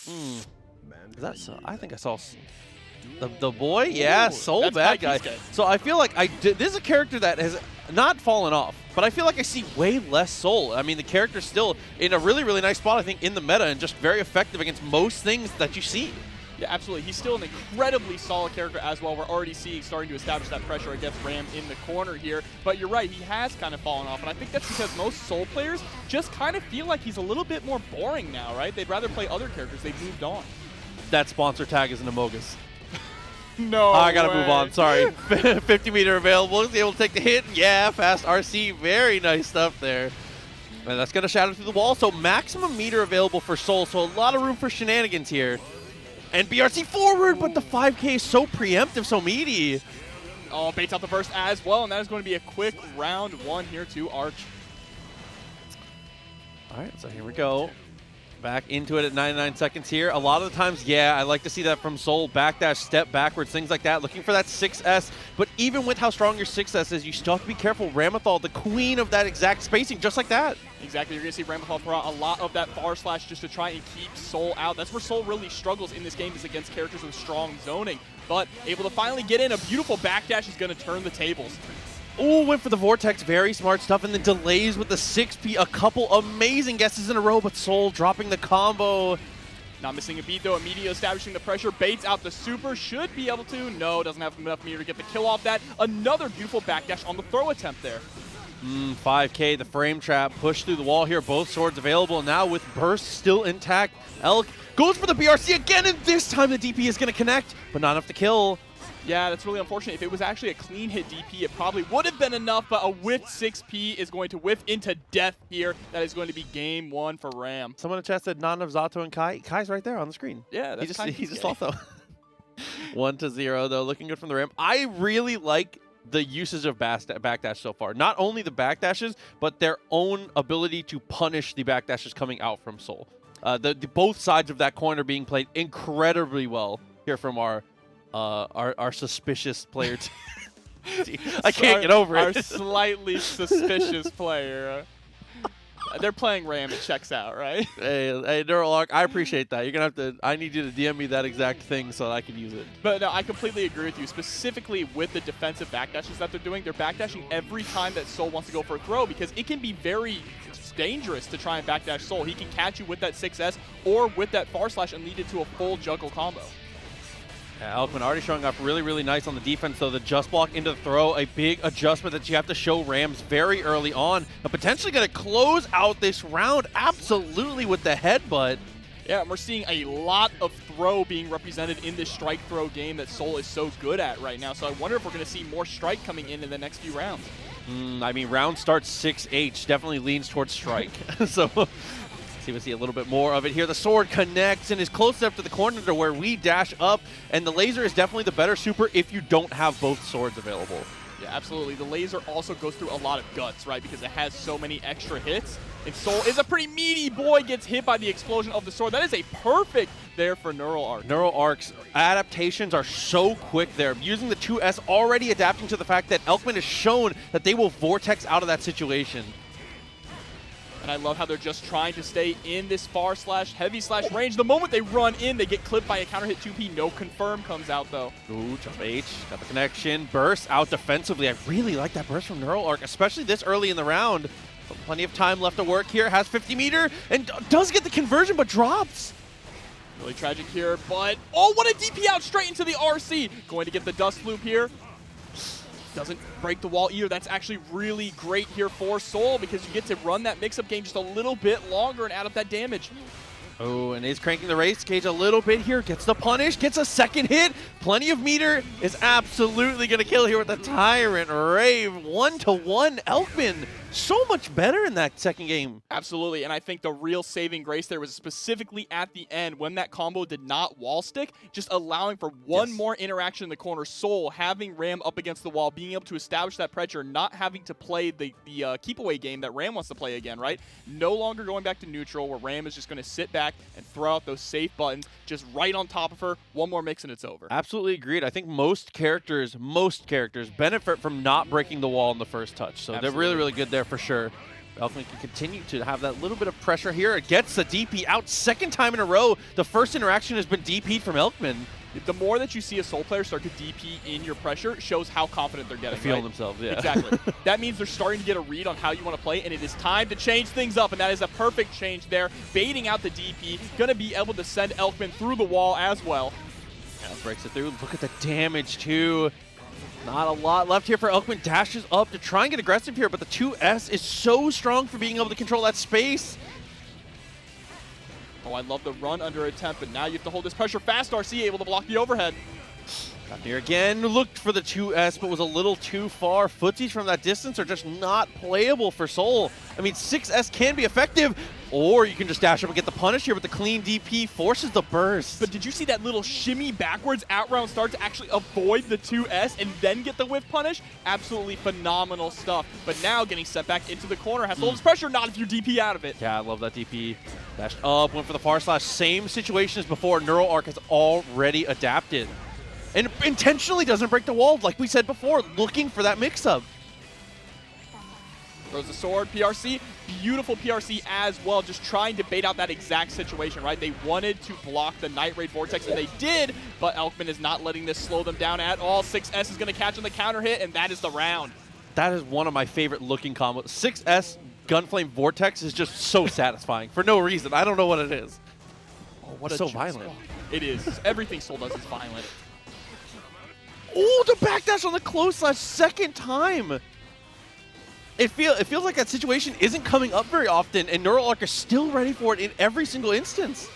Is that so? I think I saw the boy. Yeah, Soul bad guy. So I feel like this is a character that has not fallen off, but I feel like I see way less Soul. I mean, the character's still in a really, really nice spot, I think, in the meta, and just very effective against most things that you see. Yeah, absolutely. He's still an incredibly solid character as well. We're already starting to establish that pressure against Ram in the corner here. But you're right, he has kind of fallen off. And I think that's because most Soul players just kind of feel like he's a little bit more boring now, right? They'd rather play other characters. They've moved on. That sponsor tag is an Amogus. No I gotta way. move on, sorry. 50 meter available, is able to take the hit. Yeah, fast RC, very nice stuff there. And that's gonna shatter through the wall, so maximum meter available for Soul, so a lot of room for shenanigans here. And BRC forward, but the 5K is so preemptive, so meaty. Oh, baits out the burst as well, and that is going to be a quick round one here to Arch. All right, so here we go. Back into it at 99 seconds here. A lot of the times, yeah, I like to see that from Soul. Backdash, step backwards, things like that. Looking for that 6S. But even with how strong your 6S is, you still have to be careful. Ramlethal, the queen of that exact spacing, just like that. Exactly. You're going to see Ramlethal throw out a lot of that far slash just to try and keep Soul out. That's where Soul really struggles in this game, is against characters with strong zoning. But able to finally get in. A beautiful backdash is going to turn the tables. Oh, went for the Vortex. Very smart stuff. And then delays with the 6P. A couple amazing guesses in a row, but Soul dropping the combo. Not missing a beat, though. Immediately establishing the pressure. Baits out the super. Should be able to. No, doesn't have enough meter to get the kill off that. Another beautiful backdash on the throw attempt there. 5K, the frame trap. Push through the wall here. Both swords available. Now with burst still intact. Elk goes for the BRC again, and this time the DP is going to connect, but not enough to kill. Yeah, that's really unfortunate. If it was actually a clean hit DP, it probably would have been enough, but a whiff 6P is going to whiff into death here. That is going to be game one for Ram. Someone in chat said none of Zato and Kai. Kai's right there on the screen. Yeah, that's he just lost though. 1-0 though, looking good from the Ram. I really like the usage of backdash so far. Not only the backdashes, but their own ability to punish the backdashes coming out from Soul. Both sides of that coin are being played incredibly well here from our suspicious player team. I can't get over it. Our slightly suspicious player. They're playing Ram. It checks out, right? Hey, NeuralArch, I appreciate that. You're gonna have to. I need you to DM me that exact thing so that I can use it. But no, I completely agree with you. Specifically with the defensive backdashes that they're doing, they're backdashing every time that Soul wants to go for a throw, because it can be very dangerous to try and backdash Soul. He can catch you with that 6S or with that far slash and lead it to a full juggle combo. Yeah, Elkmin already showing up really, really nice on the defense, though. The just block into the throw, a big adjustment that you have to show Rams very early on, but potentially going to close out this round absolutely with the headbutt. Yeah, and we're seeing a lot of throw being represented in this strike throw game that Soul is so good at right now, so I wonder if we're going to see more strike coming in the next few rounds. I mean, round starts 6H, definitely leans towards strike. So see, we see a little bit more of it here. The sword connects and is close enough to the corner to where we dash up, and the laser is definitely the better super if you don't have both swords available. Yeah, absolutely. The laser also goes through a lot of guts, right, because it has so many extra hits. And Soul is a pretty meaty boy, gets hit by the explosion of the sword. That is a perfect there for NeuralArch. NeuralArch's adaptations are so quick there. Using the 2S, already adapting to the fact that Elkmin has shown that they will vortex out of that situation. And I love how they're just trying to stay in this far slash, heavy slash range. The moment they run in, they get clipped by a counter hit 2P. No confirm comes out, though. Ooh, jump H. Got the connection. Burst out defensively. I really like that burst from NeuralArch, especially this early in the round. So plenty of time left to work here. Has 50 meter and does get the conversion, but drops. Really tragic here, but oh, what a DP out straight into the RC. Going to get the dust loop here. Doesn't break the wall either. That's actually really great here for Soul, because you get to run that mix-up game just a little bit longer and add up that damage. Oh, and is cranking the race gauge a little bit here. Gets the punish, gets a second hit. Plenty of meter. Is absolutely going to kill here with the Tyrant Rave. 1-1 Elkmin. So much better in that second game. Absolutely, and I think the real saving grace there was specifically at the end when that combo did not wall stick, just allowing for one more interaction in the corner. Soul having Ram up against the wall, being able to establish that pressure, not having to play the keep away game that Ram wants to play again, right? No longer going back to neutral where Ram is just going to sit back and throw out those safe buttons just right on top of her. One more mix and it's over. Absolutely agreed. I think most characters benefit from not breaking the wall in the first touch. So They're really, really good there for sure. Elkmin can continue to have that little bit of pressure here. It gets the DP out second time in a row. The first interaction has been DP'd from Elkmin. The more that you see a Soul player start to DP in your pressure shows how confident they're getting. They feel themselves, yeah. Exactly. That means they're starting to get a read on how you want to play, and it is time to change things up, and that is a perfect change there. Baiting out the DP, going to be able to send Elkmin through the wall as well. Yeah, breaks it through. Look at the damage, too. Not a lot left here for Elkmin. Dashes up to try and get aggressive here, but the 2S is so strong for being able to control that space. Oh, I love the run under attempt, but now you have to hold this pressure fast. RC able to block the overhead. Here again, looked for the 2S, but was a little too far. Footsies from that distance are just not playable for Soul. I mean, 6S can be effective, or you can just dash up and get the punish here with the clean DP, forces the burst. But did you see that little shimmy backwards out round start to actually avoid the 2S and then get the whiff punish? Absolutely phenomenal stuff. But now getting set back into the corner, has to hold his pressure, not if you DP out of it. Yeah, I love that DP. Dashed up, went for the far slash. Same situation as before. NeuralArch has already adapted. And intentionally doesn't break the wall, like we said before, looking for that mix-up. Throws the sword, PRC, beautiful PRC as well, just trying to bait out that exact situation, right? They wanted to block the Night Raid Vortex, and they did, but Elkmin is not letting this slow them down at all. 6S is going to catch on the counter hit, and that is the round. That is one of my favorite looking combos. 6S Gunflame Vortex is just so satisfying for no reason. I don't know what it is. Oh, what it's a so violent. It is. Everything Soul does is violent. Oh, the backdash on the close slash second time. It feels like that situation isn't coming up very often, and NeuralArch is still ready for it in every single instance.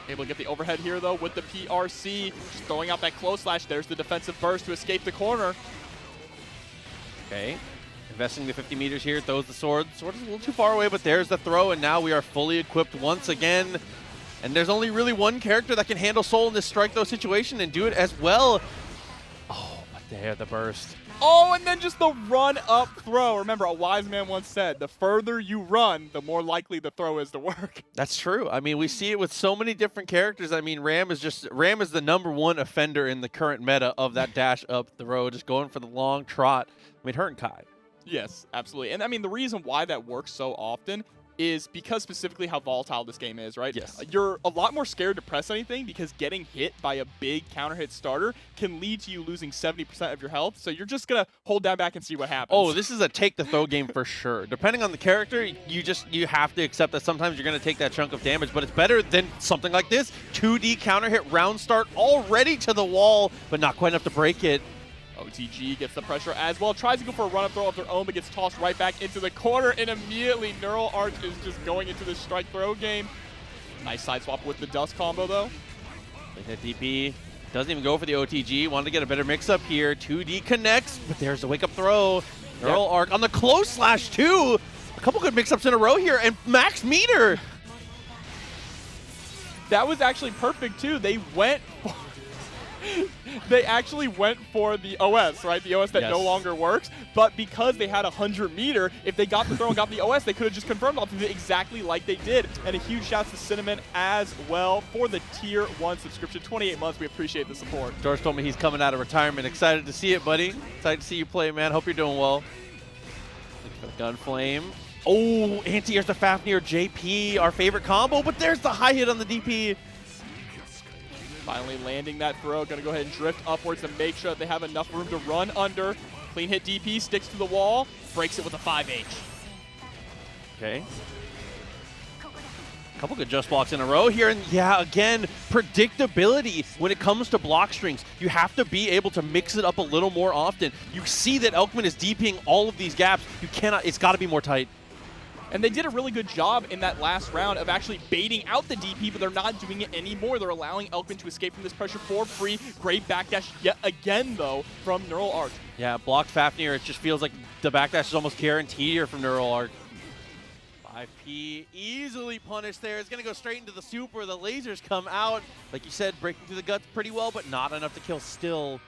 Able to get the overhead here, though, with the PRC. Just throwing out that close slash. There's the defensive burst to escape the corner. Okay. Investing the 50 meters here, throws the sword. Sword is a little too far away, but there's the throw, and now we are fully equipped once again. And there's only really one character that can handle Soul in this strike throw situation and do it as well. Oh, but there, the burst. Oh, and then just the run-up throw. Remember, a wise man once said, the further you run, the more likely the throw is to work. That's true. I mean, we see it with so many different characters. I mean, Ram is the #1 offender in the current meta of that dash up the road, just going for the long trot. I mean, her and Kai. Yes, absolutely. And I mean, the reason why that works so often is because specifically how volatile this game is, right? Yes. You're a lot more scared to press anything because getting hit by a big counter hit starter can lead to you losing 70% of your health. So you're just going to hold that back and see what happens. Oh, this is a take the throw game for sure. Depending on the character, you have to accept that sometimes you're going to take that chunk of damage, but it's better than something like this. 2D counter hit round start already to the wall, but not quite enough to break it. OTG gets the pressure as well, tries to go for a run-up throw of their own, but gets tossed right back into the corner, and immediately NeuralArch is just going into this strike throw game. Nice side swap with the Dust combo, though. They hit DP. Doesn't even go for the OTG. Wanted to get a better mix-up here. 2D connects, but there's the wake-up throw. NeuralArch on the close slash, too. A couple good mix-ups in a row here, and max meter. That was actually perfect, too. They actually went for the OS, right? The OS that no longer works. But because they had 100 meter, if they got the throw and got the OS, they could have just confirmed off of it exactly like they did. And a huge shout to Cinnamon as well for the Tier 1 subscription. 28 months. We appreciate the support. George told me he's coming out of retirement. Excited to see it, buddy. Excited to see you play, man. Hope you're doing well. Looking for the Gunflame. Oh, anti-airs the Fafnir JP, our favorite combo, but there's the high hit on the DP. Finally landing that throw. Going to go ahead and drift upwards to make sure that they have enough room to run under. Clean hit DP, sticks to the wall, breaks it with a 5H. Okay. A couple good just blocks in a row here. And yeah, again, predictability when it comes to block strings. You have to be able to mix it up a little more often. You see that Elkmin is DPing all of these gaps. You cannot, it's got to be more tight. And they did a really good job in that last round of actually baiting out the DP, but they're not doing it anymore. They're allowing Elkmin to escape from this pressure for free. Great backdash yet again, though, from NeuralArch. Yeah, blocked Fafnir. It just feels like the backdash is almost guaranteed here from NeuralArch. 5P easily punished there. It's going to go straight into the super. The lasers come out. Like you said, breaking through the guts pretty well, but not enough to kill still.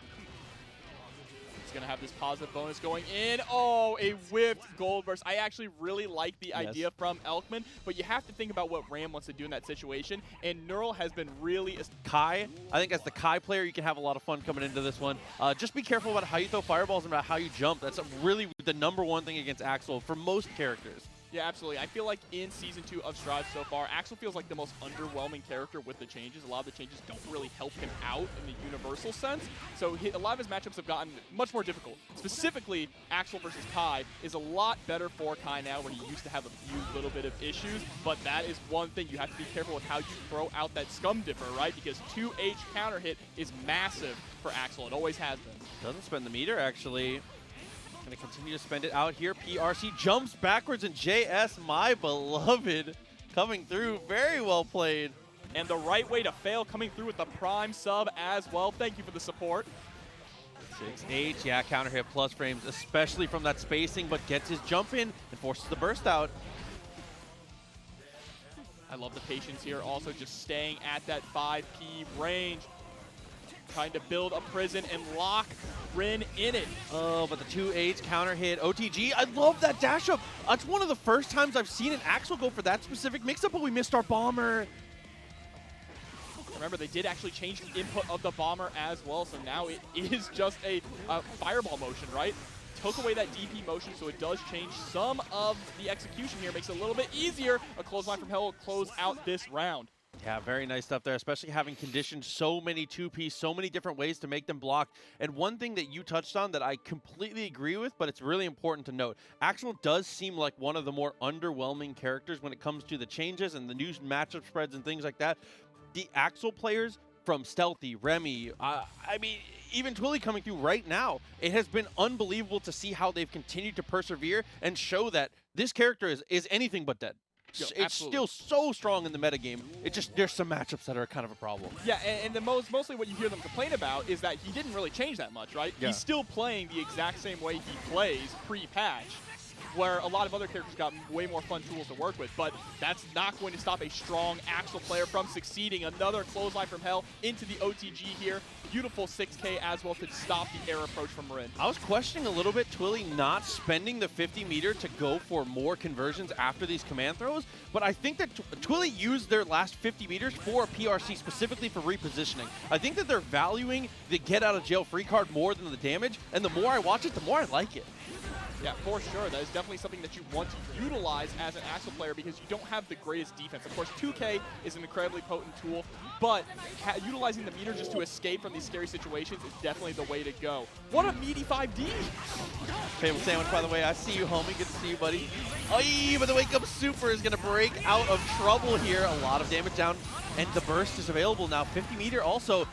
It's going to have this positive bonus going in. Oh, a whipped gold burst. I actually really like the idea from Elkmin, but you have to think about what Ram wants to do in that situation, and Neural has been really... Kai, I think as the Kai player, you can have a lot of fun coming into this one. Just be careful about how you throw fireballs and about how you jump. That's really the #1 thing against Axel for most characters. Yeah, absolutely. I feel like in Season 2 of Strive so far, Axel feels like the most underwhelming character with the changes. A lot of the changes don't really help him out in the universal sense. So a lot of his matchups have gotten much more difficult. Specifically, Axel versus Kai is a lot better for Kai now, where he used to have a few little bit of issues. But that is one thing. You have to be careful with how you throw out that Scum Dipper, right? Because 2H counter hit is massive for Axel. It always has been. Doesn't spend the meter, actually. Going to continue to spend it out here. PRC jumps backwards, and JS, my beloved, coming through. Very well played. And the right way to fail, coming through with the Prime sub as well. Thank you for the support. 6H, yeah, counter hit plus frames, especially from that spacing, but gets his jump in and forces the burst out. I love the patience here. Also just staying at that 5P range. Trying to build a prison and lock Rin in it. Oh, but the 2H counter hit. OTG, I love that dash up. That's one of the first times I've seen an Axel go for that specific mix-up, but we missed our bomber. Remember, they did actually change the input of the bomber as well, so now it is just a fireball motion, right? Took away that DP motion, so it does change some of the execution here. Makes it a little bit easier. A clothesline from hell will close out this round. Yeah, very nice stuff there, especially having conditioned so many 2Ps, so many different ways to make them block. And one thing that you touched on that I completely agree with, but it's really important to note, Axel does seem like one of the more underwhelming characters when it comes to the changes and the new matchup spreads and things like that. The Axel players from Stealthy, Remy, I mean, even Twillie coming through right now, it has been unbelievable to see how they've continued to persevere and show that this character is anything but dead. It's still so strong in the metagame. It just, there's some matchups that are kind of a problem. Yeah, and the mostly what you hear them complain about is that he didn't really change that much, right? Yeah. He's still playing the exact same way he plays pre-patch, where a lot of other characters got way more fun tools to work with, but that's not going to stop a strong Axel player from succeeding. Another clothesline from hell into the OTG here. Beautiful 6K as well to stop the air approach from Rin. I was questioning a little bit Twillie not spending the 50 meter to go for more conversions after these command throws, but I think that Twillie used their last 50 meters for a PRC specifically for repositioning. I think that they're valuing the get out of jail free card more than the damage, and the more I watch it, the more I like it. Yeah, for sure. That is definitely something that you want to utilize as an Axel player because you don't have the greatest defense. Of course, 2K is an incredibly potent tool, but utilizing the meter just to escape from these scary situations is definitely the way to go. What a meaty 5D! Table sandwich, by the way. I see you, homie. Good to see you, buddy. Oh, but the wake up super is going to break out of trouble here. A lot of damage down, and the burst is available now. 50 meter also.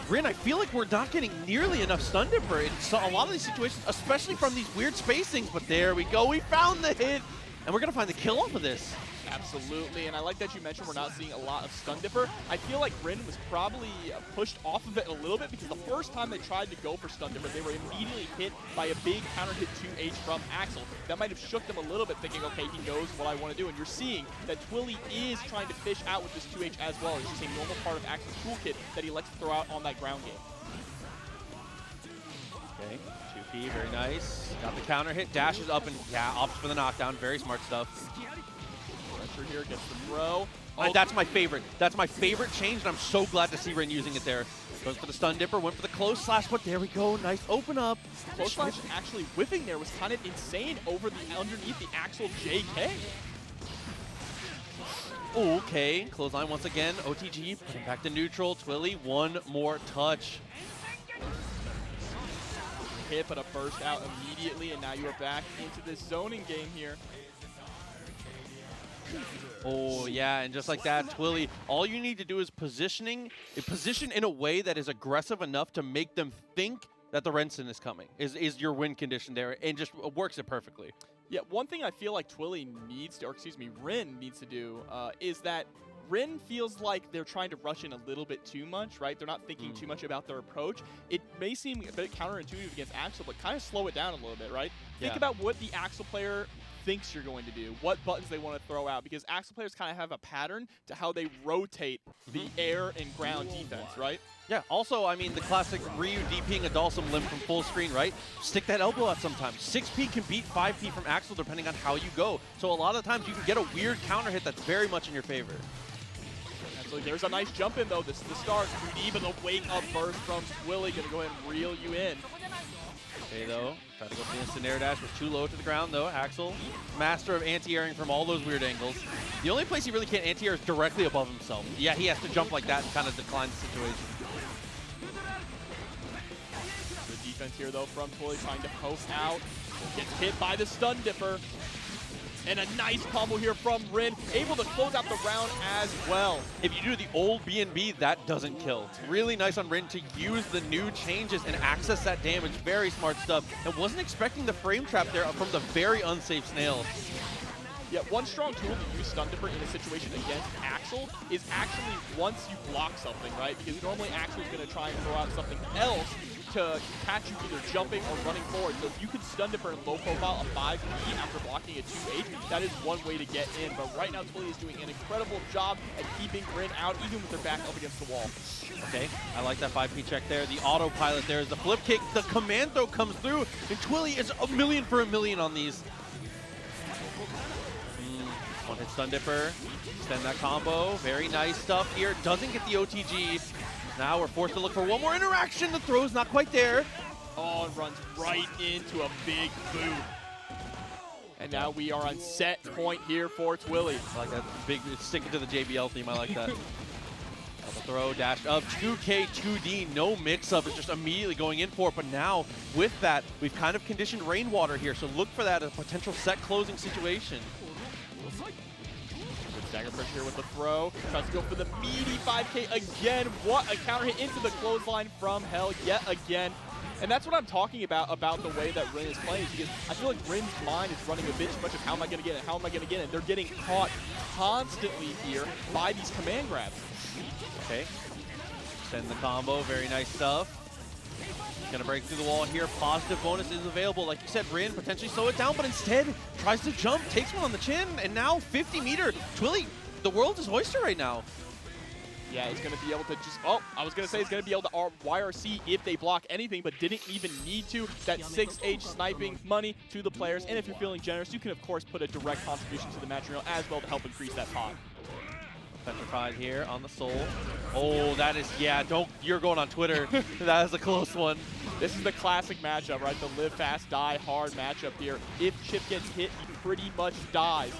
Rin, I feel like we're not getting nearly enough stun dipper in a lot of these situations, especially from these weird spacings, but there we go. We found the hit, and we're going to find the kill off of this. Absolutely, and I like that you mentioned we're not seeing a lot of stun dipper. I feel like Rin was probably pushed off of it a little bit because the first time they tried to go for stun dipper, they were immediately hit by a big counter hit 2H from Axel. That might have shook them a little bit, thinking, okay, he knows what I want to do, and you're seeing that Twillie is trying to fish out with this 2H as well. It's just a normal part of Axel's toolkit that he likes to throw out on that ground game. Okay, 2P, very nice. Got the counter hit, dashes up, and yeah, opts for the knockdown. Very smart stuff. Pressure here, gets the throw. Oh, that's my favorite. That's my favorite change, and I'm so glad to see Rin using it there. Goes for the stun dipper, went for the close slash, but there we go. Nice open up. Close slash actually whiffing there was kind of insane over the underneath the Axel JK. Okay, clothesline once again. OTG, putting back to neutral. Twillie, one more touch. Hit, but a burst out immediately, and now you are back into this zoning game here. Oh, yeah, and just like that, Twillie, all you need to do is position in a way that is aggressive enough to make them think that the Renson is coming, is your win condition there, and just works it perfectly. Yeah, one thing I feel like Twillie needs to, or excuse me, Rin needs to do is that Rin feels like they're trying to rush in a little bit too much, right? They're not thinking too much about their approach. It may seem a bit counterintuitive against Axel, but kind of slow it down a little bit, right? Yeah. Think about what the Axel player thinks you're going to do, what buttons they want to throw out, because Axel players kind of have a pattern to how they rotate the air and ground defense, right? Yeah, also, I mean, the classic Ryu DPing a Dalsum limb from full screen, right? Stick that elbow out sometimes. 6P can beat 5P from Axel depending on how you go. So a lot of times you can get a weird counter hit that's very much in your favor. Absolutely. There's a nice jump in though. This is the start. Even the wake up burst from Twillie gonna go ahead and reel you in. Okay, though. Try to go for the instant air dash. Was too low to the ground, though. Axel, master of anti-airing from all those weird angles. The only place he really can't anti-air is directly above himself. Yeah, he has to jump like that and kind of decline the situation. Good defense here, though, from Twillie, trying to post out. Gets hit by the stun dipper. And a nice combo here from Rin, able to close out the round as well. If you do the old B&B, that doesn't kill. Really nice on Rin to use the new changes and access that damage. Very smart stuff. And wasn't expecting the frame trap there from the very unsafe Snail. Yeah, one strong tool to use Stun Dipper in a situation against Axel is actually once you block something, right? Because normally Axel is going to try and throw out something else to catch you either jumping or running forward. So if you can Stun Dipper in low profile a 5P after blocking a 2H, that is one way to get in. But right now, Twillie is doing an incredible job at keeping Rin out, even with their back up against the wall. Okay, I like that 5P check there. The autopilot there is the flip kick. The command throw comes through, and Twillie is a million for a million on these. One hit Stun Dipper, extend that combo. Very nice stuff here. Doesn't get the OTG. Now we're forced to look for one more interaction. The throw's not quite there. Oh, and runs right into a big boot. And now we are on set point here for Twillie. I like that big, sticking to the JBL theme. I like that. The throw, dash up, 2K, 2D, no mix-up. It's just immediately going in for it. But now, with that, we've kind of conditioned Rainwater here. So look for that as a potential set closing situation. Dagger pressure here with the throw. Tries to go for the meaty 5K again. What a counter hit into the clothesline from Hell yet again. And that's what I'm talking about the way that Rin is playing. Because I feel like Rin's mind is running a bit too much of how am I going to get it, how am I going to get it. They're getting caught constantly here by these command grabs. Okay. Send the combo. Very nice stuff. Gonna break through the wall here. Positive bonus is available. Like you said, Rin potentially slow it down, but instead tries to jump, takes one on the chin, and now 50 meter. Twillie, the world is oyster right now. Yeah, he's gonna be able to just, oh, I was gonna say he's gonna be able to YRC if they block anything, but didn't even need to. That 6H sniping money to the players, and if you're feeling generous, you can of course put a direct contribution to the match reel as well to help increase that pot. Petrified here on the soul. Oh, that is, yeah, you're going on Twitter. That is a close one. This is the classic matchup, right? The live fast, die hard matchup here. If Chipp gets hit, he pretty much dies.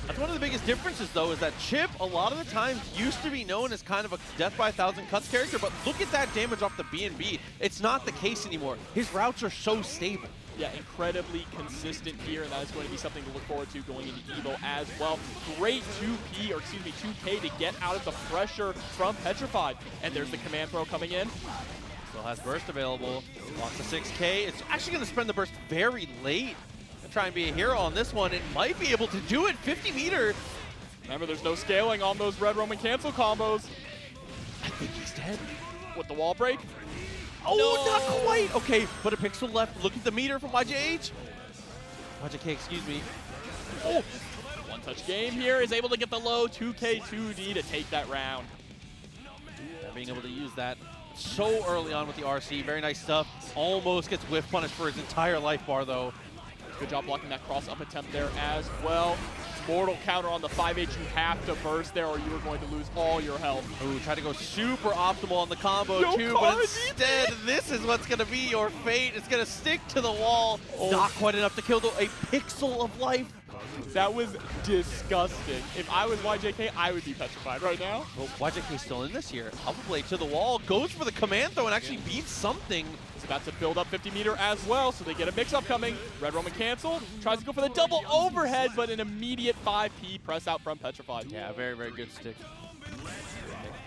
That's one of the biggest differences, though, is that Chipp, a lot of the times, used to be known as kind of a death by 1,000 cuts character, but look at that damage off the B&B. It's not the case anymore. His routes are so stable. Yeah, incredibly consistent here, and that is going to be something to look forward to going into Evo as well. Great 2P, or excuse me, 2K to get out of the pressure from Petrafied. And there's the command throw coming in. Still has burst available. Wants a 6K. It's actually going to spend the burst very late. Gonna try and be a hero on this one. It might be able to do it. 50 meter. Remember, there's no scaling on those Red Roman cancel combos. I think he's dead. With the wall break. Oh, No. not quite. Okay, but a pixel left. Look at the meter from YJH. YJK, excuse me. Oh, one touch game here is able to get the low 2K 2D to take that round. Being able to use that so early on with the RC. Very nice stuff. Almost gets whiff punished for his entire life bar, though. Good job blocking that cross-up attempt there as well. Mortal counter on the 5H. You have to burst there or you are going to lose all your health. Ooh, try to go super optimal on the combo, too, but instead, this is what's going to be your fate. It's going to stick to the wall. Oh. Not quite enough to kill, though. A pixel of life. That was disgusting. If I was YJK, I would be petrified right now. Well, YJK's still in this here. Alpha Blade to the wall, goes for the command, though, and actually beats something. It's about to build up 50 meter as well, so they get a mix-up coming. Red Roman canceled, tries to go for the double overhead, but an immediate 5P press out from Petrified. Yeah, very, very good stick.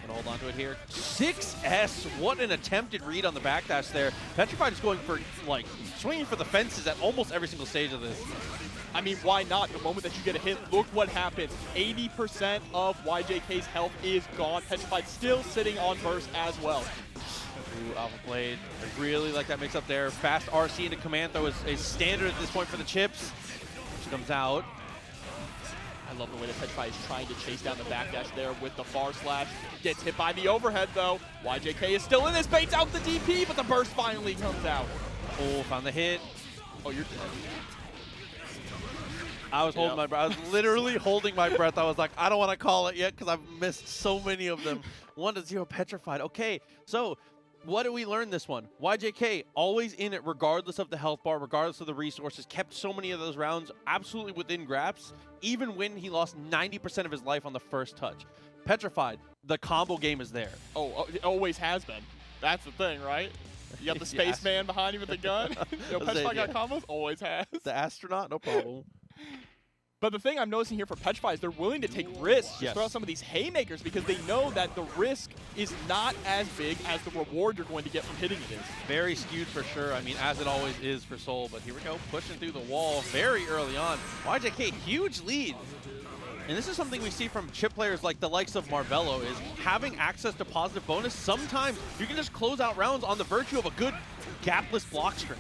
Gonna hold on to it here. 6S, what an attempted read on the backdash there. Petrified is going for, like, swinging for the fences at almost every single stage of this. I mean, why not? The moment that you get a hit, look what happens. 80% of YJK's health is gone. Petrified still sitting on burst as well. Ooh, Alpha Blade. I really like that mix up there. Fast RC into command throw is standard at this point for the Chips. She comes out. I love the way that Petrified is trying to chase down the backdash there with the far slash. Gets hit by the overhead though. YJK is still in this, baits out the DP, but the burst finally comes out. Oh, found the hit. Oh, you're dead. I was holding my breath. I was literally holding my breath. I was like, I don't want to call it yet because I've missed so many of them. 1-0 Petrified. Okay, so What do we learn this one? YJK always in it regardless of the health bar, regardless of the resources, kept so many of those rounds absolutely within grasp, even when he lost 90% of his life on the first touch. Petrified, the combo game is there. Oh, it always has been. That's the thing, right? You got the spaceman behind you with the gun. Petrified got combos? Always has. The astronaut, no problem. But the thing I'm noticing here for Petrified is they're willing to take risks to throw out some of these haymakers because they know that the risk is not as big as the reward you're going to get from hitting it is. Very skewed for sure. I mean, as it always is for Soul. But here we go, pushing through the wall very early on. YJK, huge lead. And this is something we see from Chipp players like the likes of Marvello, is having access to positive bonus. Sometimes you can just close out rounds on the virtue of a good gapless block string.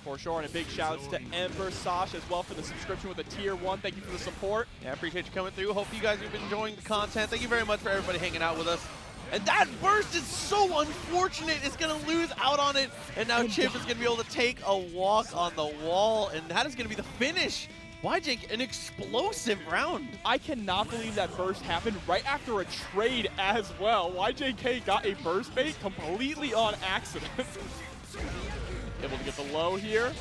For sure, and a big shout out to Ember Sash as well for the subscription with a tier 1. Thank you for the support. Yeah, I appreciate you coming through. Hope you guys have been enjoying the content. Thank you very much for everybody hanging out with us. And that burst is so unfortunate. It's going to lose out on it. And now Chipp is going to be able to take a walk on the wall. And that is going to be the finish. YJK, an explosive round. I cannot believe that burst happened right after a trade as well. YJK got a burst bait completely on accident. Able to get the low here.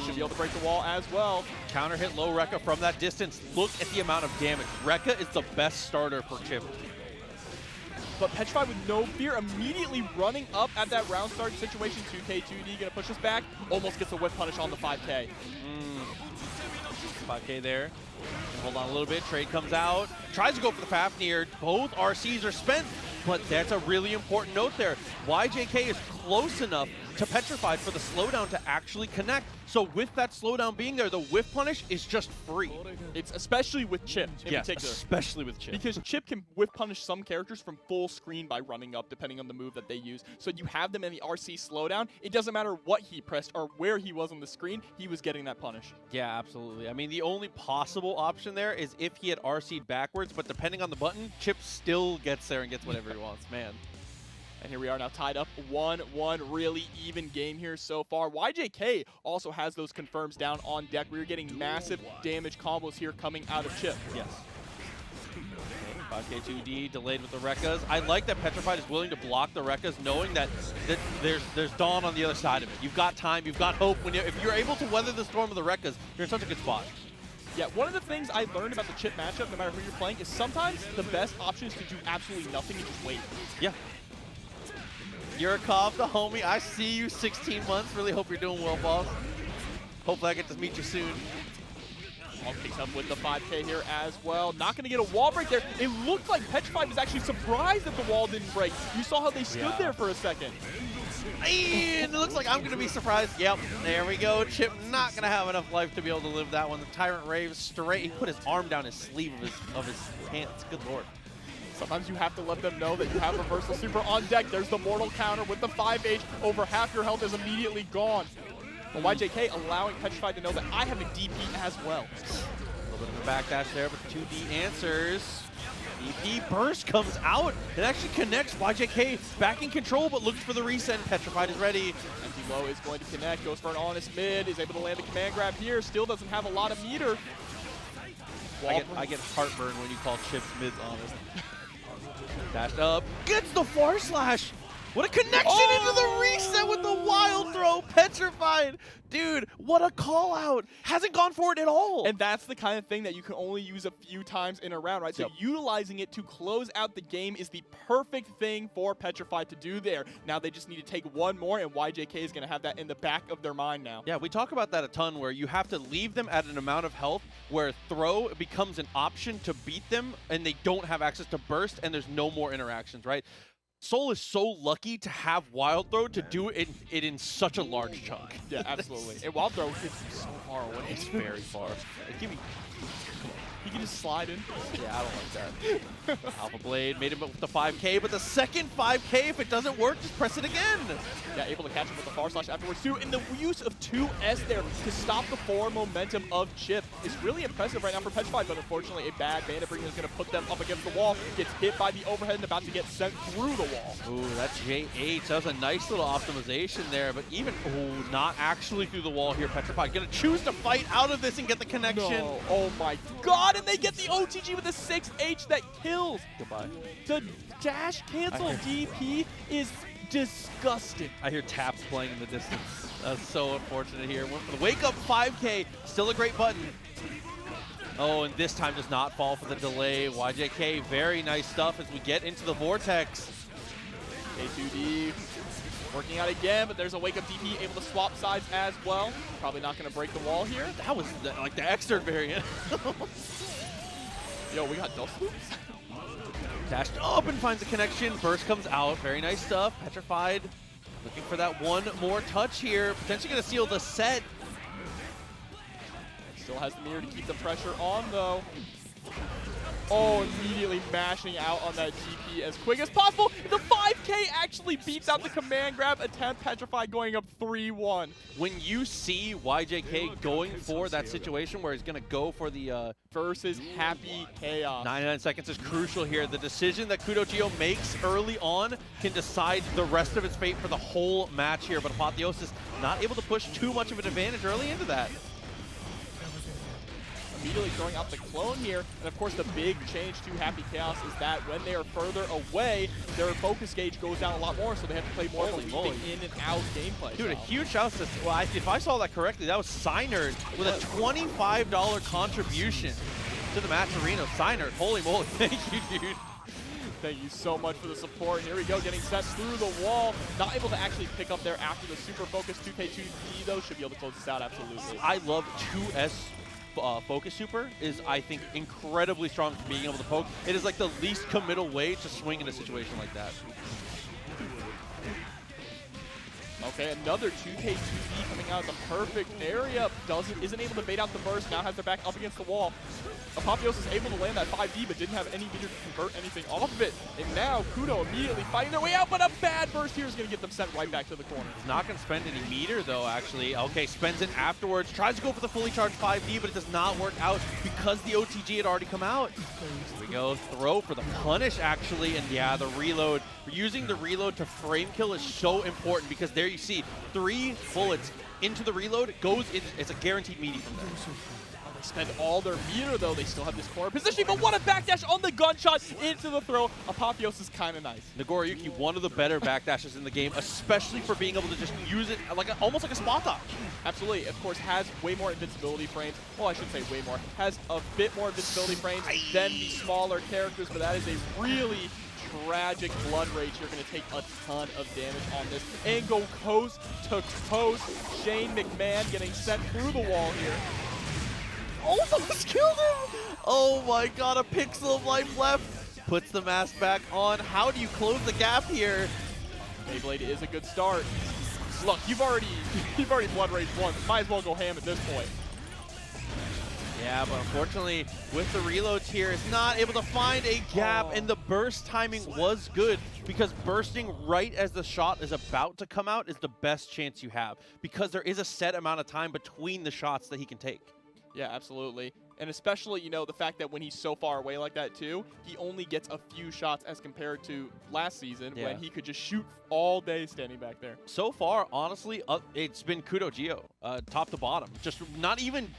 Should be able to break the wall as well. Counter hit low Rekka from that distance. Look at the amount of damage. Rekka is the best starter for Chipp. But Petrafied with no fear, immediately running up at that round start situation. 2K, 2D, gonna push us back. Almost gets a whip punish on the 5K. 5K there. Hold on a little bit. Trade comes out. Tries to go for the Fafnir. Both RCs are spent, but that's a really important note there. YJK is close enough to Petrified for the slowdown to actually connect. So with that slowdown being there, the whiff punish is just free. It's especially with Chipp in particular. Especially with Chipp. Because Chipp can whiff punish some characters from full screen by running up, depending on the move that they use. So you have them in the RC slowdown. It doesn't matter what he pressed or where he was on the screen, he was getting that punish. Yeah, absolutely. I mean, the only possible option there is if he had RC'd backwards, but depending on the button, Chipp still gets there and gets whatever he wants, man. And here we are now tied up 1-1, really even game here so far. YJK also has those confirms down on deck. We're getting massive damage combos here coming out of Chipp. Yes. 5K2D delayed with the Rekkas. I like that Petrified is willing to block the Rekkas, knowing that there's Dawn on the other side of it. You've got time, you've got hope. If you're able to weather the storm of the Rekkas, you're in such a good spot. Yeah, one of the things I learned about the Chipp matchup, no matter who you're playing, is sometimes the best option is to do absolutely nothing and just wait. Yeah. Yurakov, the homie, I see you 16 months. Really hope you're doing well, boss. Hopefully I get to meet you soon. All picks up with the 5K here as well. Not going to get a wall break there. It looked like Petrified was actually surprised that the wall didn't break. You saw how they stood there for a second. And it looks like I'm going to be surprised. Yep, there we go. Chipp not going to have enough life to be able to live that one. The Tyrant Raves straight. He put his arm down his sleeve of his pants. Good lord. Sometimes you have to let them know that you have reversal super on deck. There's the mortal counter with the 5H. Over half your health is immediately gone. But YJK allowing Petrified to know that I have a DP as well. A little bit of a backdash there, but 2D answers. DP burst comes out. It actually connects. YJK back in control, but looks for the reset. And Petrified is ready. Empty low is going to connect. Goes for an honest mid. Is able to land a command grab here. Still doesn't have a lot of meter. I get heartburn when you call Chipp's mids honest. Dashed up. Gets the far slash. What a connection into the reset with the wild throw. Petrified. Dude, what a call out. Hasn't gone for it at all. And that's the kind of thing that you can only use a few times in a round, right? So utilizing it to close out the game is the perfect thing for Petrified to do there. Now they just need to take one more, and YJK is going to have that in the back of their mind now. Yeah, we talk about that a ton, where you have to leave them at an amount of health where throw becomes an option to beat them, and they don't have access to burst, and there's no more interactions, right? Soul is so lucky to have Wild Throw to do it in such a large chunk. Yeah, absolutely. And Wild Throw is so far away. It's very far. Give me. He can just slide in. Yeah, I don't like that. Alpha Blade made him with the 5K, but the second 5K, if it doesn't work, just press it again. Yeah, able to catch him with the far slash afterwards too. And the use of 2S there to stop the forward momentum of Chipp is really impressive right now for Petrafied, but unfortunately a bad Bandit Bringer is going to put them up against the wall. Gets hit by the overhead and about to get sent through the wall. Ooh, that's J8. That was a nice little optimization there, but even, not actually through the wall here, Petrafied. Going to choose to fight out of this and get the connection. No. Oh my god! shot, and they get the OTG with a 6H that kills. Goodbye. The dash cancel DP is disgusting. I hear taps playing in the distance. That's so unfortunate here. Went for the wake up 5K. Still a great button. Oh, and this time does not fall for the delay. YJK, very nice stuff as we get into the vortex. K2D working out again, but there's a wake up DP able to swap sides as well. Probably not going to break the wall here. That was like the extra variant. Yo, we got dust loops. Dashed up and finds a connection. Burst comes out. Very nice stuff. Petrified looking for that one more touch here. Potentially going to seal the set. Still has the mirror to keep the pressure on, though. Oh, immediately mashing out on that GP as quick as possible. The 5K actually beats out the command grab attempt. Petrified going up 3-1. When you see YJK going for that situation where he's going to go for the versus Happy Chaos. 99 seconds is crucial here. The decision that KudoGio makes early on can decide the rest of its fate for the whole match here, but Apotheosis not able to push too much of an advantage early into that. Immediately throwing out the clone here, and of course the big change to Happy Chaos is that when they are further away, their focus gauge goes down a lot more, so they have to play more of a leaping in and out gameplay. Dude, a huge shout to, well, if I saw that correctly, that was Synerd with a $25 contribution to the match arena. Synerd, holy moly, thank you, dude. Thank you so much for the support. Here we go, getting set through the wall. Not able to actually pick up there after the super focus. 2K2D though should be able to close this out, absolutely. I love 2S focus super is, I think, incredibly strong for being able to poke. It is like the least committal way to swing in a situation like that. Okay, another 2K2D coming out of the perfect area. Isn't able to bait out the burst, now has their back up against the wall. Apotheosis is able to land that 5D, but didn't have any meter to convert anything off of it. And now Kudo immediately fighting their way out, but a bad burst here is going to get them sent right back to the corner. He's not going to spend any meter, though, actually. Okay, spends it afterwards. Tries to go for the fully charged 5D, but it does not work out because the OTG had already come out. Here we go. Throw for the punish, actually. And yeah, the reload. Using the reload to frame kill is so important because there you see 3 bullets into the reload. It's a guaranteed meaty from there. They spend all their meter, though. They still have this corner positioning, but what a backdash on the gunshot into the throw. Apotheosis is kind of nice. Nagoriyuki, one of the better backdashes in the game, especially for being able to just use it like almost like a spot dodge. Absolutely. Of course, has way more invincibility frames. Well, I should say way more. Has a bit more invincibility frames than the smaller characters, but that is a really tragic blood rage. You're going to take a ton of damage on this and go coast to coast. Shane McMahon getting sent through the wall here. Almost killed him! Oh my god, a pixel of life left. Puts the mask back on. How do you close the gap here? Beyblade is a good start. Look, you've already blood raged once. Might as well go ham at this point. Yeah, but unfortunately, with the reloads here, it's not able to find a gap, and the burst timing was good because bursting right as the shot is about to come out is the best chance you have because there is a set amount of time between the shots that he can take. Yeah, absolutely. And especially, you know, the fact that when he's so far away like that, too, he only gets a few shots as compared to last season when he could just shoot all day standing back there. So far, honestly, it's been KudoGio, top to bottom. Just not even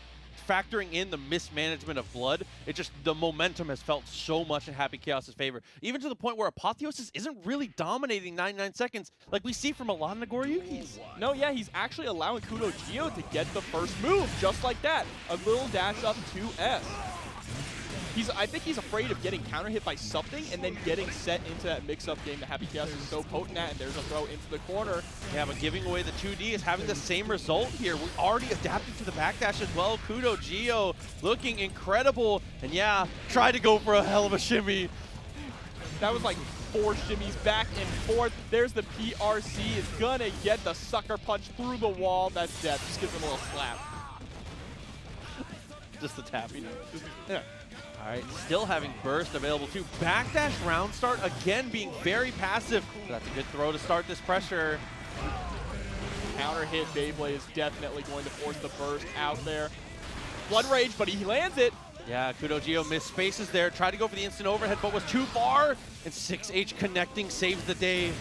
factoring in the mismanagement of blood, it just, the momentum has felt so much in Happy Chaos' favor. Even to the point where Apotheosis isn't really dominating 99 seconds like we see from a lot of Nagoriyukis. No, yeah, he's actually allowing KudoGio to get the first move, just like that. A little dash up 2S. I think he's afraid of getting counter hit by something and then getting set into that mix-up game that Happy Chaos is so potent at, and there's a throw into the corner. Yeah, but giving away the 2D is having the same result here. We already adapted to the backdash as well. KudoGio looking incredible, and yeah, try to go for a hell of a shimmy. That was like 4 shimmies back and forth. There's the PRC, is gonna get the sucker punch through the wall. That's death. Just gives him a little slap. Just the tap, you know. Yeah. All right, still having burst available too. Backdash round start, again being very passive. That's a good throw to start this pressure. Counter hit Beyblade is definitely going to force the burst out there. Blood rage, but he lands it. Yeah, KudoGio missed spaces there. Tried to go for the instant overhead, but was too far. And 6H connecting saves the day.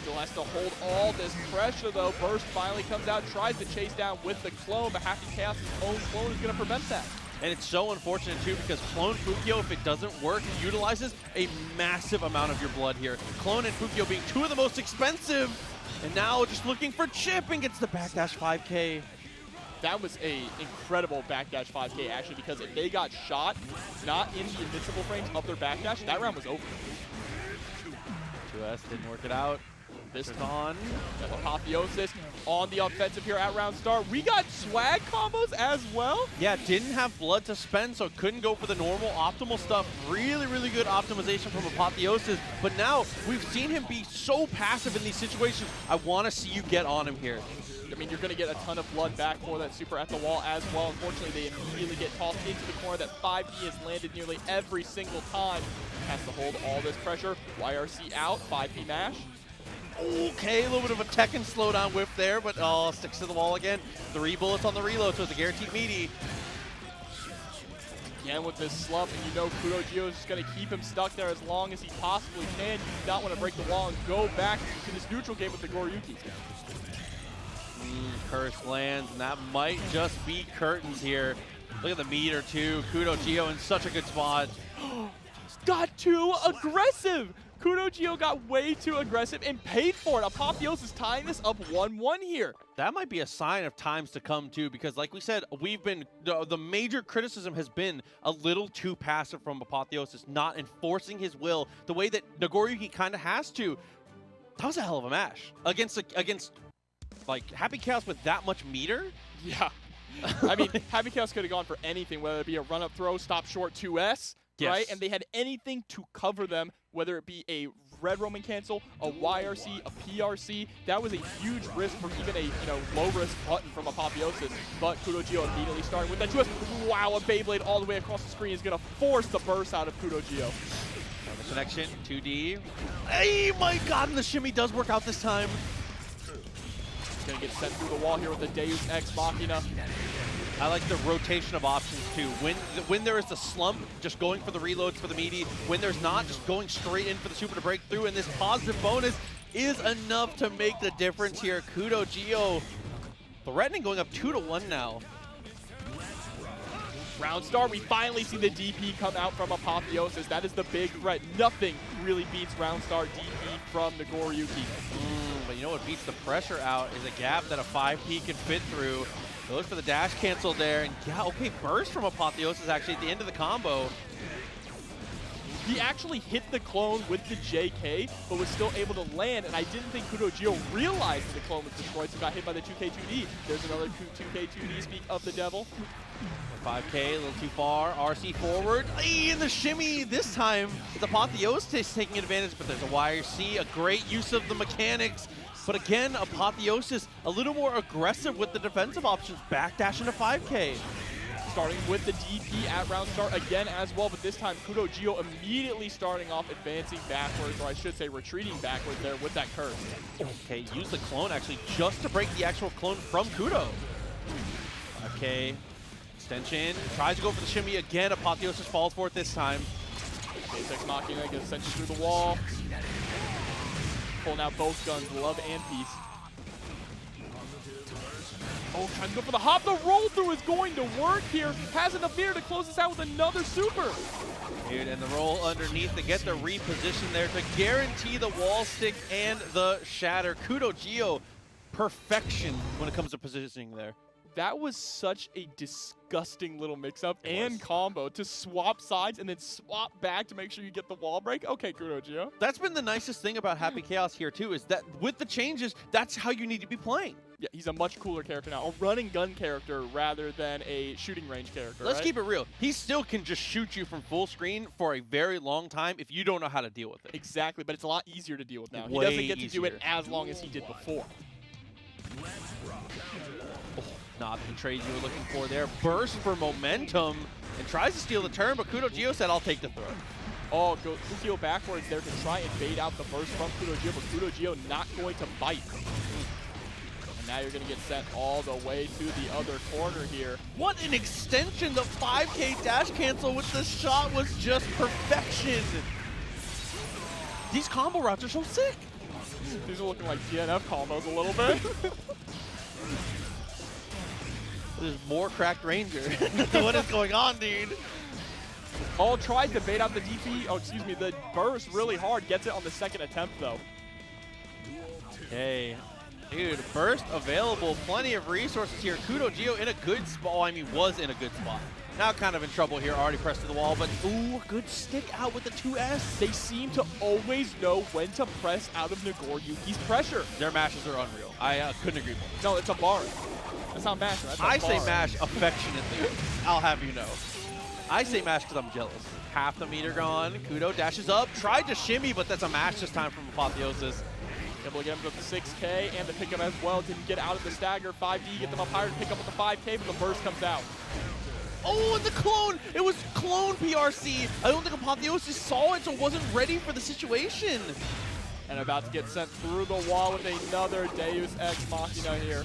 Still has to hold all this pressure though. Burst finally comes out, tries to chase down with the clone, but Happy Chaos' own clone is going to prevent that. And it's so unfortunate too because Clone Fukio, if it doesn't work, utilizes a massive amount of your blood here. Clone and Fukio being two of the most expensive. And now just looking for Chipp and gets the backdash 5K. That was a incredible backdash 5K actually, because if they got shot not in the invincible frames of their backdash, that round was over. 2S didn't work it out. This is on. Apotheosis on the offensive here at round start. We got swag combos as well. Yeah, didn't have blood to spend, so couldn't go for the normal optimal stuff. Really, really good optimization from Apotheosis. But now we've seen him be so passive in these situations. I want to see you get on him here. I mean, you're going to get a ton of blood back for that super at the wall as well. Unfortunately, they immediately get tossed into the corner. That 5P has landed nearly every single time. Has to hold all this pressure. YRC out, 5P mash. Okay, a little bit of a Tekken slowdown whiff there, but sticks to the wall again. 3 bullets on the reload, so it's a guaranteed meaty. Again with this slump, and you know KudoGio is just going to keep him stuck there as long as he possibly can. You do not want to break the wall and go back to this neutral game with the Nagoriyuki. Curse lands, and that might just be curtains here. Look at the meter too. KudoGio in such a good spot. Got too aggressive. KudoGio got way too aggressive and paid for it. Apotheosis tying this up 1-1 here. That might be a sign of times to come too, because like we said, we've been, the major criticism has been a little too passive from Apotheosis, not enforcing his will the way that Nagoriyuki kind of has to. That was a hell of a mash against like Happy Chaos with that much meter. Yeah. I mean, Happy Chaos could have gone for anything, whether it be a run-up throw, stop short 2S, yes, right? And they had anything to cover them, whether it be a red Roman cancel, a YRC, a PRC. That was a huge risk for even a low-risk button from Apotheosis. But KudoGio immediately starting with that 2S. Wow, a Beyblade all the way across the screen is going to force the burst out of KudoGio. The connection, 2D. Hey, my God, and the shimmy does work out this time. He's going to get sent through the wall here with the Deus Ex Machina. I like the rotation of options too. When there is the slump, just going for the reloads for the meaty. When there's not, just going straight in for the super to break through. And this positive bonus is enough to make the difference here. KudoGio threatening, going up 2-1 now. Round start, we finally see the DP come out from Apotheosis. That is the big threat. Nothing really beats round start DP from Nagoriyuki. But you know what beats the pressure out is a gap that a 5P can fit through. Goes for the dash cancel there, and yeah, okay, burst from Apotheosis actually at the end of the combo. He actually hit the clone with the JK, but was still able to land, and I didn't think KudoGio realized that the clone was destroyed, so got hit by the 2K2D. There's another 2K2D, speak of the devil. 5K, a little too far, RC forward, and the shimmy this time. It's Apotheosis taking advantage, but there's a YRC, a great use of the mechanics. But again, Apotheosis a little more aggressive with the defensive options, backdash into 5K. Starting with the DP at round start again as well, but this time KudoGio immediately starting off advancing backwards, or I should say retreating backwards there with that curse. Okay, use the clone actually just to break the actual clone from Kudo. 5K, extension, tries to go for the shimmy again, Apotheosis falls for it this time. Deus Ex Machina gets sent through the wall. Pulling out both guns, love and peace. Oh, trying to go for the hop. The roll through is going to work here. Has enough meter to close this out with another super. Dude, and the roll underneath to get the reposition there to guarantee the wall stick and the shatter. KudoGio, perfection when it comes to positioning there. That was such a disgusting little mix-up and combo to swap sides and then swap back to make sure you get the wall break. Okay, KudoGio. That's been the nicest thing about Happy Chaos here too, is that with the changes, that's how you need to be playing. Yeah, he's a much cooler character now. A running gun character rather than a shooting range character, Let's keep it real. He still can just shoot you from full screen for a very long time if you don't know how to deal with it. Exactly, but it's a lot easier to deal with now. Way he doesn't get to easier. do it as long as he did before. Not the trade you were looking for there. Burst for momentum and tries to steal the turn, but KudoGio said, I'll take the throw. Oh, go Fukio backwards there to try and bait out the burst from KudoGio, but KudoGio not going to bite. And now you're going to get sent all the way to the other corner here. What an extension. The 5K dash cancel with the shot was just perfection. These combo routes are so sick. These are looking like DNF combos a little bit. There's more cracked Ranger. What is going on, dude? Oh, tried to bait out the DP. Oh, excuse me, the burst really hard. Gets it on the second attempt, though. Hey, dude, burst available. Plenty of resources here. KudoGio in a good spot. Oh, I mean, was in a good spot. Now kind of in trouble here. Already pressed to the wall, but ooh, good stick out with the 2S. They seem to always know when to press out of Nagoriyuki's pressure. Their mashes are unreal. I couldn't agree more. No, it's a bar. That's not mash. That's a I bar. say mash affectionately. I'll have you know. I say mash because I'm jealous. Half the meter gone. Kudo dashes up. Tried to shimmy, but that's a mash this time from Apotheosis. Able to get him to the 6K and the pickup as well. Didn't get out of the stagger. 5D, get them up higher to pick up with the 5K, but the burst comes out. Oh, and the clone! It was clone PRC. I don't think Apotheosis saw it, so wasn't ready for the situation. And about to get sent through the wall with another Deus Ex Machina here.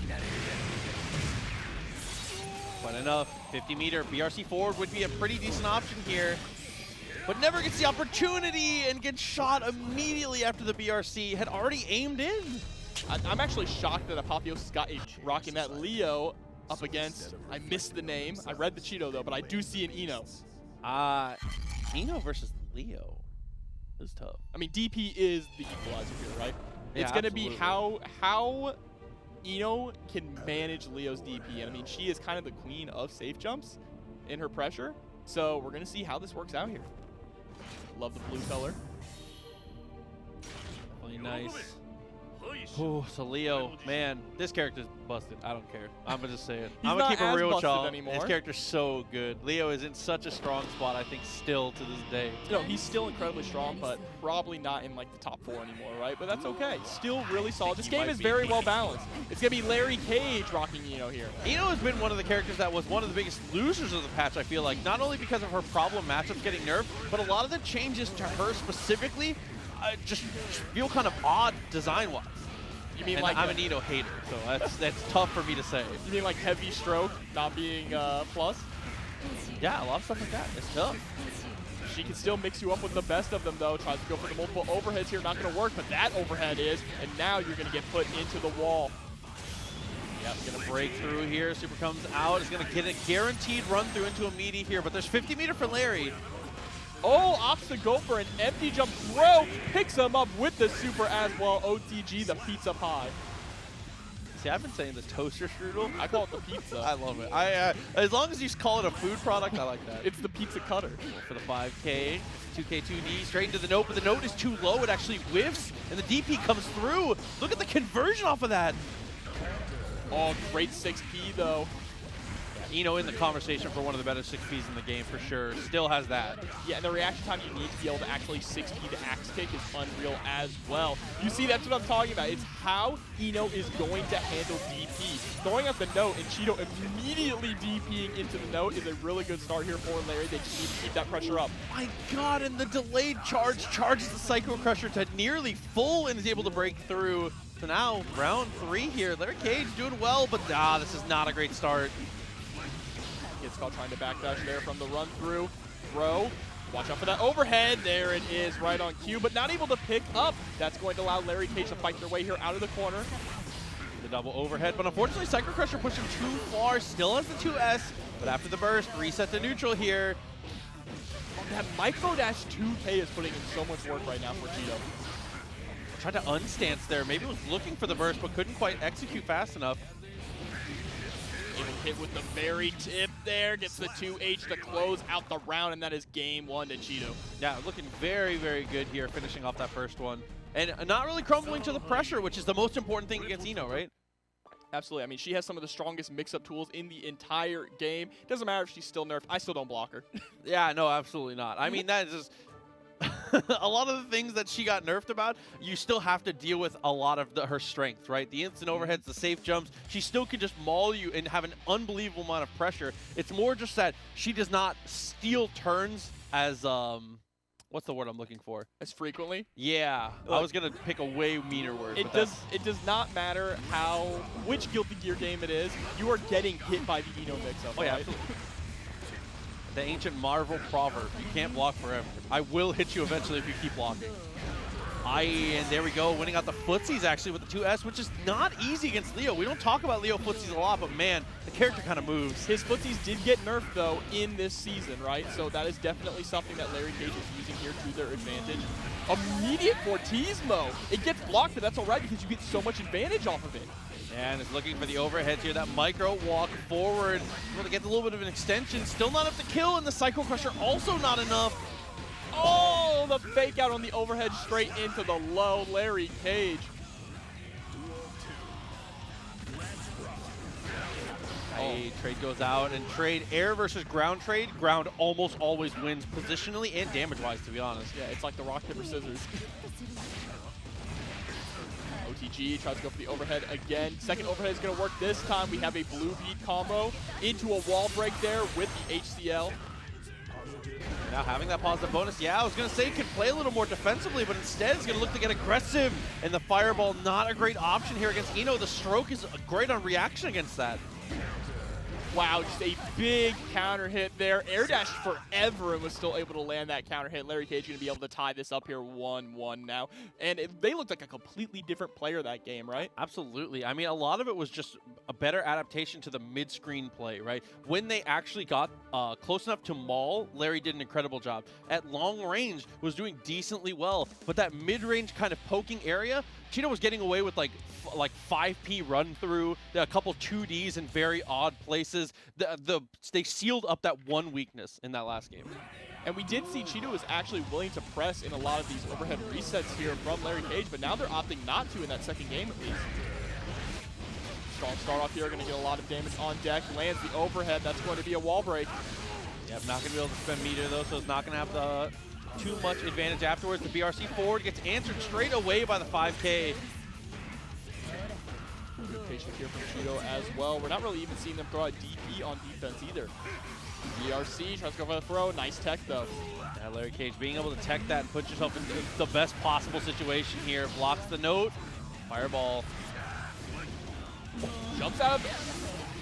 But enough. 50 meter BRC forward would be a pretty decent option here. But never gets the opportunity and gets shot immediately after the BRC had already aimed in. I'm actually shocked that Apotheosis got a rocking that Leo up against. I missed the name. I read the Cheeto though, but I do see an Eno. Eno versus Leo is tough. I mean, DP is the equalizer here, right? Yeah, it's going to be absolutely. how Eno can manage Leo's DP. And I mean, she is kind of the queen of safe jumps in her pressure. So we're going to see how this works out here. Love the blue color. Really nice. Oh, so Leo, man, this character's busted. I don't care. I'm gonna just say it. I'm gonna keep it real with y'all. His character's so good. Leo is in such a strong spot, I think, still to this day. No, he's still incredibly strong, but probably not in like the top 4 anymore, right? But that's okay. Still really solid. This game is very well balanced. It's gonna be Larry Cage rocking Eno here. Eno has been one of the characters that was one of the biggest losers of the patch, I feel like. Not only because of her problem matchups getting nerfed, but a lot of the changes to her specifically just feel kind of odd design-wise. You mean and like I'm an Eno hater, so that's tough for me to say. You mean like heavy stroke not being plus? Yeah, a lot of stuff like that. It's tough. She can still mix you up with the best of them though. Tries to go for the multiple overheads here. Not going to work, but that overhead is. And now you're going to get put into the wall. Yeah, it's going to break through here. Super comes out. It's going to get a guaranteed run through into a meaty here, but there's 50 meter for Larry. Oh, opts to go for an empty jump throw. Picks him up with the super as well. OTG, the pizza pie. See, I've been saying the toaster strudel. I call it the pizza. I love it. As long as you call it a food product, I like that. It's the pizza cutter. For the 5K, 2K, 2D, straight into the note, but the note is too low. It actually whiffs, and the DP comes through. Look at the conversion off of that. Oh, great 6P though. Eno in the conversation for one of the better 6Ps in the game for sure. Still has that. Yeah, and the reaction time you need to be able to actually 6P the axe kick is unreal as well. You see, that's what I'm talking about. It's how Eno is going to handle DP. Throwing up the note and Cheeto immediately DPing into the note is a really good start here for Larry. They just need to keep that pressure up. My God, and the delayed charge charges the Psycho Crusher to nearly full and is able to break through. So now, round 3 here. Larry Cage doing well, but this is not a great start. It's called trying to backdash there from the run through. Throw. Watch out for that overhead. There it is, right on cue, but not able to pick up. That's going to allow Larry Cage to fight their way here out of the corner. The double overhead, but unfortunately Psycho Crusher pushing too far. Still has the 2S, but after the burst, reset to neutral here. That micro dash 2K is putting in so much work right now for Cheeto. Tried to unstance there. Maybe was looking for the burst, but couldn't quite execute fast enough. Even hit with the very tip there. Gets the 2H to close out the round, and that is game 1 to Cheeto. Yeah, looking very, very good here, finishing off that first one. And not really crumbling to the pressure, which is the most important thing against Eno, right? Absolutely. I mean, she has some of the strongest mix-up tools in the entire game. Doesn't matter if she's still nerfed. I still don't block her. Yeah, no, absolutely not. I mean, that is just... a lot of the things that she got nerfed about, you still have to deal with a lot of her strength, right? The instant overheads, the safe jumps, she still can just maul you and have an unbelievable amount of pressure. It's more just that she does not steal turns as, what's the word I'm looking for? As frequently? Yeah, I was going to pick a way meaner word. It does not matter which Guilty Gear game it is, you are getting hit by the Eno mix-up. Oh, yeah, right? absolutely. The ancient Marvel proverb, you can't block forever. I will hit you eventually if you keep blocking. And there we go, winning out the footsies actually with the 2S, which is not easy against Leo. We don't talk about Leo footsies a lot, but man, the character kind of moves. His footsies did get nerfed though in this season, right? So that is definitely something that Larry Cage is using here to their advantage. Immediate Fortismo. It gets blocked, but that's all right because you get so much advantage off of it. And is looking for the overheads here. That micro walk forward. Able to get a little bit of an extension. Still not enough to kill, and the Psycho Crusher also not enough. Oh, the fake out on the overhead straight into the low. Larry Cage. Trade goes out, and trade air versus ground trade. Ground almost always wins positionally and damage-wise, to be honest. Yeah, it's like the rock, paper, scissors. OTG tries to go for the overhead again. Second overhead is going to work this time. We have a blue beat combo into a wall break there with the HCL. Now having that positive bonus, yeah, I was going to say can play a little more defensively, but instead it's going to look to get aggressive. And the Fireball, not a great option here against Eno. The stroke is great on reaction against that. Wow, just a big counter hit there. Air dash forever and was still able to land that counter hit. Larry Cage going to be able to tie this up here 1-1 now. And they looked like a completely different player that game, right? Absolutely. I mean, a lot of it was just a better adaptation to the mid-screen play, right? When they actually got close enough to maul, Larry did an incredible job. At long range, was doing decently well. But that mid-range kind of poking area, Chetoo was getting away with like 5P run through, a couple 2Ds in very odd places. They sealed up that one weakness in that last game. And we did see Chetoo was actually willing to press in a lot of these overhead resets here from Larry Cage, but now they're opting not to in that second game at least. Strong start off here, going to get a lot of damage on deck. Lands the overhead, that's going to be a wall break. Yep, not going to be able to spend meter though, so it's not going to have too much advantage afterwards. The BRC forward gets answered straight away by the 5K. Good patience here from Chetoo as well. We're not really even seeing them throw out DP on defense either. BRC tries to go for the throw. Nice tech though. Yeah, Larry Cage being able to tech that and put yourself in the best possible situation here. Blocks the note. Fireball. Jumps out of...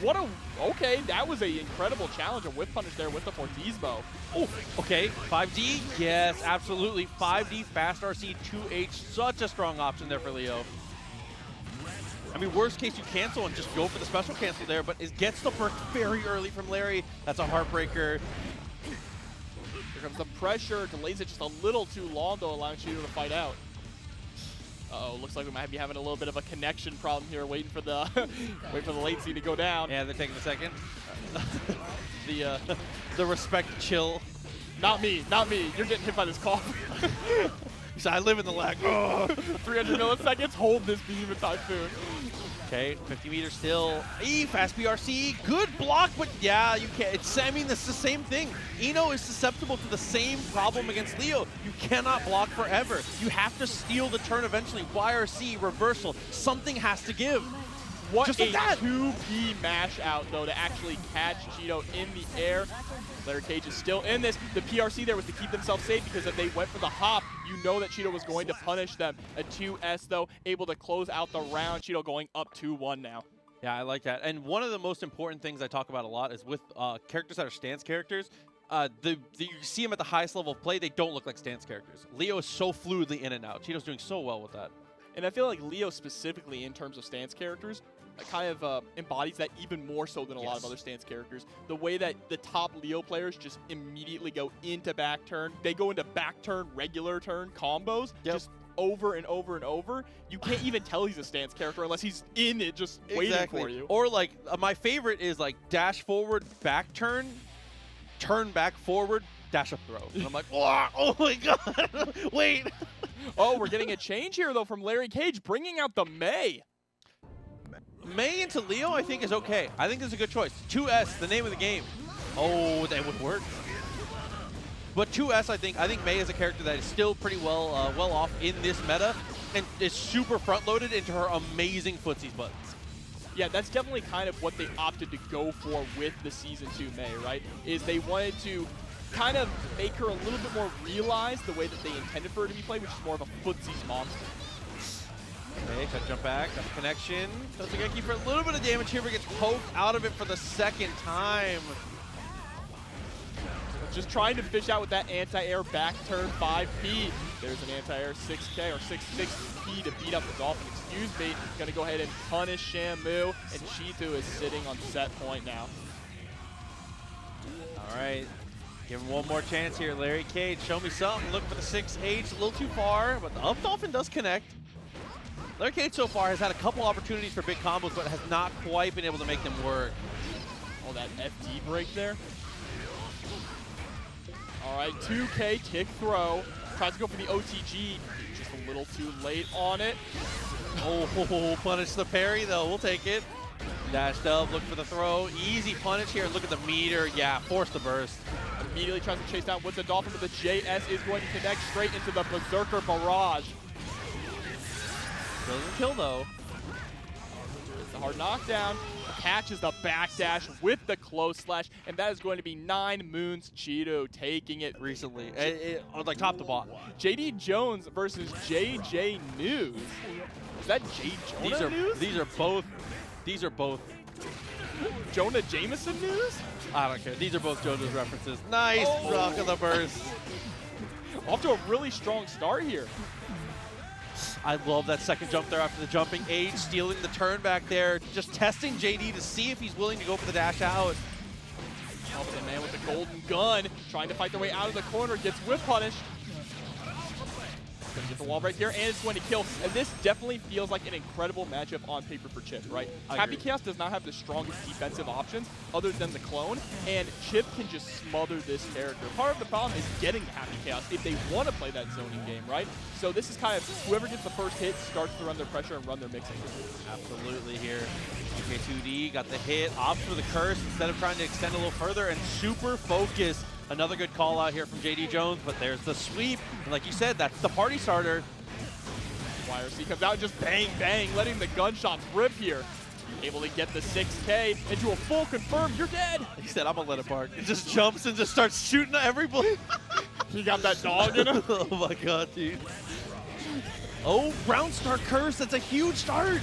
What a... Okay, that was an incredible challenge. A whip punish there with the Fortismo. Oh, okay. 5D? Yes, absolutely. 5D, fast RC, 2H. Such a strong option there for Leo. I mean, worst case, you cancel and just go for the special cancel there, but it gets the perk very early from Larry. That's a heartbreaker. Here comes the pressure. Delays it just a little too long, though, allowing Chetoo to fight out. Uh-oh, looks like we might be having a little bit of a connection problem here, waiting for the latency to go down. Yeah, they're taking a second. The respect chill. Not me, not me. You're getting hit by this call. He said, I live in the lag. 300 milliseconds, hold this beam and Typhoon. Okay, 50 meters still. Fast BRC, good block, but yeah, you can't. I mean, it's the same thing. Eno is susceptible to the same problem against Leo. You cannot block forever. You have to steal the turn eventually. YRC, reversal, something has to give. What just a like that. 2P mash out, though, to actually catch Chetoo in the air. Larry Cage is still in this. The PRC there was to keep themselves safe because if they went for the hop, you know that Chetoo was going to punish them. A 2S, though, able to close out the round. Chetoo going up 2-1 now. Yeah, I like that. And one of the most important things I talk about a lot is with characters that are stance characters, you see them at the highest level of play, they don't look like stance characters. Leo is so fluidly in and out. Chetoo's doing so well with that. And I feel like Leo specifically in terms of stance characters kind of embodies that even more so than a lot of other stance characters. The way that the top Leo players just immediately go into back turn, they go into back turn, regular turn combos, just over and over and over. You can't even tell he's a stance character unless he's in it just waiting for you. Or like, my favorite is like dash forward, back turn back forward, dash up throw. And I'm like, oh my god, wait. Oh, we're getting a change here though from Larry Cage, bringing out the May. May into Leo, I think, is okay. I think it's a good choice. 2S, the name of the game. Oh, that would work. But 2S, I think May is a character that is still pretty well off in this meta and is super front-loaded into her amazing footsies buttons. Yeah, that's definitely kind of what they opted to go for with the Season 2 May, right? Is they wanted to kind of make her a little bit more realized the way that they intended for her to be played, which is more of a footsies monster. Okay, try to jump back, got the connection. Totsugenki for a little bit of damage here, but gets poked out of it for the second time. Just trying to fish out with that anti-air back turn 5P. There's an anti-air 6K or 6P to beat up the Dolphin. Excuse me. Gonna go ahead and punish Shamu, and Chetoo is sitting on set point now. All right. Give him one more chance here, Larry Cage. Show me something. Looking for the 6H, a little too far, but the up Dolphin does connect. Larry Cage so far has had a couple opportunities for big combos, but has not quite been able to make them work. Oh, that FD break there. All right, 2K kick throw. Tries to go for the OTG. Just a little too late on it. Oh, punish the parry though. We'll take it. Dashed up, look for the throw. Easy punish here. Look at the meter. Yeah, force the burst. Immediately tries to chase down with the Dolphin, but the JS is going to connect straight into the Berserker barrage. Doesn't kill though. It's a hard knockdown. Catches the backdash with the close slash, and that is going to be 9 moons. Chetoo taking it Recently, like top to bottom. JDJones versus JJNews. Is that JJones? These are both Jonah Jameson news? I don't care. These are both JoJo's references. Nice rock of the burst. Off to a really strong start here. I love that second jump there after the jumping age, stealing the turn back there, just testing JD to see if he's willing to go for the dash out. Elkmin, man, with the golden gun, trying to fight their way out of the corner, gets whip punished. Gonna get the wall break here, and it's going to kill. And this definitely feels like an incredible matchup on paper for Chipp, right? Happy Chaos does not have the strongest defensive options other than the clone, and Chipp can just smother this character. Part of the problem is getting to Happy Chaos if they want to play that zoning game, right? So this is kind of whoever gets the first hit starts to run their pressure and run their mixing. Absolutely here. UK2D got the hit, opts for the curse instead of trying to extend a little further, and super focus. Another good call out here from JDJones, but there's the sweep. And like you said, that's the party starter. YRC comes out and just bang, bang, letting the gunshots rip here. Able to get the 6K into a full confirm, you're dead. He said, I'm gonna let it bark. It just jumps and just starts shooting at everybody. He got that dog in him. Oh my god, dude. Oh, round start curse, that's a huge start.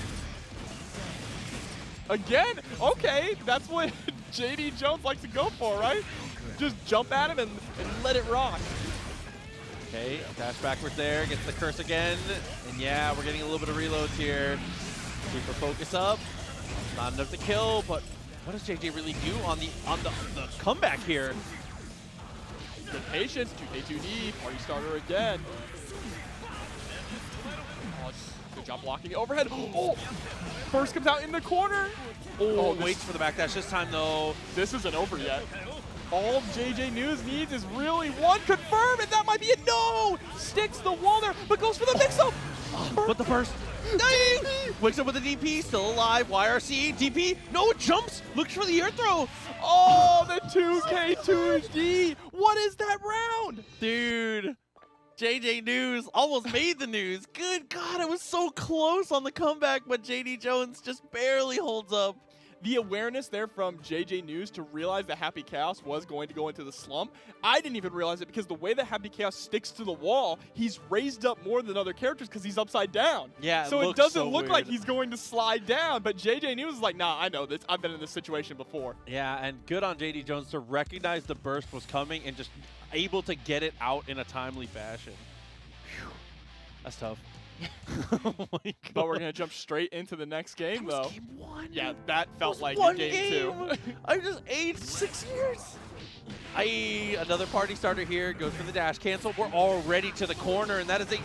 Again, okay, that's what JDJones likes to go for, right? Just jump at him and let it rock. Okay, dash backwards there, gets the curse again. And yeah, we're getting a little bit of reloads here. Super focus up. Not enough to kill, but what does JJ really do on the comeback here? Good patience, 2K2D, party starter again. Oh, good job blocking the overhead. Oh, burst comes out in the corner. Oh, waits for the backdash this time though. This isn't over yet. All JJNews needs is really one confirm, and that might be it. No! Sticks the wall there, but goes for the mix-up. But the burst. Wakes up with a DP, still alive. YRC, DP. No, it jumps. Looks for the air throw. Oh, the 2K2D. What is that round? Dude. JJNews almost made the news. Good God, it was so close on the comeback, but JDJones just barely holds up. The awareness there from JJNews to realize that Happy Chaos was going to go into the slump. I didn't even realize it because the way that Happy Chaos sticks to the wall, he's raised up more than other characters because he's upside down. Yeah, so it doesn't look like he's going to slide down, but JJNews is like, nah, I know this. I've been in this situation before. Yeah, and good on JDJones to recognize the burst was coming and just able to get it out in a timely fashion. Whew. That's tough. Oh my God. But we're gonna jump straight into the next game, that was though. Game 1. Yeah, that felt like game 2. I just aged 6 years. Another party starter here goes for the dash cancel. We're already to the corner, and that is a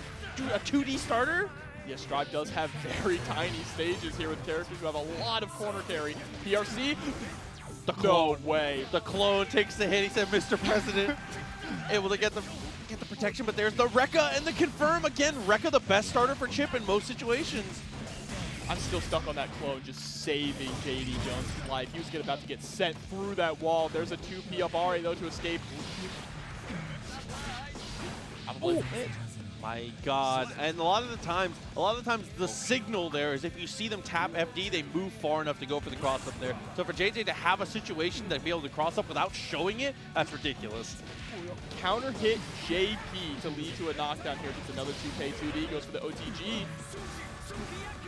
2D starter. Yeah, Strive does have very tiny stages here with characters who have a lot of corner carry. PRC. The clone. No way. The clone takes the hit. He said, Mr. President. Able to get the protection, but there's the Rekka and the confirm again. Rekka the best starter for Chipp in most situations. I'm still stuck on that clone, just saving JDJones' life. He was about to get sent through that wall. There's a 2P up RA though to escape. Oh, my God. And a lot of the times the signal there is if you see them tap FD, they move far enough to go for the cross up there. So for JJ to have a situation to be able to cross up without showing it, that's ridiculous. Counter hit JP to lead to a knockdown here. Just another 2K2D, goes for the OTG.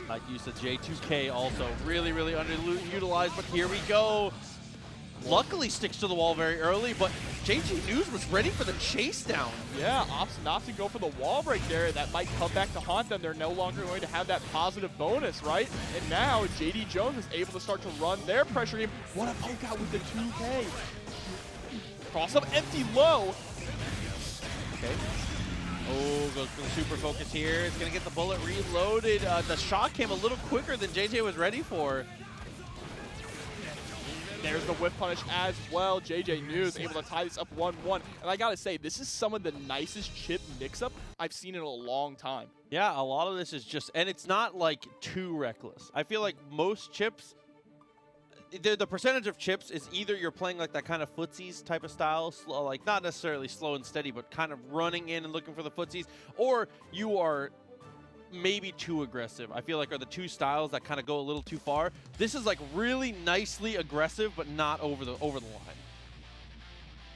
Like you said, J2K also really, really underutilized, but here we go. Luckily sticks to the wall very early, but JJNews was ready for the chase down. Yeah, opts not to go for the wall break there. That might come back to haunt them. They're no longer going to have that positive bonus, right? And now JDJones is able to start to run their pressure game. What a poke out with the 2K. Cross up empty low. Okay. Oh, goes for the super focus here. It's going to get the bullet reloaded. The shot came a little quicker than JJ was ready for. There's the whip punish as well. JJNews able to tie this up 1-1. And I got to say, this is some of the nicest Chipp mix-up I've seen in a long time. Yeah, a lot of this is just, and it's not like too reckless. I feel like most chips, the percentage of chips is either you're playing like that kind of footsies type of style, slow, like not necessarily slow and steady, but kind of running in and looking for the footsies, or you are maybe too aggressive. I feel like are the two styles that kind of go a little too far. This is like really nicely aggressive, but not over the line.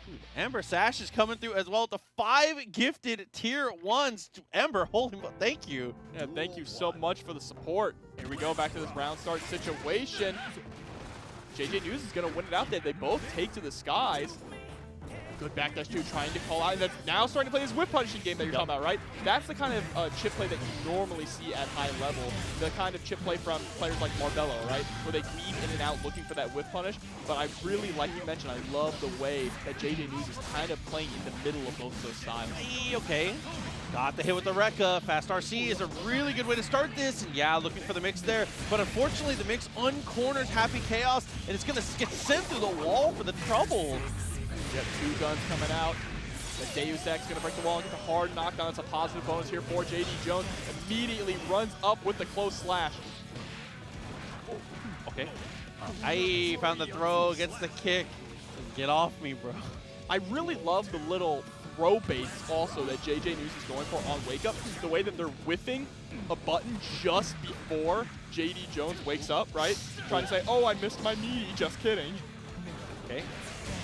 Dude, Ember Sash is coming through as well with the 5 gifted tier 1s. Ember, holy, thank you. Yeah, thank you so much for the support. Here we go back to this round start situation. JJNews is going to win it out there. They both take to the skies. Good backdash too, trying to call out. And that's now starting to play this whip punishing game that you're talking about, right? That's the kind of chip play that you normally see at high level. The kind of chip play from players like Marbello, right? Where they weave in and out looking for that whip punish. But I really, like you mentioned, I love the way that JJNews is kind of playing in the middle of both those styles. Okay. Got the hit with the Rekka. Fast RC is a really good way to start this. And yeah, looking for the mix there. But unfortunately, the mix uncorners Happy Chaos, and it's going to get sent through the wall for the trouble. You have 2 guns coming out. The Deus Ex going to break the wall and get the hard knockdown. That's a positive bonus here for JDJones. Immediately runs up with the close slash. Okay. I found the throw, gets the kick. Get off me, bro. I really love the little throw baits also that JJNews is going for on Wake Up. The way that they're whiffing a button just before JDJones wakes up, right? Trying to say, oh, I missed my meaty, just kidding. Okay.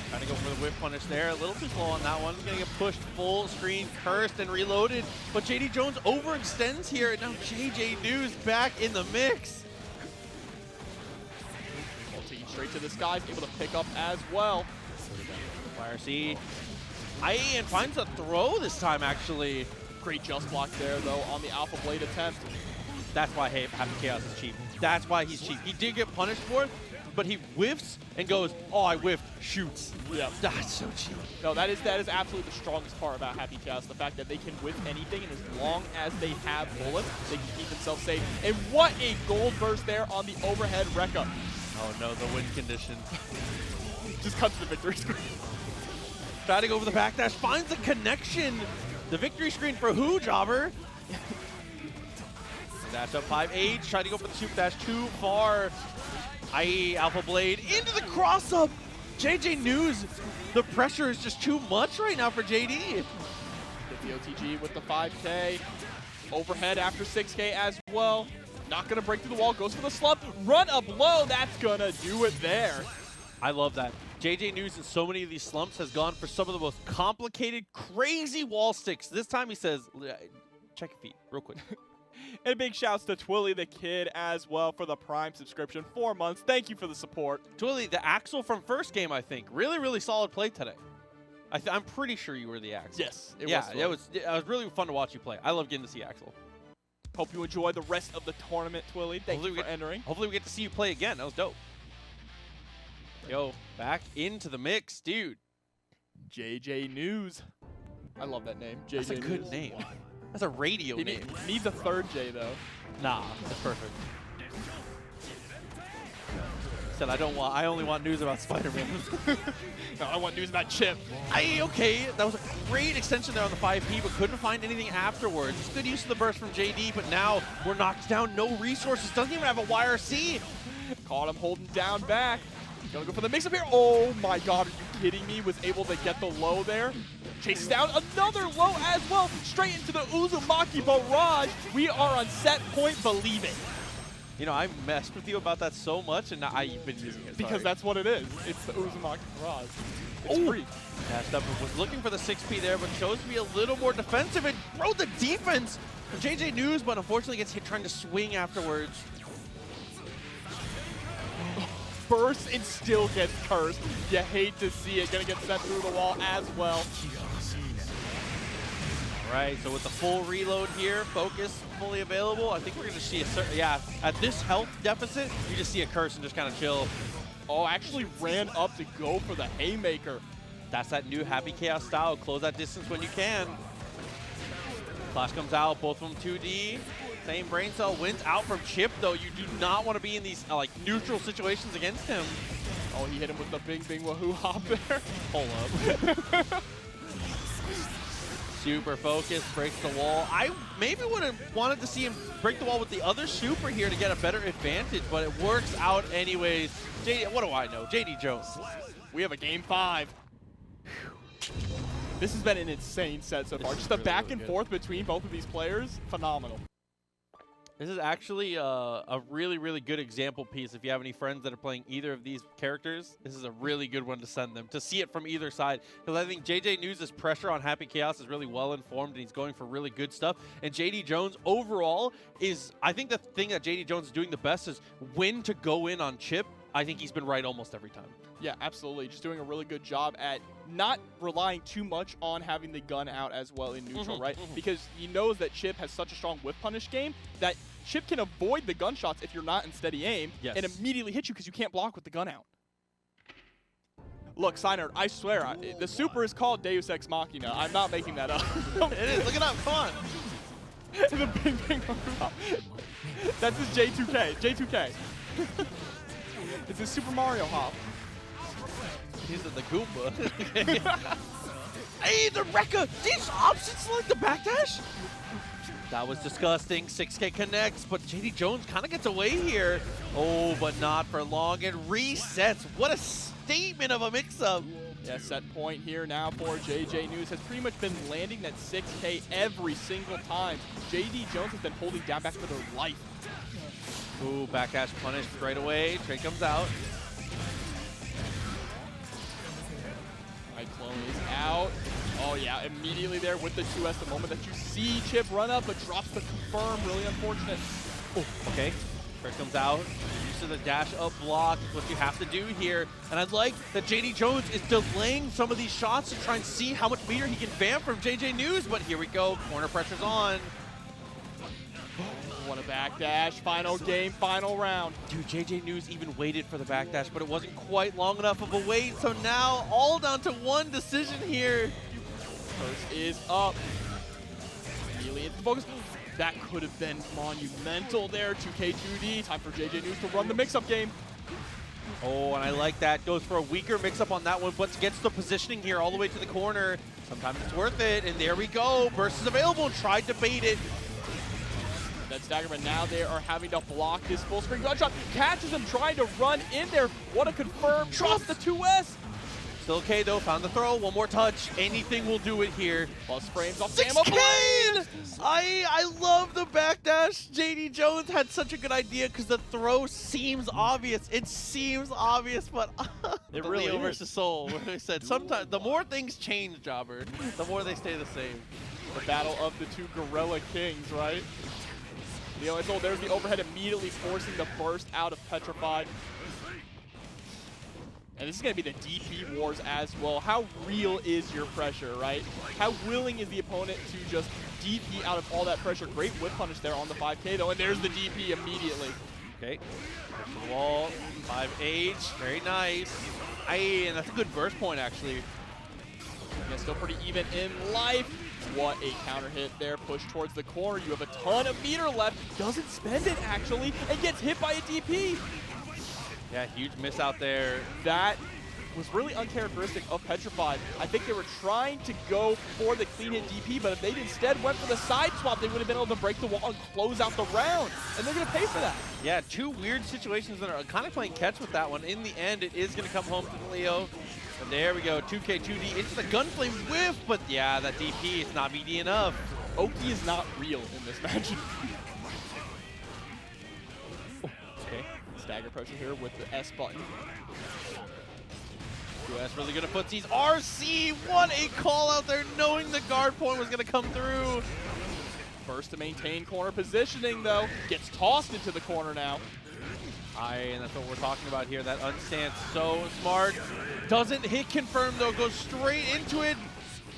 Trying to go for the whip punish there. A little too slow on that one. He's going to get pushed full screen, cursed, and reloaded. But JDJones overextends here, and now JJNews back in the mix. Taking straight to the skies, able to pick up as well. YRC. And finds a throw this time, actually. Great just block there, though, on the Alpha Blade attempt. That's why Happy Chaos is cheap. That's why he's cheap. He did get punished for it, but he whiffs and goes, oh, I whiffed, shoots. Yeah. That's so cheap. No, that is absolutely the strongest part about Happy Chaos, the fact that they can whiff anything, and as long as they have bullets, they can keep themselves safe. And what a gold burst there on the overhead Rekka. Oh no, the win condition. Just cuts the victory screen. Trying to go for the backdash, finds the connection. The victory screen for who, Jobber? Dash up 5H, trying to go for the super dash too far. Alpha Blade into the cross up. JJNews, the pressure is just too much right now for JD. The OTG with the 5K. Overhead after 6K as well. Not gonna break through the wall, goes for the slump. Run up low, that's gonna do it there. I love that. JJNews in so many of these slumps has gone for some of the most complicated, crazy wall sticks. This time he says, check your feet real quick. And a big shouts to Twillie the Kid as well for the Prime subscription. 4 months. Thank you for the support. Twillie, the Axel from first game, I think. Really, really solid play today. I'm pretty sure you were the Axel. Yes, it was. It was really fun to watch you play. I love getting to see Axel. Hope you enjoy the rest of the tournament, Twillie. Thank you for entering. Hopefully we get to see you play again. That was dope. Yo, back into the mix, dude. JJNews. I love that name. JJNews. That's a good name. That's a radio name. Needs a 3rd J, though. Nah, that's perfect. Said I only want news about Spider-Man. No, I want news about Chipp. Okay, that was a great extension there on the 5P, but couldn't find anything afterwards. It's good use of the burst from JD, but now we're knocked down, no resources, doesn't even have a YRC. Caught him holding down back. Gonna go for the mix-up here. Oh my god, are you kidding me? Was able to get the low there. Chases down another low as well. Straight into the Uzumaki barrage. We are on set point believing. You know, I messed with you about that so much, and I've been using it. Because that's what it is. It's the Uzumaki barrage. It's free. Dashed up and was looking for the 6P there, but chose to be a little more defensive and throw the defense from JJNews, but unfortunately gets hit trying to swing afterwards. bursts and still gets cursed. You hate to see it. Gonna get sent through the wall as well. Right, so with the full reload here, focus fully available, I think we're gonna see a certain, yeah, at this health deficit, you just see a curse and just kind of chill. Oh, actually ran up to go for the haymaker. That's that new Happy Chaos style, close that distance when you can. Flash comes out, both of them 2D. Same brain cell wins out from Chipp, though. You do not want to be in these like neutral situations against him. Oh, he hit him with the bing bing wahoo hop there. Hold up. Super focused, breaks the wall. I maybe would have wanted to see him break the wall with the other super here to get a better advantage, but it works out anyways. What do I know? JDJones. We have a game 5. This has been an insane set so far. Just the really, back really and good. forth between both of these players, phenomenal. This is actually a really, really good example piece. If you have any friends that are playing either of these characters, this is a really good one to send them, to see it from either side. Because I think JJNews' pressure on Happy Chaos is really well informed, and he's going for really good stuff. And JDJones overall is, I think the thing that JDJones is doing the best is when to go in on Chipp. I think he's been right almost every time. Yeah, absolutely. Just doing a really good job at not relying too much on having the gun out as well in neutral, right? Because he knows that Chipp has such a strong whip punish game that Chipp can avoid the gunshots if you're not in steady aim and immediately hit you because you can't block with the gun out. Look, Signer, I swear, the super is called Deus Ex Machina. I'm not making that up. It is. Look it up. Come on. The bing bing hop. That's his J2K. J2K. It's his Super Mario hop. He's in the Goomba. Hey, the Rekka! These options select the backdash? That was disgusting. 6K connects, but JDJones kind of gets away here. Oh, but not for long. And resets. What a statement of a mix-up. Yeah, set point here now for JJNews has pretty much been landing that 6K every single time. JDJones has been holding down back for their life. Ooh, backdash punished right away. Trade comes out. Right, clone is out. Oh yeah, immediately there with the 2S, the moment that you see Chipp run up, but drops the confirm. Really unfortunate. Oh, okay. Trade comes out. Use of the dash up block is what you have to do here. And I like that JDJones is delaying some of these shots to try and see how much meter he can vamp from JJNews. But here we go. Corner pressure's on. What a backdash. Final game, final round. Dude, JJNews even waited for the backdash, but it wasn't quite long enough of a wait. So now all down to one decision here. First is up. Immediately into focus. That could have been monumental there. 2K 2D. Time for JJNews to run the mix-up game. Oh, and I like that. Goes for a weaker mix-up on that one, but gets the positioning here all the way to the corner. Sometimes it's worth it, and there we go. Burst is available. Tried to bait it. That stagger, but now they are having to block this full screen gunshot. Catches him trying to run in there. What a confirm. Drops the 2S. Still okay though, found the throw, one more touch. Anything will do it here. Plus frames off 6K! I love the backdash. JDJones had such a good idea because the throw seems obvious. It seems obvious, but it really Leo is. versus Soul, where I said sometimes the more things change, Jobber, the more they stay the same. The battle of the two Gorilla Kings, right? Leo and Soul, there's the overhead immediately forcing the burst out of Petrafied. And this is going to be the DP wars as well. How real is your pressure, right? How willing is the opponent to just DP out of all that pressure? Great whip punish there on the 5K though, and there's the DP immediately. Okay, push the wall, 5H, very nice. And that's a good burst point actually. Yeah, still pretty even in life. What a counter hit there, push towards the corner. You have a ton of meter left, doesn't spend it actually, and gets hit by a DP. Yeah, huge miss out there. That was really uncharacteristic of Petrified. I think they were trying to go for the clean hit DP, but if they instead went for the side swap, they would have been able to break the wall and close out the round. And they're going to pay for that. Yeah, two weird situations that are kind of playing catch with that one. In the end, it is going to come home to the Leo. And there we go, 2K, 2D into the Gunflame whiff, but yeah, that DP is not meaty enough. Oki is not real in this match. Okay. Stagger pressure here with the S button. US really good at footsies. RC, what a call out there, knowing the guard point was going to come through. First to maintain corner positioning though. Gets tossed into the corner now. And that's what we're talking about here. That unstance so smart. Doesn't hit confirm though, goes straight into it.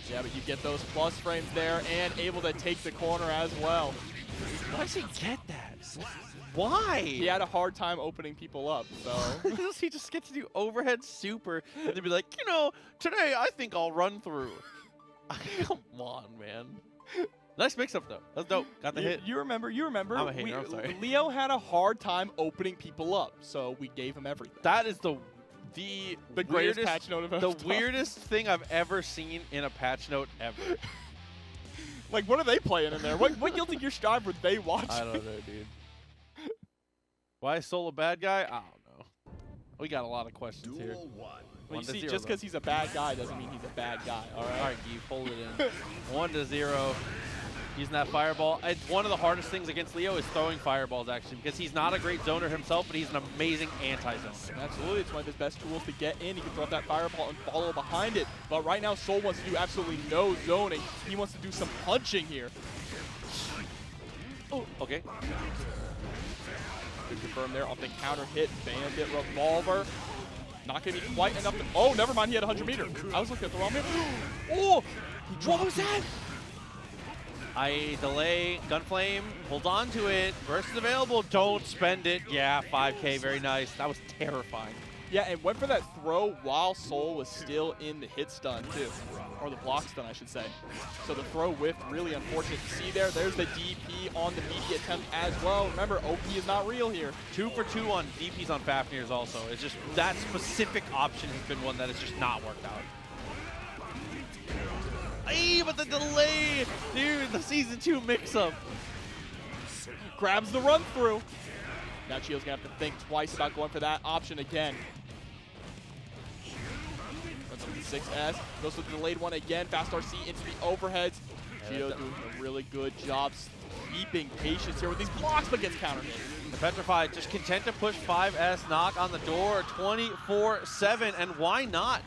Yeah, but you get those plus frames there and able to take the corner as well. Why does he get that? Why? He had a hard time opening people up, so. He just gets to do overhead super and then be like, you know, today I think I'll run through. Come on, man. Nice mix-up, though. That's dope. Got the hit. You remember. I'm a hater, I'm sorry. Leo had a hard time opening people up, so we gave him everything. That is the greatest weirdest, patch note of all the time. weirdest thing I've ever seen in a patch note ever. Like, what are they playing in there? What Guilty Gear Strive were they watching? I don't know, dude. Why is Sol a bad guy? I don't know. We got a lot of questions here. Well, you see, just because he's a bad guy doesn't mean he's a bad guy, all right? All right, Guy, hold it in. 1-0. Using that fireball. It's one of the hardest things against Leo is throwing fireballs, actually, because he's not a great zoner himself, but he's an amazing anti-zoner. Absolutely. It's one of his best tools to get in. He can throw up that fireball and follow behind it. But right now, Sol wants to do absolutely no zoning. He wants to do some punching here. Oh, okay. Good confirm there off the counter hit. Bandit revolver. Not going to be quite enough to... Oh, never mind. He had 100 meter. I was looking at the wrong man. Oh, what was that? I delay, Gunflame, holds on to it, burst is available, don't spend it. Yeah, 5K, very nice. That was terrifying. Yeah, and went for that throw while Sol was still in the hit stun, too. Or the block stun, I should say. So the throw whiffed, really unfortunate to see there. There's the DP on the BD attempt as well. Remember, OP is not real here. 2 for 2 on DPs on Fafnir's also. It's just that specific option has been one that has just not worked out. Hey, but the delay! Dude, the Season 2 mix-up. Grabs the run through. Now Chio's gonna have to think twice about going for that option again. Runs up the 6S. Goes with the delayed one again. Fast RC into the overheads. Chio doing a really good job keeping patience here with these blocks, but gets counter hit. The Petrafied just content to push 5S, knock on the door 24/7, and why not?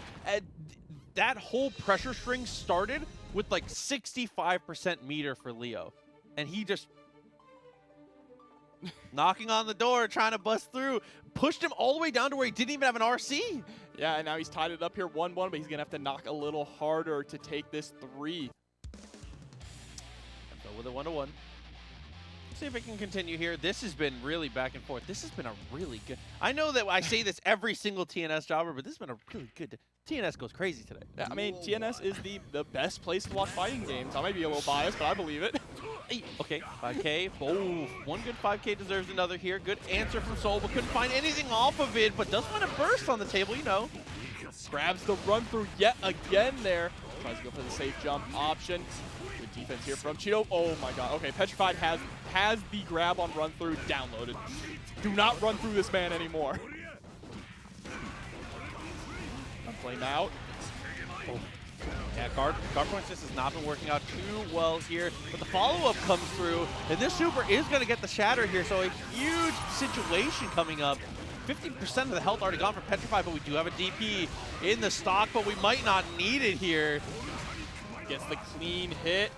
That whole pressure string started with like 65% meter for Leo. And he just knocking on the door, trying to bust through, pushed him all the way down to where he didn't even have an RC. Yeah, and now he's tied it up here 1-1, but he's going to have to knock a little harder to take this 3. Go with a 1-1. See if it can continue here. This has been really back and forth. This has been a really good... I know that I say this every single TNS jobber, but this has been a really good... TNS goes crazy today. Yeah, I mean, TNS is the best place to watch fighting games. I might be a little biased, but I believe it. Okay, 5K. Oh, one good 5K deserves another here. Good answer from Sol, but couldn't find anything off of it, but does find a burst on the table, you know. Grabs the run through yet again there. Tries to go for the safe jump option. Good defense here from Chetoo. Oh my god. Okay, Petrafied has the grab on run through downloaded. Do not run through this man anymore. Flame out. Oh. Yeah, guard point assist has not been working out too well here, but the follow-up comes through, and this super is going to get the shatter here, so a huge situation coming up. 50% of the health already gone for Petrified, but we do have a DP in the stock, but we might not need it here. Gets the clean hit.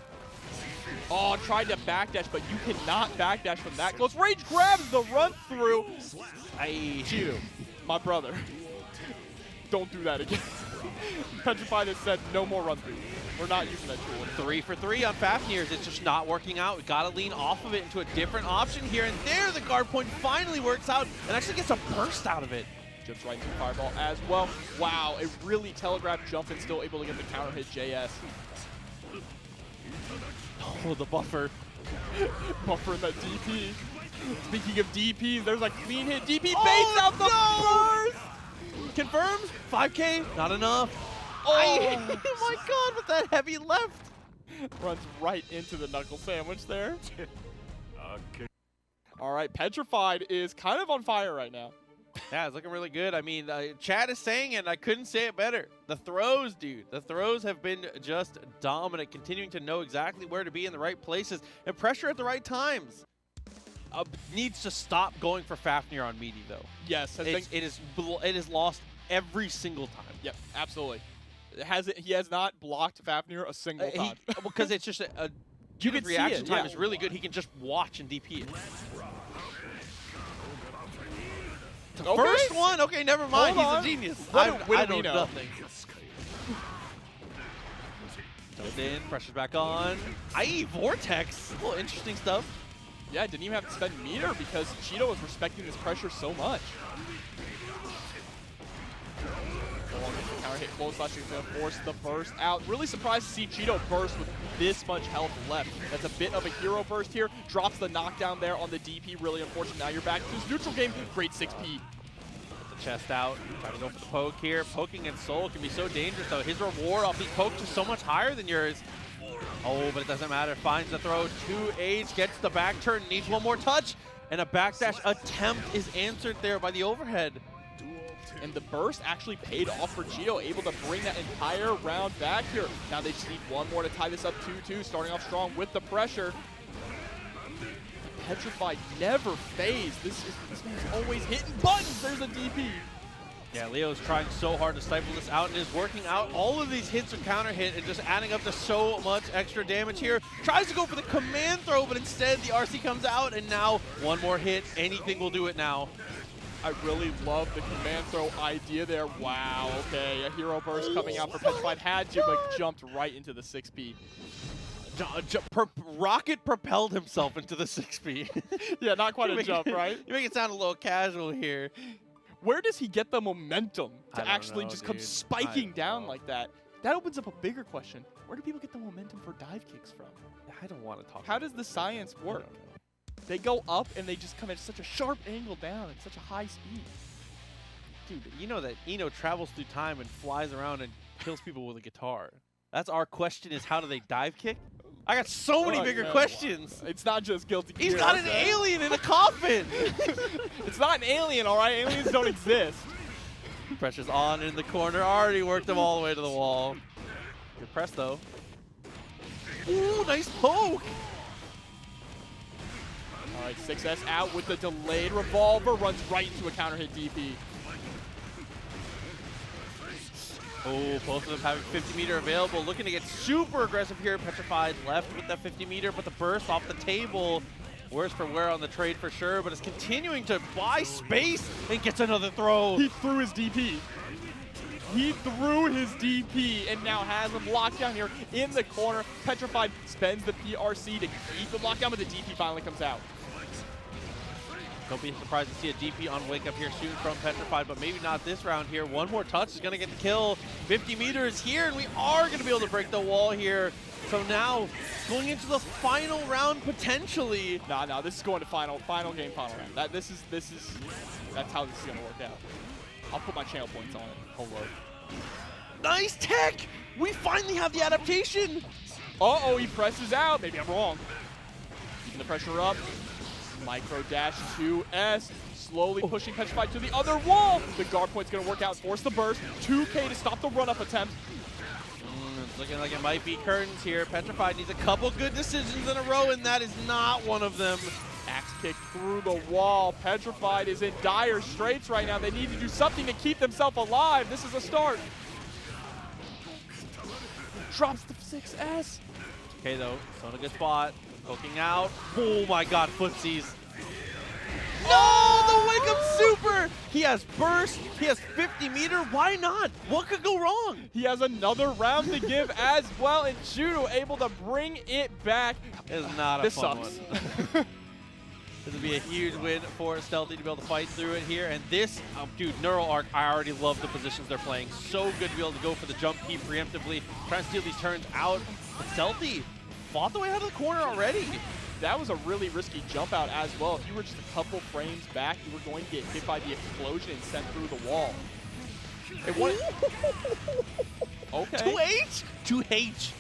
Oh, tried to backdash, but you cannot backdash from that close. Rage grabs the run through. Chetoo, my brother. Don't do that again. Petrified has said no more run through. We're not using that tool. 3 for 3 on Fafnir's. It's just not working out. We got to lean off of it into a different option here. And there, the guard point finally works out and actually gets a burst out of it. Jumps right into the fireball as well. Wow, a really telegraphed jump and still able to get the counter hit JS. Oh, the buffer. Buffer in that DP. Speaking of DPs, there's a clean hit. DP baits out the burst! Confirms, 5K, not enough. Oh my god, with that heavy left. Runs right into the knuckle sandwich there. Okay. All right, Petrified is kind of on fire right now. Yeah, it's looking really good. I mean, Chad is saying it, and I couldn't say it better. The throws, dude. The throws have been just dominant, continuing to know exactly where to be in the right places and pressure at the right times. Needs to stop going for Fafnir on meaty, though. Yes. It is lost every single time. Yep, absolutely. He has not blocked Fafnir a single time. Because it's just You His could see reaction it, time yeah. is really good. He can just watch and DP it. The Okay. first one? Okay, never mind. Hold on. He's a genius. What I do know we know? nothing. Jumped in, pressure's back on. IE Vortex. A little interesting stuff. Yeah, didn't even have to spend meter because Chetoo was respecting this pressure so much. Counter hit close slash is going to force the burst out. Really surprised to see Chetoo burst with this much health left. That's a bit of a hero burst here. Drops the knockdown there on the DP. Really unfortunate. Now you're back to this neutral game. Great 6P. Chest out, trying to go for the poke here. Poking in Soul can be so dangerous though. His reward off these pokes is so much higher than yours. Oh, but it doesn't matter. Finds the throw, 2H, gets the back turn, needs one more touch, and a backdash attempt is answered there by the overhead. And the burst actually paid off for Chetoo, able to bring that entire round back here. Now they just need one more to tie this up 2-2, starting off strong with the pressure. Petrafied never phased. This man's always hitting buttons. There's a DP. Yeah, Leo's trying so hard to stifle this out and is working out. All of these hits are counter hit and just adding up to so much extra damage here. Tries to go for the command throw, but instead the RC comes out, and now one more hit. Anything will do it now. I really love the command throw idea there. Wow, okay. A hero burst coming out for Petrafied. Had to, but jumped right into the 6P. Rocket propelled himself into the 6P. Yeah, not quite a jump, right? You make it sound a little casual here. Where does he get the momentum I to don't actually know, just come dude. spiking I down don't like that? That opens up a bigger question. Where do people get the momentum for dive kicks from? I don't want to talk How about does the this. science I work? don't know. They go up and they just come at such a sharp angle down at such a high speed. Dude, you know that Eno travels through time and flies around and kills people with a guitar. That's our question, is how do they dive kick? I got so many bigger questions. It's not just Guilty He's Gear, got an okay? alien in a coffin. It's not an alien, all right? Aliens don't exist. Pressure's on in the corner. Already worked him all the way to the wall. Good press, though. Ooh, nice poke. All right, 6S out with the delayed revolver. Runs right into a counter hit DP. Oh, both of them having 50 meter available. Looking to get super aggressive here. Petrified left with that 50 meter, but the burst off the table. Worse for wear on the trade for sure, but is continuing to buy space and gets another throw. He threw his DP. He threw his DP and now has him locked down here in the corner. Petrafied spends the PRC to keep him locked down, but the DP finally comes out. Don't be surprised to see a DP on Wake Up here soon from Petrified, but maybe not this round here. One more touch is going to get the kill. 50 meters here, and we are going to be able to break the wall here. So now, going into the final round potentially. Nah, this is going to final game, final round. That's how this is going to work out. I'll put my channel points on it. Hello. Nice tech! We finally have the adaptation! Uh-oh, he presses out. Maybe I'm wrong. Keeping the pressure up. Micro dash 2S. Slowly pushing Petrified to the other wall. The guard point's going to work out, force the burst. 2K to stop the run-up attempt. It's looking like it might be curtains here. Petrified needs a couple good decisions in a row, and that is not one of them. Axe kick through the wall. Petrified is in dire straits right now. They need to do something to keep themselves alive. This is a start. Drops the 6S. Okay, though. Still in a good spot. Poking out. Oh, my God. Footsies. No! The Wake Up Super! He has burst. He has 50 meter. Why not? What could go wrong? He has another round to give as well, and Chetoo able to bring it back. It is not a This fun sucks. one. This would be a huge win for Stealthy to be able to fight through it here. And this, dude, NeuralArch, I already love the positions they're playing. So good to be able to go for the jump key preemptively, trying to steal these turns out. But Stealthy fought the way out of the corner already. That was a really risky jump out as well. If you were just a couple frames back, you were going to get hit by the explosion and sent through the wall. Okay. 2H? 2H.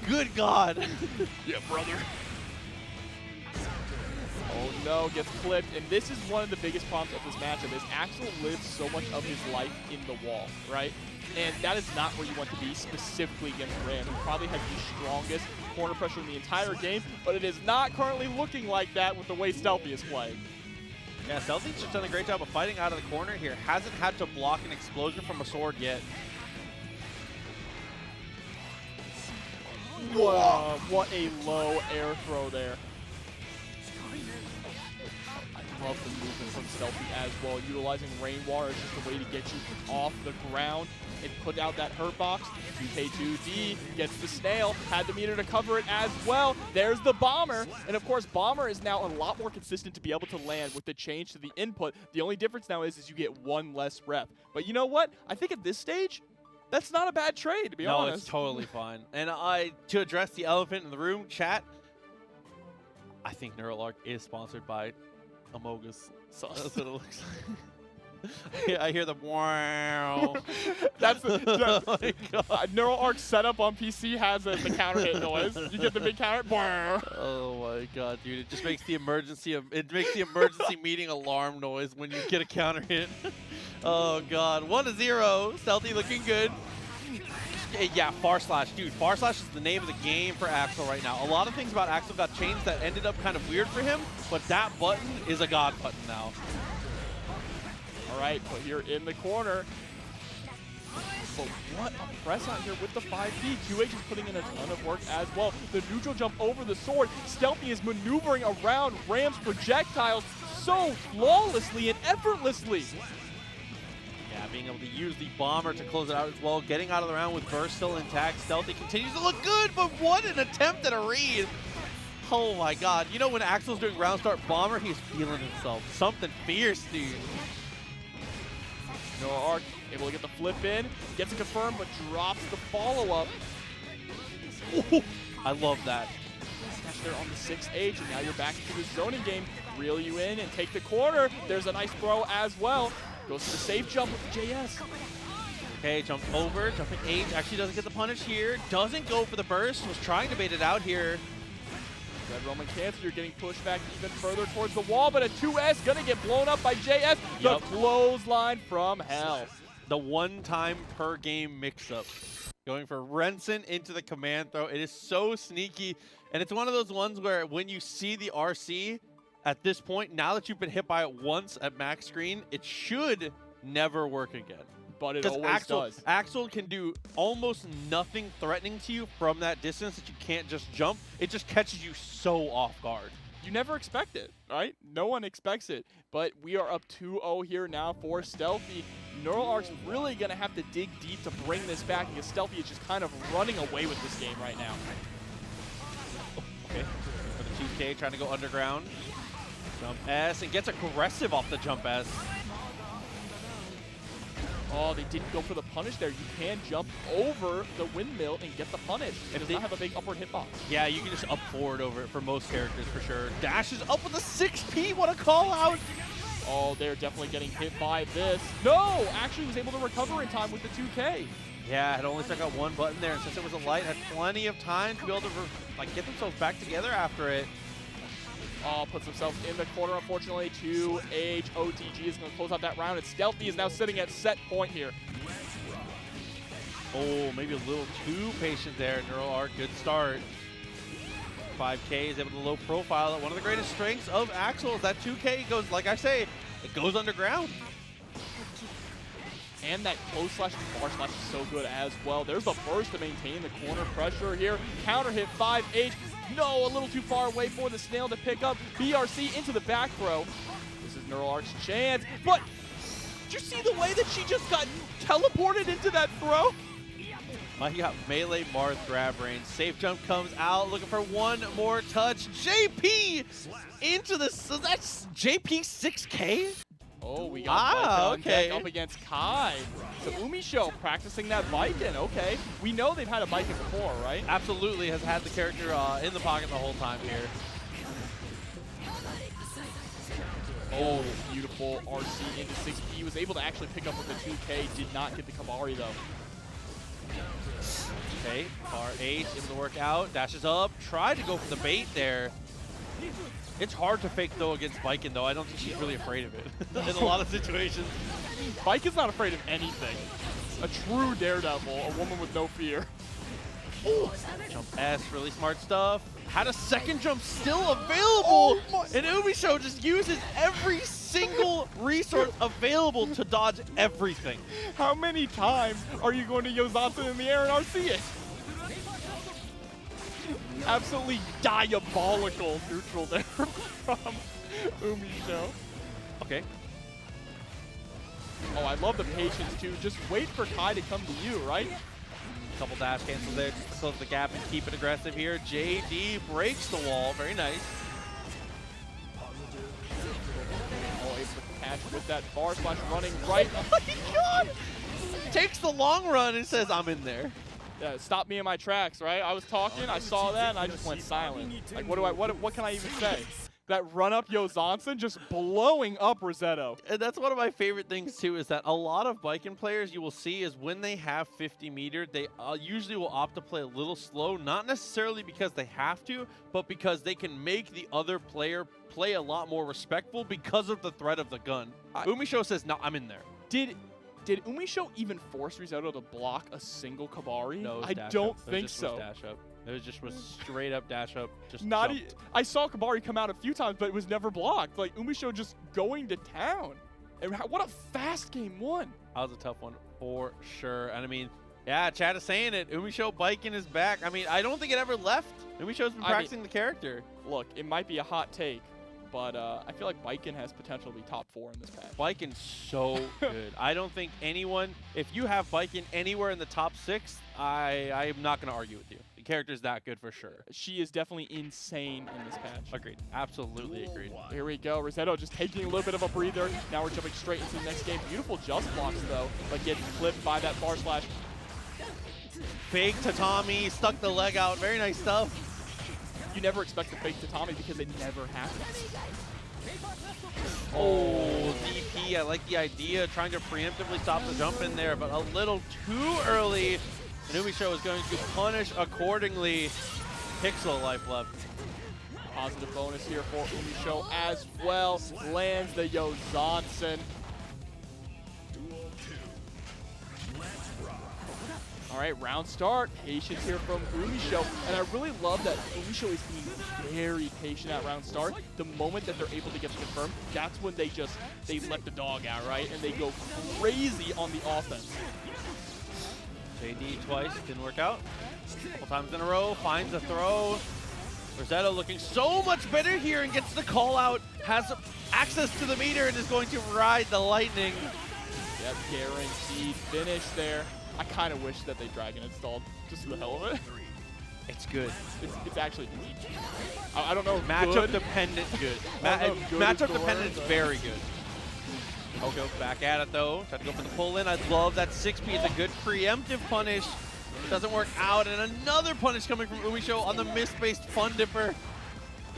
Good God. Yeah, brother. Oh no, gets clipped. And this is one of the biggest problems of this matchup is Axel lives so much of his life in the wall, right? And that is not where you want to be specifically against Ram, who probably has the strongest corner pressure in the entire game, but it is not currently looking like that with the way Stealthy is playing. Yeah, Stealthy's just done a great job of fighting out of the corner here. Hasn't had to block an explosion from a sword yet. Wow, what a low air throw there. I love the movement from Stealthy as well. Utilizing Rainwater is just a way to get you off the ground and put out that hurt box. 2K2D gets the snail, had the meter to cover it as well. There's the Bomber, and of course Bomber is now a lot more consistent to be able to land with the change to the input. The only difference now is you get one less rep. But you know what? I think at this stage, that's not a bad trade, to be honest. No, it's totally fine. And to address the elephant in the room, chat, I think NeuralArch is sponsored by Amogus. So that's what it looks like. I hear the wow. That's the Oh my God. NeuralArch setup on PC has the counter hit noise. You get the big counter. Oh my God, dude! It just makes the emergency meeting alarm noise when you get a counter hit. Oh God, 1-0. Stealthy looking good. Yeah, Far Slash, dude. Far Slash is the name of the game for Axel right now. A lot of things about Axel got changed that ended up kind of weird for him, but that button is a god button now. All right, but here in the corner. But what a press out here with the 5P. QH is putting in a ton of work as well. The neutral jump over the sword. Stealthy is maneuvering around Ram's projectiles so flawlessly and effortlessly. Yeah, being able to use the Bomber to close it out as well. Getting out of the round with Burst still intact. Stealthy continues to look good, but what an attempt at a read. Oh my God. You know when Axel's doing round start Bomber, he's feeling himself. Something fierce, dude. NeuralArch able to get the flip in, gets it confirmed, but drops the follow-up. I love that. Smash there on the 6H, and now you're back into the zoning game. Reel you in and take the corner. There's a nice throw as well. Goes to the safe jump with the JS. Okay, jumps over, jumping H, actually doesn't get the punish here. Doesn't go for the burst, was trying to bait it out here. Red Roman Cancer, you're getting pushed back even further towards the wall, but a 2S gonna get blown up by JS. The clothesline from hell. The one time per game mix-up. Going for Renson into the command throw. It is so sneaky, and it's one of those ones where when you see the RC, at this point, now that you've been hit by it once at max screen, it should never work again. But it always does. Axel can do almost nothing threatening to you from that distance that you can't just jump. It just catches you so off guard. You never expect it, right? No one expects it. But we are up 2-0 here now for Stealthy. NeuralArch's really going to have to dig deep to bring this back because Stealthy is just kind of running away with this game right now. Okay, for the 2K, trying to go underground. Jump S, and gets aggressive off the jump S. Oh, they didn't go for the punish there. You can jump over the windmill and get the punish. It does not have a big upward hitbox. Yeah, you can just up forward over it for most characters for sure. Dashes up with a 6P, what a call out! Oh, they're definitely getting hit by this. No, actually was able to recover in time with the 2K. Yeah, had only stuck out one button there, and since it was a light, had plenty of time to be able to get themselves back together after it. Oh, puts themselves in the corner, unfortunately. 2H OTG is going to close out that round, and Stealthy is now sitting at set point here. Oh, maybe a little too patient there. NeuralArch, good start. 5K is able to low profile it. One of the greatest strengths of Axel is that 2K goes, like I say, it goes underground. And that close slash and far slash is so good as well. There's the burst to maintain the corner pressure here. Counter hit 5H. No, a little too far away for the snail to pick up. BRC into the back throw. This is NeuralArch's chance. But did you see the way that she just got teleported into that throw? He got melee Marth grab range. Safe jump comes out, looking for one more touch. JP into the, so that's JP 6K? Oh, we got okay. up against Kai. So UMISHO practicing that Baiken. Okay, we know they've had a Baiken before, right? Absolutely, has had the character in the pocket the whole time here. Oh, beautiful RC into 6P. He was able to actually pick up with the 2K. Did not get the Kabari though. Okay, R8 able to work out. Dashes up. Tried to go for the bait there. It's hard to fake though against Baiken though. I don't think she's really afraid of it in a lot of situations. Baiken's not afraid of anything. A true daredevil, a woman with no fear. Ooh. Jump S, really smart stuff. Had a second jump still available, and UMISHO just uses every single resource available to dodge everything. How many times are you going to Yozatsu in the air and RC it? Absolutely diabolical neutral there from UMISHO. Okay. Oh, I love the patience too. Just wait for Kai to come to you, right? Couple dash cancels there just to close the gap and keep it aggressive here. JD breaks the wall. Very nice. Oh, able to catch with that bar slash running right. Oh my god! Takes the long run and says, I'm in there. Yeah, stop me in my tracks, right? I was talking, I saw that, and I just went silent. Like, what can I even say? That run up Yozansen just blowing up Risetto. And that's one of my favorite things too, is that a lot of Baiken players you will see is when they have 50 meter, they usually will opt to play a little slow, not necessarily because they have to, but because they can make the other player play a lot more respectful because of the threat of the gun. UMISHO says, no, I'm in there. Did UMISHO even force Risetto to block a single Kabari? No, I don't think so. Dash up. It was just straight up dash up. Just not. I saw Kabari come out a few times, but it was never blocked. Like UMISHO just going to town. And what a fast game one. That was a tough one for sure. And I mean, yeah, chat is saying it. UMISHO Baiken is back. I mean, I don't think it ever left. UMISHO's been practicing the character. Look, it might be a hot take, but I feel like Baiken has potential to be top 4 in this patch. Baiken's so good. I don't think anyone, if you have Baiken anywhere in the top 6, I'm not going to argue with you. The character's that good for sure. She is definitely insane in this patch. Agreed. Absolutely agreed. Here we go. Risetto just taking a little bit of a breather. Now we're jumping straight into the next game. Beautiful just blocks, though, but getting clipped by that bar slash. Fake tatami, stuck the leg out. Very nice stuff. You never expect to fake tatami because it never happens. Oh, DP, I like the idea, trying to preemptively stop the jump in there, but a little too early. And UMISHO is going to punish accordingly. Pixel life left. Positive bonus here for UMISHO as well. Lands the Yozansen. All right, round start. Patience here from UMISHO. And I really love that UMISHO is being very patient at round start. The moment that they're able to get confirmed, that's when they let the dog out, right? And they go crazy on the offense. JD twice, didn't work out. Couple times in a row, finds a throw. Risetto looking so much better here and gets the call out, has access to the meter and is going to ride the lightning. Yep, guaranteed finish there. I kind of wish that they Dragon installed just for the hell of it. It's good. It's actually I don't know. Matchup dependent good. Matchup dependent is very good. Oko back at it though. Try to go for the pull in. I love that 6P. It's a good preemptive punish. Doesn't work out. And another punish coming from UMISHO on the miss-based Fun Dipper.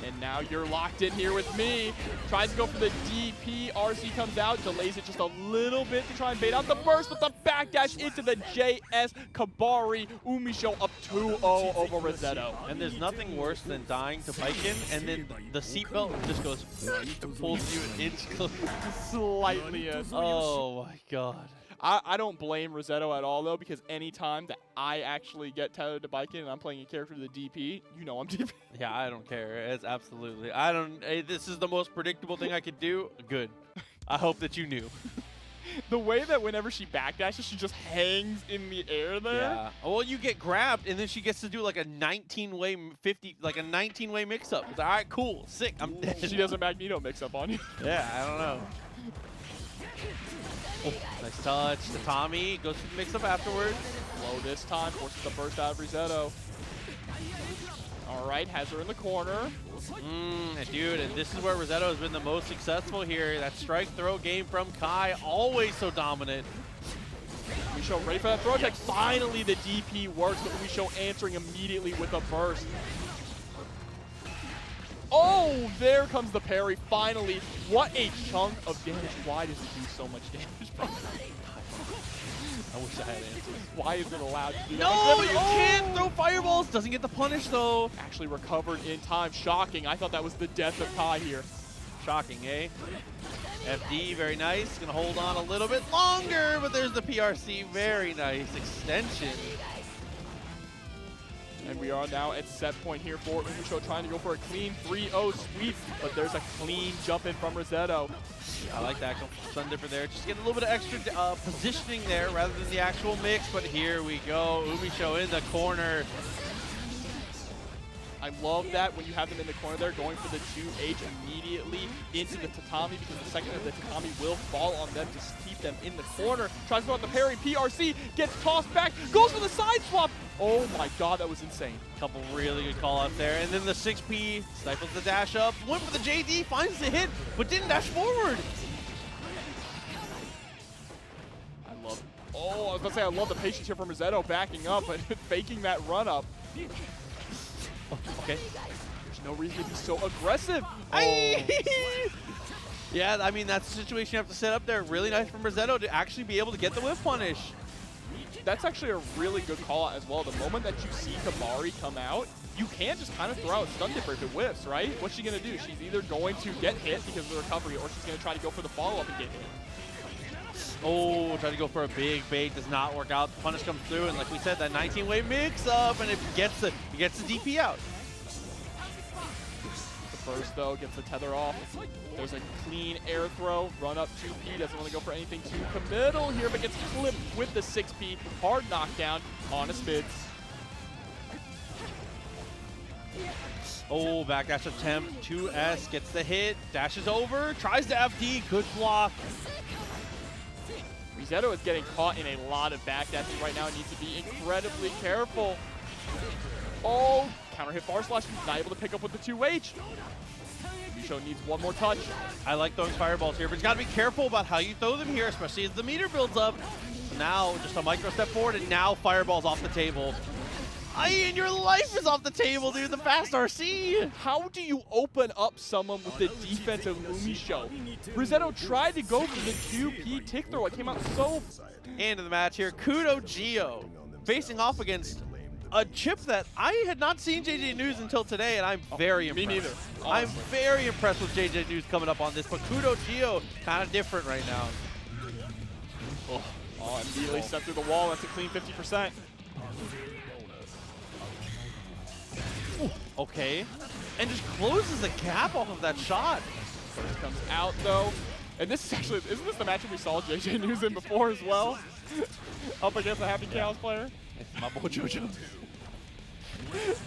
And now you're locked in here with me. Tries to go for the DP. RC comes out, delays it just a little bit to try and bait out the burst, but the backdash into the JS Kabari. UMISHO up 2-0 over Risetto. And there's nothing worse than dying to Baiken, and then the seatbelt just goes and pulls you an inch closer. Slightly in. Oh my god. I don't blame Risetto at all, though, because anytime that I actually get tethered to Baiken and I'm playing a character to the DP, you know I'm DP. Yeah, I don't care. It's absolutely. This is the most predictable thing I could do. Good. I hope that you knew. The way that whenever she backdashes, she just hangs in the air there. Yeah. Well, you get grabbed, and then she gets to do like a 19-way 50, like a 19-way mix-up. It's like, all right, cool, sick. I'm dead. She does a Magneto mix-up on you. Yeah, I don't know. Oh, nice touch. The Tommy goes to the mix-up afterwards. Low this time, forces the burst out of Risetto. All right, has her in the corner. Dude, and this is where Risetto has been the most successful here. That strike throw game from Kai, always so dominant. UMISHO ready for that throw attack. Finally, the DP works, but UMISHO answering immediately with a burst. Oh, there comes the parry, finally. What a chunk of damage. Why does it do so much damage, bro? I wish I had answers. Why is it allowed to do that? No, you can't throw fireballs. Doesn't get the punish, though. Actually recovered in time. Shocking. I thought that was the death of Kai here. Shocking, eh? FD, very nice. Gonna hold on a little bit longer, but there's the PRC. Very nice extension. And we are now at set point here for UMISHO, trying to go for a clean 3-0 sweep, but there's a clean jump in from Risetto. I like that Sun Dipper there. Just getting a little bit of extra positioning there rather than the actual mix, but here we go. UMISHO in the corner. I love that when you have them in the corner there, going for the 2H immediately into the tatami, because the second of the tatami will fall on them to keep them in the corner. Tries to go out the parry, PRC gets tossed back, goes for the side swap. Oh my god, that was insane. Couple really good call-outs there. And then the 6P stifles the dash up, went for the JD, finds the hit, but didn't dash forward. I love it. Oh, I was about to say, I love the patience here from Risetto backing up, but faking that run up. Oh, okay. There's no reason to be so aggressive. Oh. Yeah, I mean, that's the situation you have to set up there. Really nice from Risetto to actually be able to get the whiff punish. That's actually a really good call out as well. The moment that you see Kamari come out, you can just kind of throw out Stun Dipper if it whiffs, right? What's she going to do? She's either going to get hit because of the recovery, or she's going to try to go for the follow-up and get hit. Oh, try to go for a big bait, does not work out. The punish comes through, and like we said, that 19-wave mix-up, and it gets the DP out. The first, though, gets the tether off. There's a clean air throw. Run up 2P. Doesn't want to go for anything too committal here, but gets clipped with the 6P. Hard knockdown on a Spids. Oh, backdash attempt. 2S gets the hit. Dashes over. Tries to FD. Good block. Risetto is getting caught in a lot of backdashes right now and needs to be incredibly careful. Oh, counter hit bar slash. Not able to pick up with the 2H. UMISHO needs one more touch. I like throwing fireballs here, but you gotta be careful about how you throw them here, especially as the meter builds up. So now, just a micro step forward, and now fireball's off the table. And your life is off the table, dude. The fast RC. How do you open up someone with the defense of UMISHO? Risetto tried to go for the 2P tick throw. It came out so... End of the match here. KudoGio facing off against a Chipp that I had not seen JJNews until today, and I'm very impressed. Me neither. I'm very impressed with JJNews coming up on this, but KudoGio kind of different right now. Oh, immediately stepped through the wall. That's a clean 50%. Okay, and just closes the gap off of that shot. First comes out though, and this is actually, isn't this the matchup we saw JJNews in before as well? Up against a Happy Chaos player. My boy JoJo.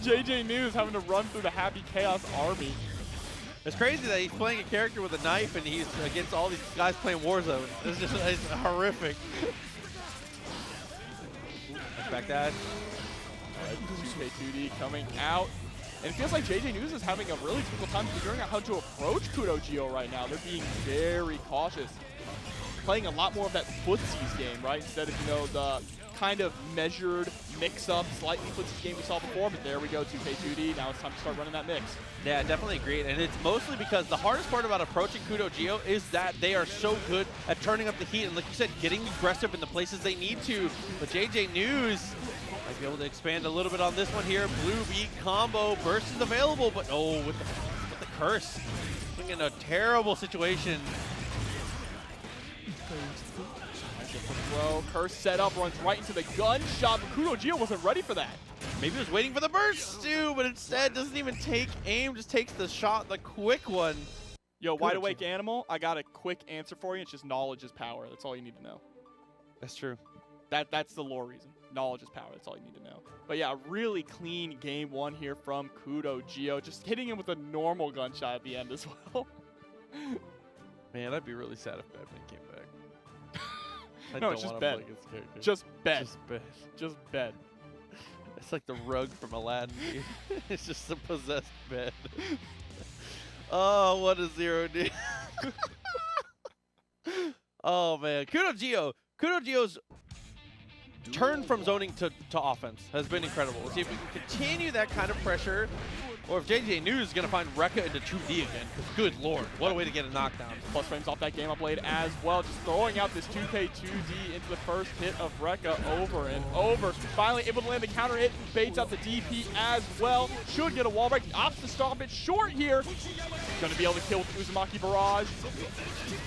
JJNews having to run through the Happy Chaos army. It's crazy that he's playing a character with a knife and he's against all these guys playing Warzone. It's horrific. Back that. 2K2D coming out. And it feels like JJNews is having a really difficult time figuring out how to approach KudoGio right now. They're being very cautious. Playing a lot more of that footsies game, right? Instead of, you know, the kind of measured mix-up, slightly footsies game we saw before. But there we go, 2K2D. Now it's time to start running that mix. Yeah, definitely agree. And it's mostly because the hardest part about approaching KudoGio is that they are so good at turning up the heat. And like you said, getting aggressive in the places they need to. But JJNews might be able to expand a little bit on this one here. Blue beat combo, burst is available, but oh, with the curse. Being in a terrible situation. Throw, curse set up, runs right into the gunshot, but KudoGio wasn't ready for that. Maybe he was waiting for the burst too, but instead doesn't even take aim, just takes the shot, the quick one. Yo, Wide Awake Animal, I got a quick answer for you. It's just knowledge is power. That's all you need to know. That's true. That's the lore reason. Knowledge is power. That's all you need to know. But yeah, really clean game one here from KudoGio. Just hitting him with a normal gunshot at the end as well. Man, I'd be really sad if Batman came back. No, it's just bed. Just bed. Just bed. Just bed. It's like the rug from Aladdin. It's just a possessed bed. Oh, what a 0D. Oh, man. KudoGio. KudoGio's turn from zoning to offense has been incredible. Let's see if we can continue that kind of pressure, or if JJNews is going to find Rekka into 2D again, because good lord, what a way to get a knockdown. Plus frames off that game up blade as well, just throwing out this 2K2D into the first hit of Rekka over and over. Finally able to land the counter hit, baits out the DP as well. Should get a wall break, opts to stop it short here. Going to be able to kill with Uzumaki Barrage.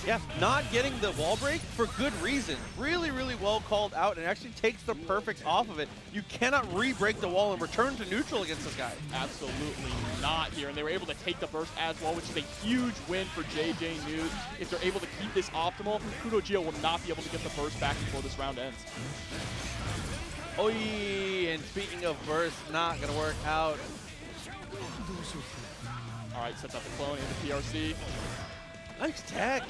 Yeah, not getting the wall break for good reason. Really, really well called out, and actually takes the perfect off of it. You cannot re-break the wall and return to neutral against this guy. Absolutely not here, and they were able to take the burst as well, which is a huge win for JJNews. If they're able to keep this optimal, KudoGio will not be able to get the burst back before this round ends. Oh, and speaking of burst, not gonna work out. All right, sets up the clone into PRC. Nice tech.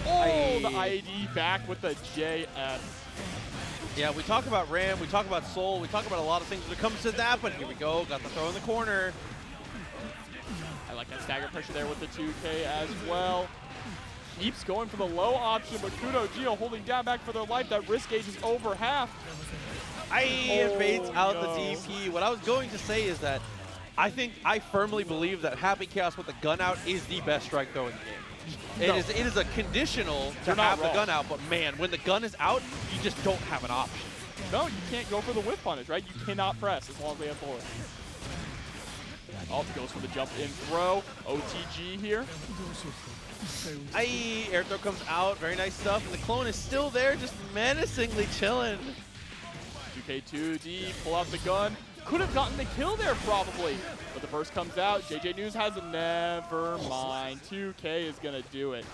Oh, the IAD back with the JS. Yeah, we talk about Ram, we talk about Soul, we talk about a lot of things when it comes to that, but here we go, got the throw in the corner. I like that stagger pressure there with the 2K as well. Keeps going for the low option, but KudoGio holding down back for their life. That risk gauge is over half. Baits out the DP. What I was going to say is that I firmly believe that Happy Chaos with the gun out is the best strike throw in the game. It is a conditional to have the gun out, but man, when the gun is out, you just don't have an option. No, you can't go for the whip punish, right? You cannot press as long as they have forward. Also goes for the jump in throw. OTG here. Air throw comes out, very nice stuff, and the clone is still there, just menacingly chilling. 2K2D, pull out the gun. Could have gotten the kill there probably, but the burst comes out. JJNews has a never mind. 2K is gonna do it.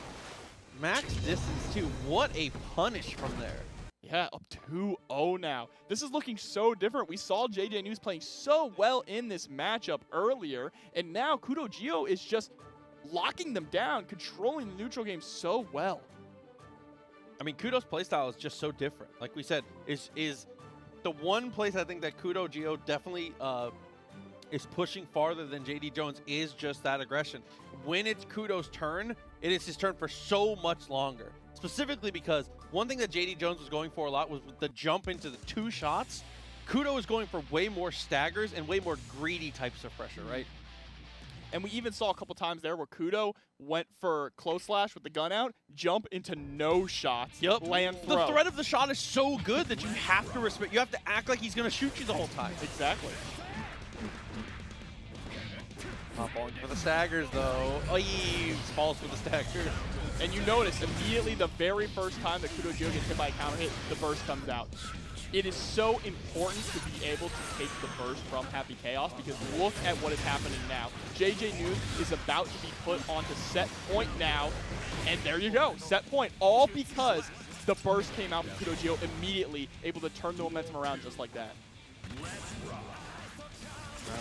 Max distance too, what a punish from there. Yeah, up 2-0 now. This is looking so different. We saw JJNews playing so well in this matchup earlier, and now KudoGio is just locking them down, controlling the neutral game so well. I mean, Kudo's playstyle is just so different. Like we said, is the one place I think that KudoGio definitely is pushing farther than JDJones is just that aggression. When it's Kudo's turn, it is his turn for so much longer. Specifically because one thing that JDJones was going for a lot was the jump into the 2 shots. Kudo is going for way more staggers and way more greedy types of pressure, right? And we even saw a couple times there where Kudo went for close slash with the gun out, jump into no shots, land throw. The threat of the shot is so good that you have to respect. You have to act like he's going to shoot you the whole time. Exactly. Not falling for the staggers though. Oh, he falls for the staggers. And you notice immediately the very first time that KudoGio gets hit by a counter hit, the burst comes out. It is so important to be able to take the burst from Happy Chaos because look at what is happening now. JJNews is about to be put onto set point now, and there you go, set point, all because the burst came out from KudoGio immediately, able to turn the momentum around just like that.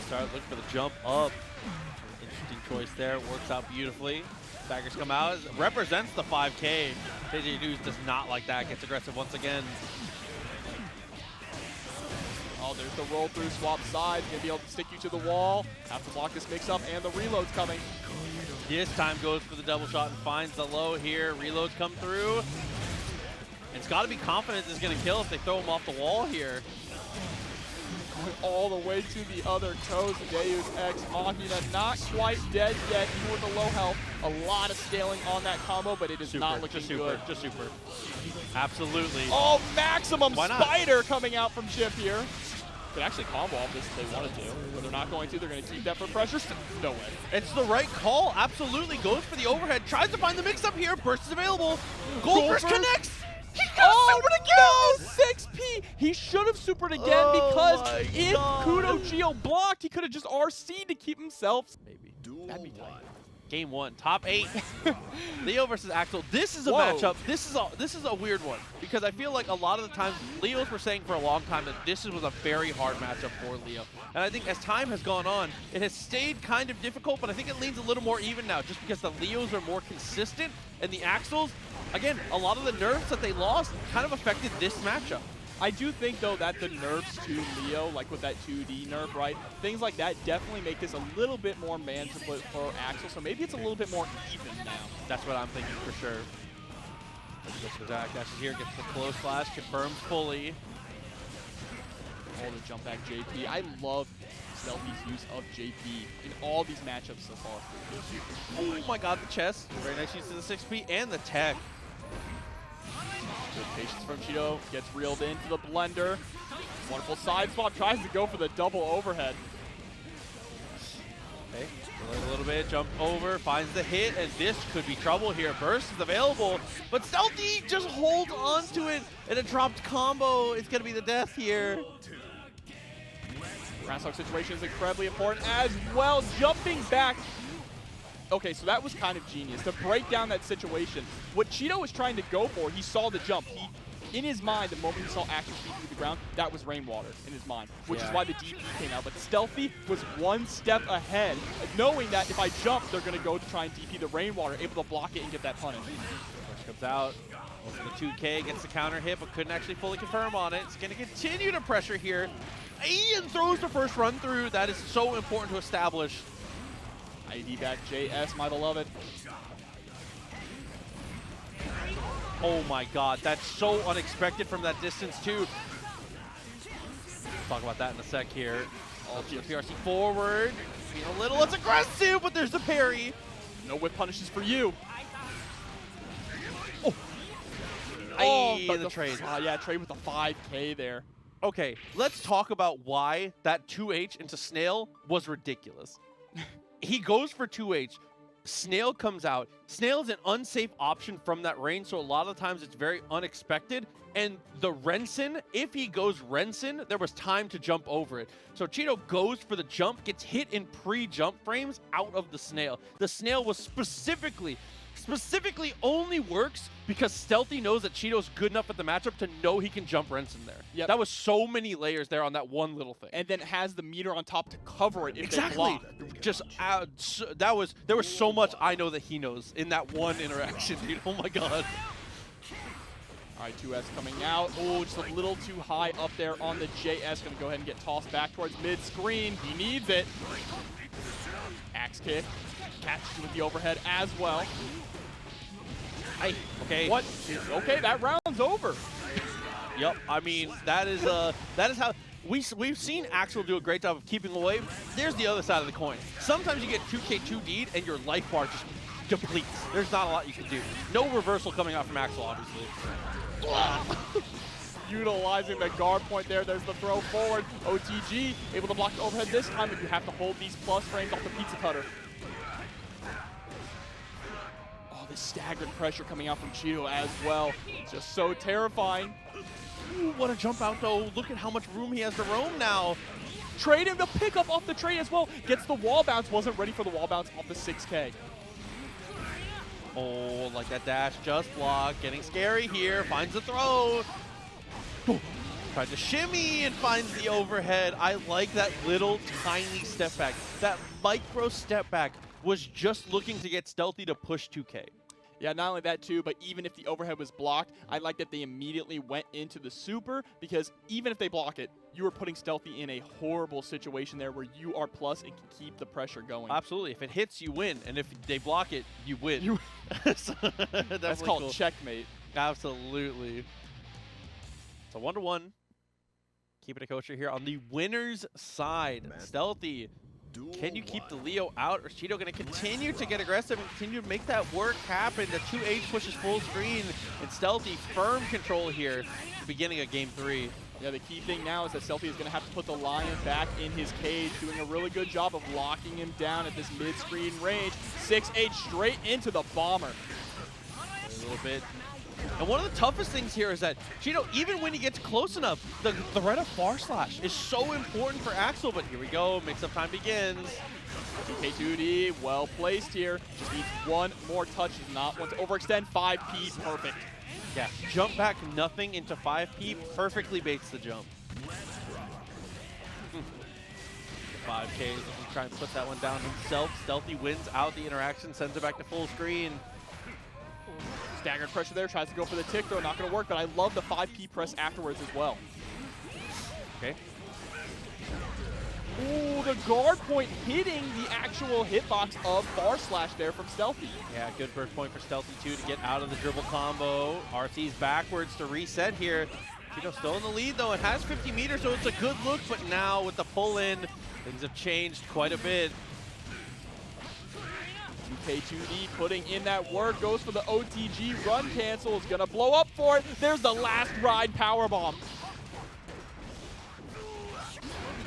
Start looking for the jump up. Interesting choice there, works out beautifully. Staggers come out, represents the 5K. JJNews does not like that, gets aggressive once again. Oh, there's the roll through, swap sides, gonna be able to stick you to the wall. Have to block this mix up, and the reload's coming. This time goes for the double shot and finds the low here. Reloads come through. It's gotta be confident this is gonna kill if they throw him off the wall here. Going all the way to the other coast. Deus Ex Machina not quite dead yet, even with the low health. A lot of scaling on that combo, but it is not looking good. Just super. Absolutely. Oh, maximum spider coming out from Chipp here. Could actually combo off this if they wanted to, but they're not going to. They're going to keep that for pressure. No way. It's the right call. Absolutely. Goes for the overhead. Tries to find the mix-up here. Burst is available. Goldburst connects. He got supered again! No, 6P! He should have supered again because if KudoGio blocked, he could have just RC'd to keep himself. Maybe. That'd be tight. Game 1, top 8. Leo versus Axel. This is a matchup. This is a weird one because I feel like a lot of the times Leos were saying for a long time that this was a very hard matchup for Leo. And I think as time has gone on, it has stayed kind of difficult, but I think it leans a little more even now just because the Leos are more consistent and the Axels, again, a lot of the nerfs that they lost kind of affected this matchup. I do think, though, that the nerfs to Leo, like with that 2D nerf, right, things like that definitely make this a little bit more manageable for Axel, so maybe it's a little bit more even now. That's what I'm thinking for sure. Zach dashes here, gets the close slash, confirms fully. Oh, the jump back JP. I love Stealthy's use of JP in all these matchups so far. Oh my god, the chest. Very nice use of the 6P and the tech. Good patience from Chetoo, gets reeled into the blender. Wonderful side swap, tries to go for the double overhead. Okay, a little bit, jump over, finds the hit, and this could be trouble here. Burst is available, but Stealthy just holds on to it, and a dropped combo is going to be the death here. Rassock situation is incredibly important as well, jumping back. Okay, so that was kind of genius to break down that situation. What Chetoo was trying to go for, he saw the jump. He in his mind, the moment he saw Axel speed through the ground, that was rainwater in his mind, which is why the DP came out. But Stealthy was one step ahead, knowing that if I jump, they're going to go to try and DP the rainwater, able to block it and get that punish. Push comes out. The 2K gets the counter hit, but couldn't actually fully confirm on it. It's going to continue to pressure here. Ian throws the first run through. That is so important to establish. ID back JS, my beloved. Oh my god, that's so unexpected from that distance too. We'll talk about that in a sec here. The PRC forward. Being a little less aggressive, but there's the parry. No whip punishes for you. But the trade. Yeah, trade with the 5K there. Okay, let's talk about why that 2H into Snail was ridiculous. He goes for 2H. Snail comes out. Snail's an unsafe option from that range, so a lot of times it's very unexpected. And the Rensen, if he goes Rensen, there was time to jump over it. So Chetoo goes for the jump, gets hit in pre-jump frames out of the Snail. The Snail was specifically only works because Stealthy knows that Chetoo's good enough at the matchup to know he can jump Rensen there. Yep. That was so many layers there on that one little thing. And then has the meter on top to cover it if exactly. they block. Just there was so much I know that he knows in that one interaction, dude. Oh my god. All right, 2S coming out. Oh, just a little too high up there on the JS. Gonna go ahead and get tossed back towards mid-screen. He needs it. Axe kick. Catches with the overhead as well. Okay. What? Okay, that round's over. Yep. I mean, that is how we've seen Axel do a great job of keeping away. There's the other side of the coin. Sometimes you get 2K2D'd and your life bar just depletes. There's not a lot you can do. No reversal coming out from Axel, obviously. Utilizing the guard point there. There's the throw forward. OTG able to block the overhead this time, but you have to hold these plus frames off the pizza cutter. Oh, this staggered pressure coming out from Chetoo as well. It's just so terrifying. Ooh, what a jump out, though. Look at how much room he has to roam now. Trading the pickup off the trade as well. Gets the wall bounce. Wasn't ready for the wall bounce off the 6K. Oh, like that dash just blocked. Getting scary here. Finds the throw. Oh, tried to shimmy and finds the overhead. I like that little tiny step back. That micro step back was just looking to get Stealthy to push 2K. Yeah, not only that too, but even if the overhead was blocked, I like that they immediately went into the super, because even if they block it, you are putting Stealthy in a horrible situation there where you are plus and can keep the pressure going. Absolutely. If it hits, you win. And if they block it, you win. That's called cool. Checkmate. Absolutely. So 1-1. Keeping it kosher here on the winner's side. Stealthy. Can you keep the Leo out, or is Chetoo going to continue to get aggressive and continue to make that work happen? The 2H pushes full screen, and Stealthy firm control here at the beginning of Game 3. Yeah, the key thing now is that Stealthy is going to have to put the Lion back in his cage, doing a really good job of locking him down at this mid-screen range. 6H straight into the bomber. A little bit. And one of the toughest things here is that Chetoo, even when he gets close enough, the threat of far slash is so important for Axel. But here we go, mix-up time begins. 2K2D, well placed here. Just needs one more touch. Does not want to overextend. 5P, perfect. Yeah, jump back nothing into 5P, perfectly baits the jump. 5K, try and put that one down himself. Stealthy wins out the interaction, sends it back to full screen. Staggered pressure there, tries to go for the tick throw, not going to work, but I love the 5P press afterwards as well. Okay. Ooh, the guard point hitting the actual hitbox of Far Slash there from Stealthy. Yeah, good burst point for Stealthy too to get out of the dribble combo. RC's backwards to reset here. Chetoo still in the lead though, it has 50 meters, so it's a good look, but now with the pull-in, things have changed quite a bit. 2K2D putting in that work, goes for the OTG run cancel, is gonna blow up for it. There's the last ride powerbomb.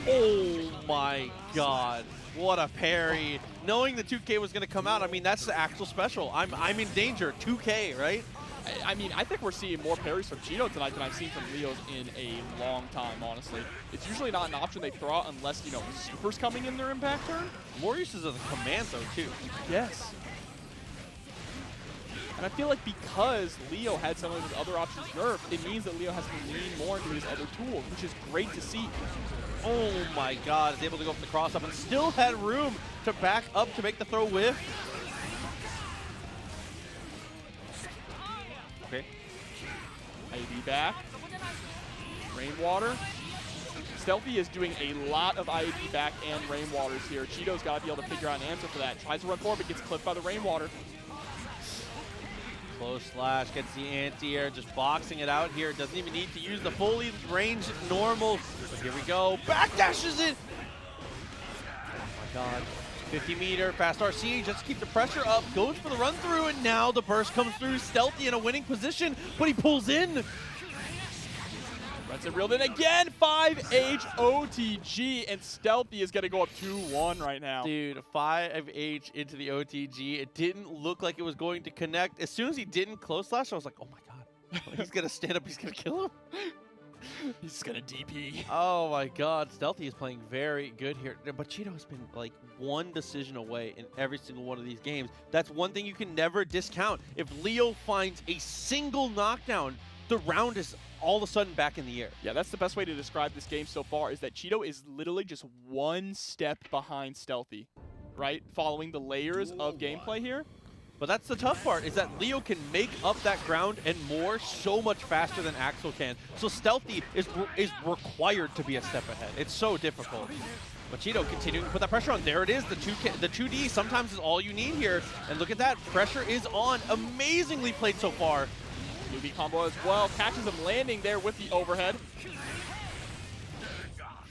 Oh my god, what a parry. Knowing the 2K was gonna come out, I mean, that's the actual special. I'm in danger, 2K, right? I mean, I think we're seeing more parries from Chetoo tonight than I've seen from Leo's in a long time, honestly. It's usually not an option they throw out unless, you know, Super's coming in their impact turn. More uses of the command, though, too. Yes. And I feel like because Leo had some of his other options nerfed, it means that Leo has to lean more into his other tools, which is great to see. Oh my god, is able to go for the cross up and still had room to back up to make the throw whiff. Okay. IED back. Rainwater. Stealthy is doing a lot of IED back and Rainwaters here. Cheeto's got to be able to figure out an answer for that. Tries to run forward, but gets clipped by the Rainwater. Close slash, gets the anti-air, just boxing it out here. Doesn't even need to use the fully ranged normal. But here we go. Backdashes it! Oh my god. 50-meter, fast RC, just keep the pressure up. Goes for the run through, and now the burst comes through. Stealthy in a winning position, but he pulls in. Runs it reeled in again. 5H OTG, and Stealthy is going to go up 2-1 right now. Dude, 5H into the OTG. It didn't look like it was going to connect. As soon as he didn't close slash, I was like, oh my god. He's going to stand up. He's going to kill him. He's going to DP. Oh my god. Stealthy is playing very good here. But Chetoo has been like one decision away in every single one of these games. That's one thing you can never discount. If Leo finds a single knockdown, the round is all of a sudden back in the air. Yeah, that's the best way to describe this game so far, is that Chetoo is literally just one step behind Stealthy, right? Following the layers of gameplay here. But that's the tough part, is that Leo can make up that ground and more so much faster than Axel can. So Stealthy is required to be a step ahead. It's so difficult. But Chetoo continuing to put that pressure on. There it is, the 2D sometimes is all you need here. And look at that, pressure is on. Amazingly played so far. Newbie combo as well, catches him landing there with the overhead.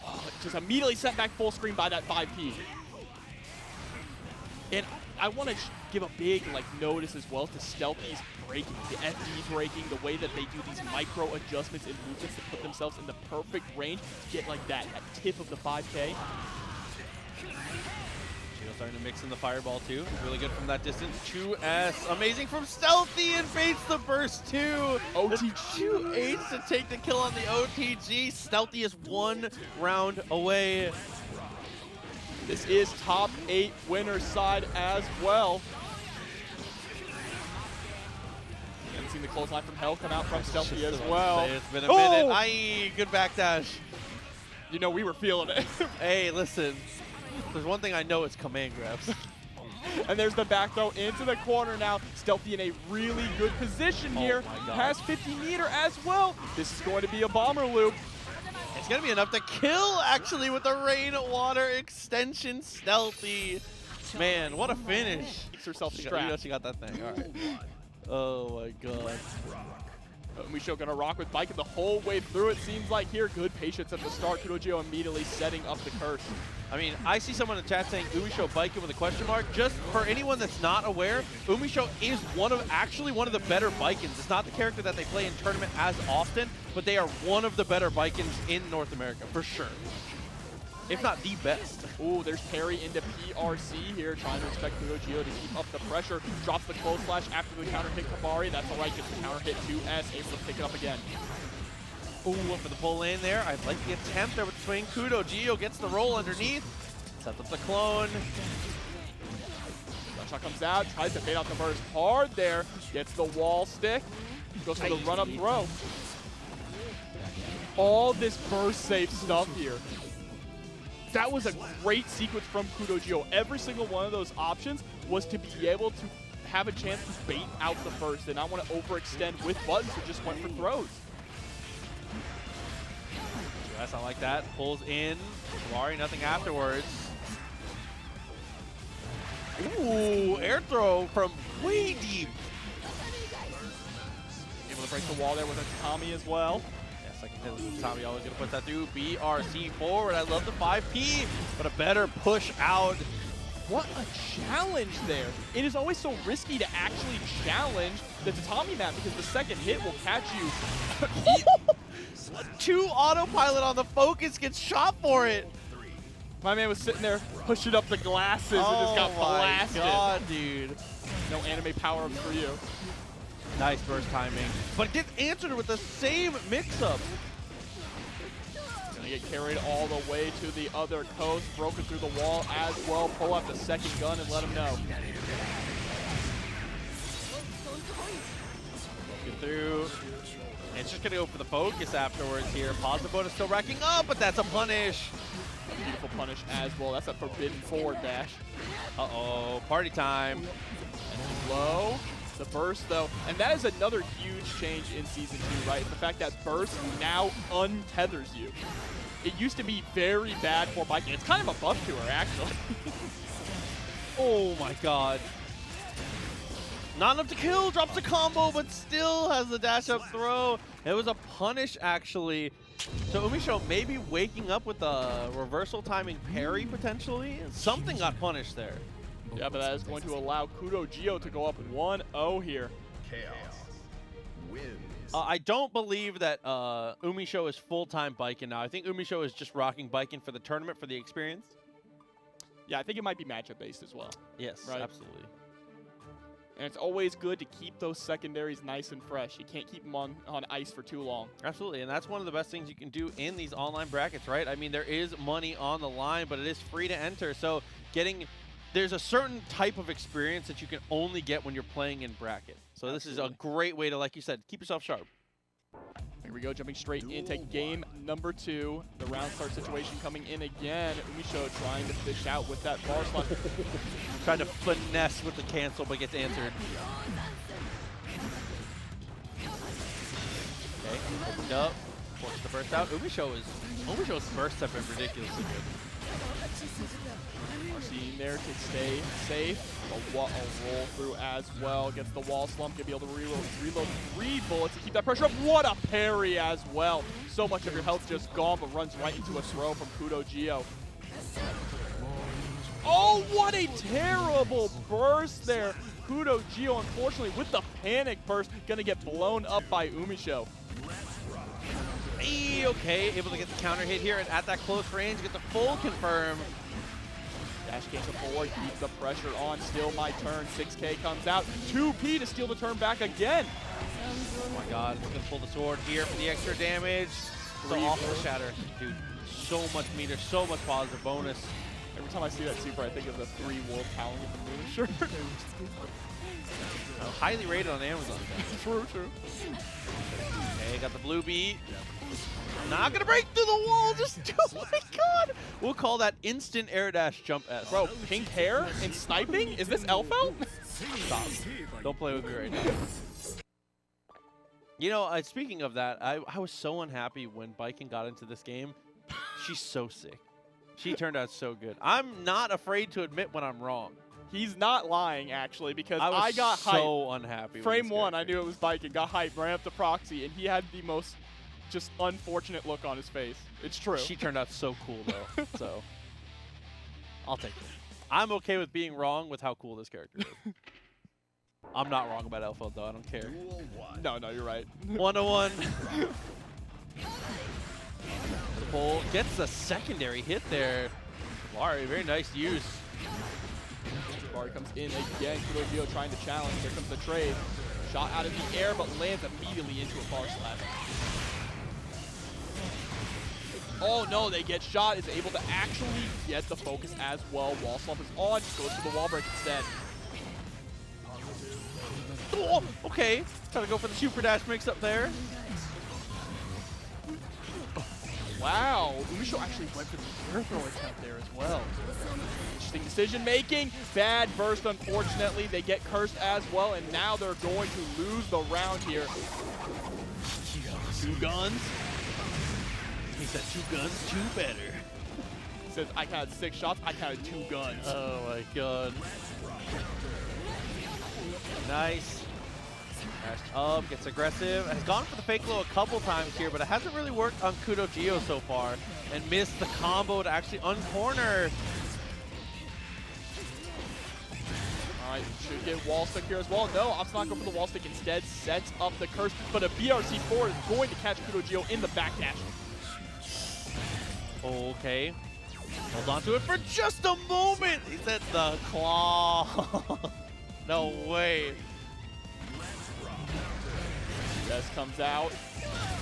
Oh, just immediately sent back full screen by that 5P. And I want to give a big notice as well to Stealthy's braking, the FD braking, the way that they do these micro adjustments and movements to put themselves in the perfect range to get that tip of the 5K. Starting to mix in the fireball too. Really good from that distance. 2S. Amazing from Stealthy and baits the burst too. OTG. 2H to take the kill on the OTG. Stealthy is 1 round away. This is top 8 winner side as well. Haven't seen the clothesline from hell come out from Stealthy as well. It's been a minute. Aye, good backdash. You know, we were feeling it. Hey, listen. There's one thing I know, it's command grabs. And there's the back throw into the corner now. Stealthy in a really good position here. Has 50-meter as well. This is going to be a bomber loop. It's going to be enough to kill, actually, with the rainwater extension. Stealthy. Man, what a finish. Keeps herself You strapped. know she got that thing. All right. Oh, my God. UMISHO gonna rock with Baiken the whole way through, it seems like here. Good patience at the start. KudoGio immediately setting up the curse. I mean, I see someone in the chat saying UMISHO Baiken with a question mark. Just for anyone that's not aware, UMISHO is actually one of the better Baikens. It's not the character that they play in tournament as often, but they are one of the better Baikens in North America, for sure. If not the best. Ooh, there's parry into PRC here, trying to expect KudoGio to keep up the pressure. Drops the close slash after the counter hit Kabari. That's all right, gets the counter hit 2S, able to pick it up again. Ooh, for the pull in there. I like the attempt there with the swing. KudoGio gets the roll underneath. Sets up the clone. Shot comes out, tries to fade out the burst hard there. Gets the wall stick. Goes for the run-up throw. All this burst safe stuff here. That was a great sequence from KudoGio. Every single one of those options was to be able to have a chance to bait out the burst and not want to overextend with buttons, so just went for throws. Yes, I like that. Pulls in. Kabari, nothing afterwards. Ooh, air throw from way deep. Able to break the wall there with a Tommy as well. Second hit with Tommy, always gonna put that through. BRC forward. I love the 5P, but a better push out. What a challenge there. It is always so risky to actually challenge the Tatami map because the second hit will catch you. 2 autopilot on the focus, gets shot for it. My man was sitting there pushing up the glasses and just got blasted. Oh my god, dude. No anime power-ups for you. Nice burst timing, but it gets answered with the same mix-up. Gonna get carried all the way to the other coast, broken through the wall as well. Pull out the second gun and let him know. through. And it's just going to go for the focus afterwards here. Positive bonus still racking up, but that's a punish. A beautiful punish as well. That's a forbidden forward dash. Uh-oh, party time. And low. The burst, though, and that is another huge change in Season 2, right? The fact that burst now untethers you. It used to be very bad for Baiken. It's kind of a buff to her, actually. Oh my god. Not enough to kill, drops the combo, but still has the dash up throw. It was a punish, actually. So UMISHO maybe waking up with a reversal timing parry, potentially. Something got punished there. Yeah, but that is going to allow KudoGio to go up 1-0 here. Chaos wins. I don't believe that UMISHO is full-time Baiken now. I think UMISHO is just rocking Baiken for the tournament, for the experience. Yeah, I think it might be matchup-based as well. Yes, right? Absolutely. And it's always good to keep those secondaries nice and fresh. You can't keep them on ice for too long. Absolutely, and that's one of the best things you can do in these online brackets, right? I mean, there is money on the line, but it is free to enter. So there's a certain type of experience that you can only get when you're playing in bracket. So this is a great way to, like you said, keep yourself sharp. Here we go, jumping straight into game number 2. The round start situation coming in again. UMISHO trying to fish out with that bar slot. Trying to finesse with the cancel, but gets answered. Okay, opened up, forces the burst out. UMISHO's bursts have been ridiculously good. RC there to stay safe. A roll through as well. Gets the wall slump. Gonna be able to reload 3 bullets to keep that pressure up. What a parry as well. So much of your health just gone, but runs right into a throw from KudoGio. Oh, what a terrible burst there. KudoGio, unfortunately, with the panic burst, gonna get blown up by UMISHO. Hey, okay, able to get the counter hit here, and at that close range, get the full confirm. Dash cancel forward, keep the pressure on. Still my turn. 6K comes out. 2P to steal the turn back again. Oh my god, it's gonna pull the sword here for the extra damage. The awful shatter. Dude, so much meter, so much positive bonus. Every time I see that super, I think of the 3 wolf howling at the moon shirt. Highly rated on Amazon. True. Okay, got the blue beat. Not gonna break through the wall, oh my god! We'll call that instant air dash jump S. Bro, pink hair and sniping? Is this Elfo? Stop. Don't play with me right now. You know, speaking of that, I was so unhappy when Baiken got into this game. She's so sick. She turned out so good. I'm not afraid to admit when I'm wrong. He's not lying, actually, because I got so hyped. Unhappy. Frame 1, I knew it was Baiken. Got hyped, ran up to proxy, and he had the most just unfortunate look on his face. It's true. She turned out so cool, though. So I'll take it. I'm okay with being wrong with how cool this character is. I'm not wrong about Elfeld, though. I don't care. No, you're right. 1-1. The bull gets the secondary hit there. Bari, very nice use. Bari comes in again. KudoGio trying to challenge. There comes the trade. Shot out of the air, but lands immediately into a bar slap. Oh no, they get shot. Is able to actually get the focus as well. Wall slump is on. Just goes for the wall break instead. Oh, okay. Trying to go for the super dash mix up there. Wow, UMISHO actually went for the air throw attempt there as well. Interesting decision making. Bad burst, unfortunately. They get cursed as well, and now they're going to lose the round here. 2 guns. He said 2 guns, 2 better. He says, I counted 6 shots, I counted 2 guns. Oh my god. Nice. Dashed up, gets aggressive. Has gone for the fake low a couple times here, but it hasn't really worked on KudoGio so far. And missed the combo to actually uncorner. Alright, should get wall stick here as well. No, opts not going for the wall stick. Instead, sets up the curse. But a BRC4 is going to catch KudoGio in the backdash. Okay. Hold on to it for just a moment. He said the claw. No way. Yes, comes out.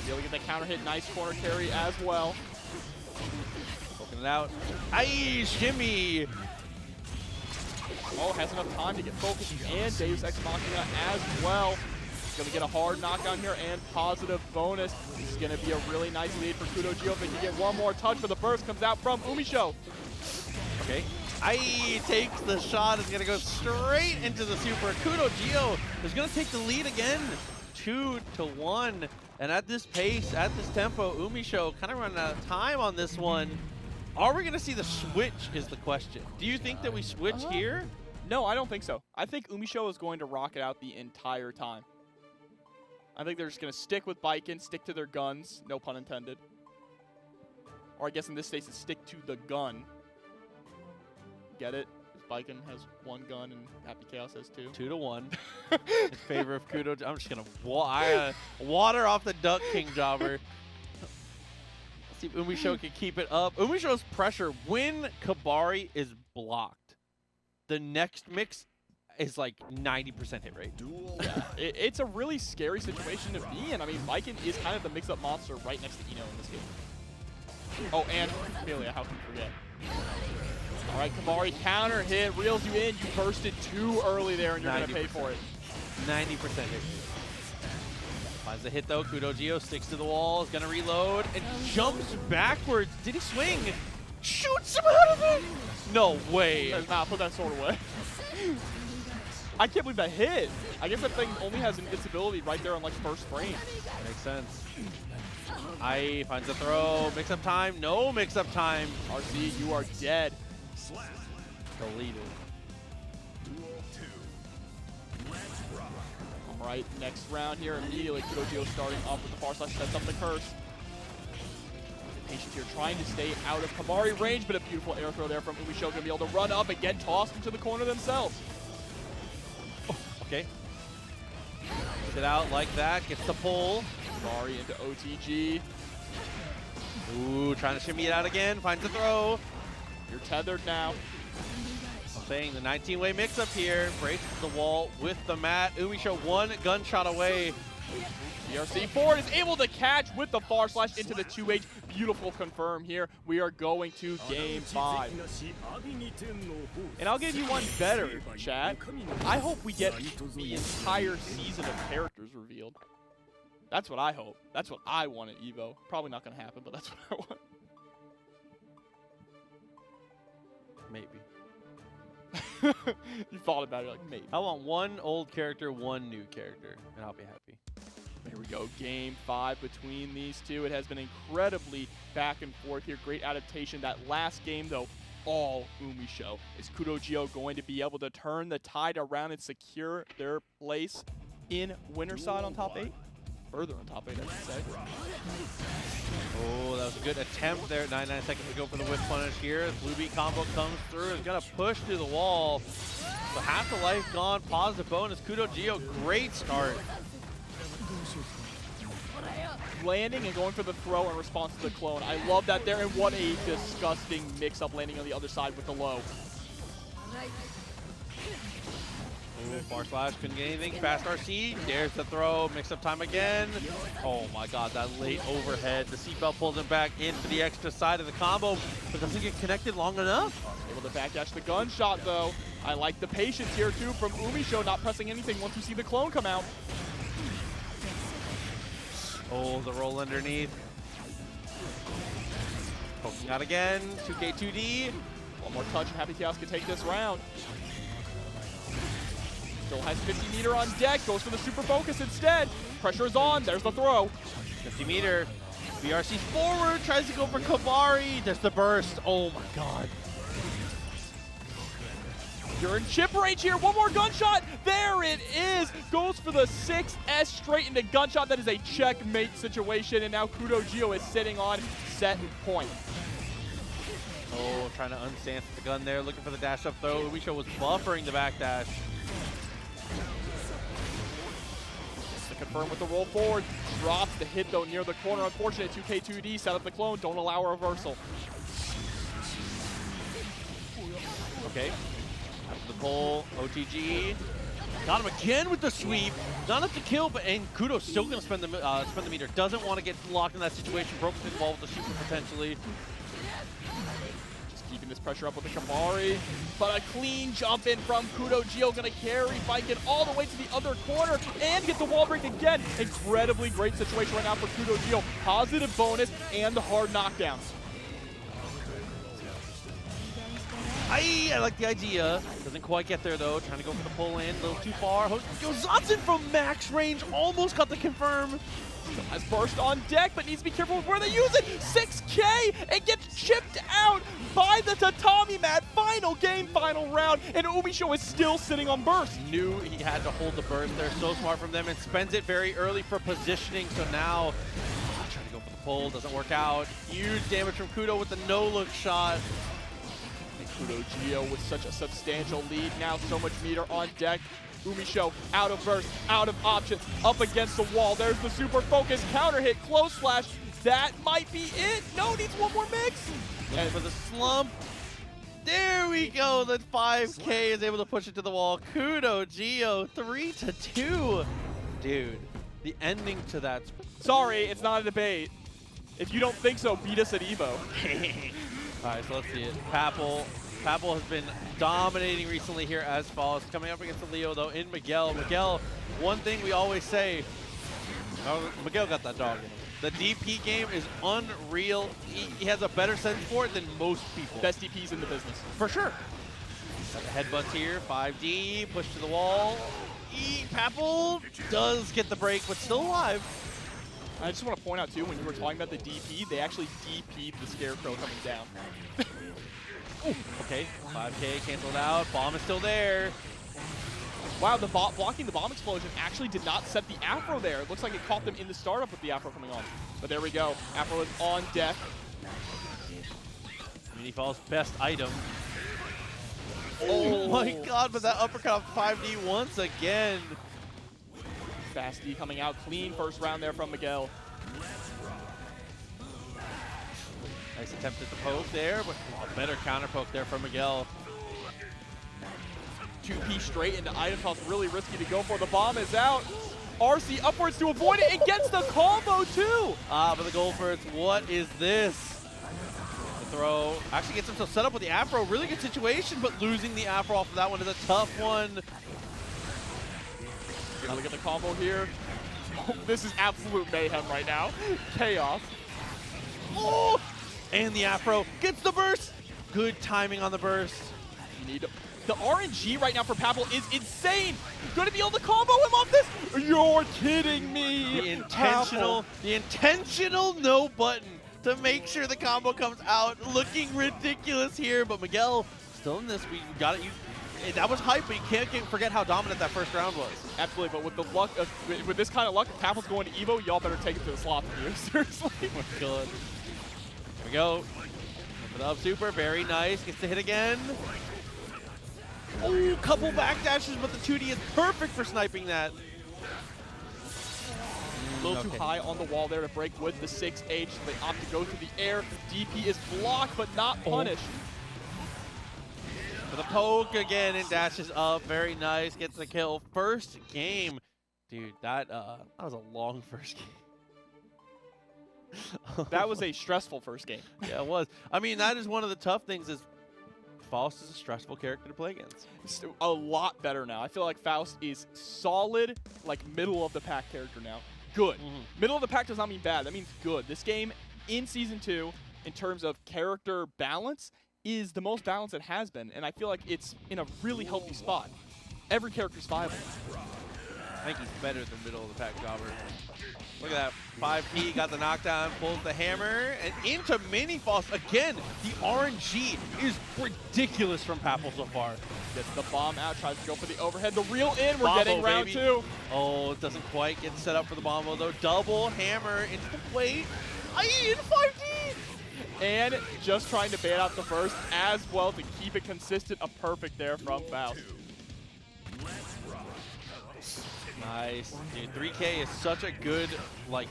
Be able to get that counter hit. Nice corner carry as well. Poking it out. Aye, shimmy. Oh, has enough time to get focused and Deus Ex Machina as well. He's going to get a hard knockdown here and positive bonus. This is going to be a really nice lead for KudoGio if they can get one more touch, but the burst comes out from UMISHO. Okay. Takes the shot. Is going to go straight into the super. KudoGio is going to take the lead again. 2-1. And at this pace, at this tempo, UMISHO kind of running out of time on this one. Are we going to see the switch is the question. Do you think that we switch here? No, I don't think so. I think UMISHO is going to rock it out the entire time. I think they're just going to stick with Baiken, stick to their guns, no pun intended. Or I guess in this case, it's stick to the gun. Get it? Baiken has one gun and Happy Chaos has two. 2-1 in favor of KudoGio. I'm just going to water off the Duck King jobber. See if UMISHO can keep it up. UMISHO's pressure when Kabari is blocked. The next mix is like 90% hit rate. Yeah, it's a really scary situation to be in. I mean, Baiken is kind of the mix-up monster right next to Eno in this game. Oh, and Amelia, how can you forget? All right, Kabari counter hit, reels you in. You bursted too early there, and you're going to pay for it. 90% hit. Finds the hit though. KudoGio sticks to the wall, is going to reload, and jumps backwards. Did he swing? Shoots him out of it! No way. Does not put that sword away. I can't believe that hit. I guess that thing only has invincibility right there on like first frame. Makes sense. Finds the throw. Mix-up time. No mix-up time. RC, you are dead. Deleted. All right, next round here. Immediately, KudoGio starting off with the far slash, sets up the curse. Patient here trying to stay out of Kabari range, but a beautiful air throw there from UMISHO. Going to be able to run up and get tossed into the corner themselves. Oh, okay. Sit out like that. Gets the pull. Kabari into OTG. Ooh, trying to shimmy it out again. Finds the throw. You're tethered now. I'm saying the 19-way mix-up here. Breaks the wall with the mat. UMISHO one gunshot away. DRC forward is able to catch with the far slash into the 2H. Beautiful confirm here. We are going to game 5. And I'll give you one better, chat. I hope we get the entire season of characters revealed. That's what I hope. That's what I want at EVO. Probably not going to happen, but that's what I want. Maybe. You thought about it like maybe. I want one old character, one new character, and I'll be happy. There we go, game 5 between these two. It has been incredibly back and forth here. Great adaptation. That last game, though, all UMISHO. Is KudoGio going to be able to turn the tide around and secure their place in winner side on top 8? Further on top 8, I should say. Oh, that was a good attempt there. 99 seconds to go for the whip punish here. Blue beat combo comes through. It's going to push through the wall. So half the life gone. Positive bonus. KudoGio, great start. Landing and going for the throw in response to the clone. I love that there, and what a disgusting mix-up landing on the other side with the low. Ooh, far slash, couldn't get anything. Fast RC, dares the throw, mix-up time again. Oh my god, that late overhead. The seatbelt pulls him back in for the extra side of the combo, but doesn't get connected long enough. Able to backdash the gunshot, though. I like the patience here, too, from UMISHO, not pressing anything once we see the clone come out. Oh, the roll underneath. Poking out again. 2K2D. One more touch and Happy Chaos can take this round. Still has 50 meter on deck. Goes for the super focus instead. Pressure is on. There's the throw. 50 meter. BRC's forward. Tries to go for Kabari. There's the burst. Oh my god. You're in chip range here. One more gunshot. There it is. Goes for the 6S straight into gunshot. That is a checkmate situation. And now KudoGio is sitting on set point. Oh, trying to unstance the gun there. Looking for the dash up throw. UMISHO was buffering the backdash. To confirm with the roll forward. Drops the hit though near the corner. Unfortunate 2K2D. Set up the clone. Don't allow a reversal. Okay. After the pull, OTG. Got him again with the sweep. Not enough to kill, but and Kudo's still going to spend the meter. Doesn't want to get locked in that situation. Broke through the wall with the super potentially. Just keeping keeping this pressure up with the Shibari. But a clean jump in from KudoGio, gonna carry Baiken all the way to the other corner and get the wall break again. Incredibly great situation right now for KudoGio. Positive bonus and the hard knockdowns. I like the idea. Doesn't quite get there though. Trying to go for the pull in, a little too far. Goes Johnson from max range, almost got the confirm. Has burst on deck, but needs to be careful with where they use it. 6K and gets chipped out by the tatami mat. Final game, final round, and UMISHO is still sitting on burst. Knew he had to hold the burst there. So smart from them and spends it very early for positioning. So now trying to go for the pull, doesn't work out. Huge damage from Kudo with the no-look shot. KudoGio with such a substantial lead. Now so much meter on deck. UMISHO out of burst, out of options, up against the wall. There's the super focus, counter hit, close slash. That might be it. No, needs one more mix. And for the slump. There we go. The 5K is able to push it to the wall. KudoGio 3-2. Dude, the ending to that. Sorry, it's not a debate. If you don't think so, beat us at EVO. All right, so let's see it. Papple has been dominating recently here as Faust. Coming up against the Leo, though, in Miguel. Miguel, one thing we always say, Miguel got that dog in him. The DP game is unreal. He has a better sense for it than most people. Best DPs in the business. For sure. Got the headbutts here, 5D, push to the wall. Papple does get the break, but still alive. I just want to point out, too, when you were talking about the DP, they actually DP'd the Scarecrow coming down. Okay, 5K canceled out. Bomb is still there. Wow, the blocking the bomb explosion actually did not set the Afro there. It looks like it caught them in the startup with the Afro coming on. But there we go. Afro is on deck. Minifall's best item. Oh my god, but that uppercut 5D once again. Fast D coming out clean first round there from Miguel. Nice attempt at the poke there, but a better counter poke there from Miguel. 2P straight into item toss, really risky to go for. The bomb is out. RC upwards to avoid it and gets the combo too. But the Goldbirds, what is this? The throw actually gets himself set up with the Afro. Really good situation, but losing the Afro off of that one is a tough one. Gonna look at the combo here. Oh, this is absolute mayhem right now. Chaos. Oh! And the Afro gets the burst. Good timing on the burst. You need the RNG right now for Papple is insane. Gonna be able to combo him off this? You're kidding me. The intentional no button to make sure the combo comes out. Looking ridiculous here, but Miguel still in this. We got it. That was hype, but you can't forget how dominant that first round was. Absolutely, but with the luck, with this kind of luck, if Papple's going to EVO, y'all better take it to the slot from you. Seriously. Oh my god. Here we go. Flip it up, super, very nice. Gets to hit again. Oh, couple backdashes, but the 2D is perfect for sniping that. A little too high on the wall there to break with the 6H. So they opt to go to the air. DP is blocked, but not punished. For the poke again and dashes up. Very nice. Gets the kill. First game. Dude, that was a long first game. That was a stressful first game. Yeah, it was. I mean, that is one of the tough things is Faust is a stressful character to play against. It's a lot better now. I feel like Faust is solid, like middle of the pack character now. Good. Middle of the pack does not mean bad. That means good. This game in Season 2, in terms of character balance, is the most balanced it has been. And I feel like it's in a really healthy spot. Every character's viable. I think he's better than middle of the pack jobber. Look at that. 5P got the knockdown, pulls the hammer, and into mini Faust. Again, the RNG is ridiculous from Papple so far. Gets the bomb out, tries to go for the overhead. The reel in, we're Bombo, getting round baby. 2. Oh, it doesn't quite get set up for the bombo though. Double hammer into the plate. In 5D! And just trying to bait out the first as well to keep it consistent. A perfect there from Faust. Nice. Dude, 3K is such a good, like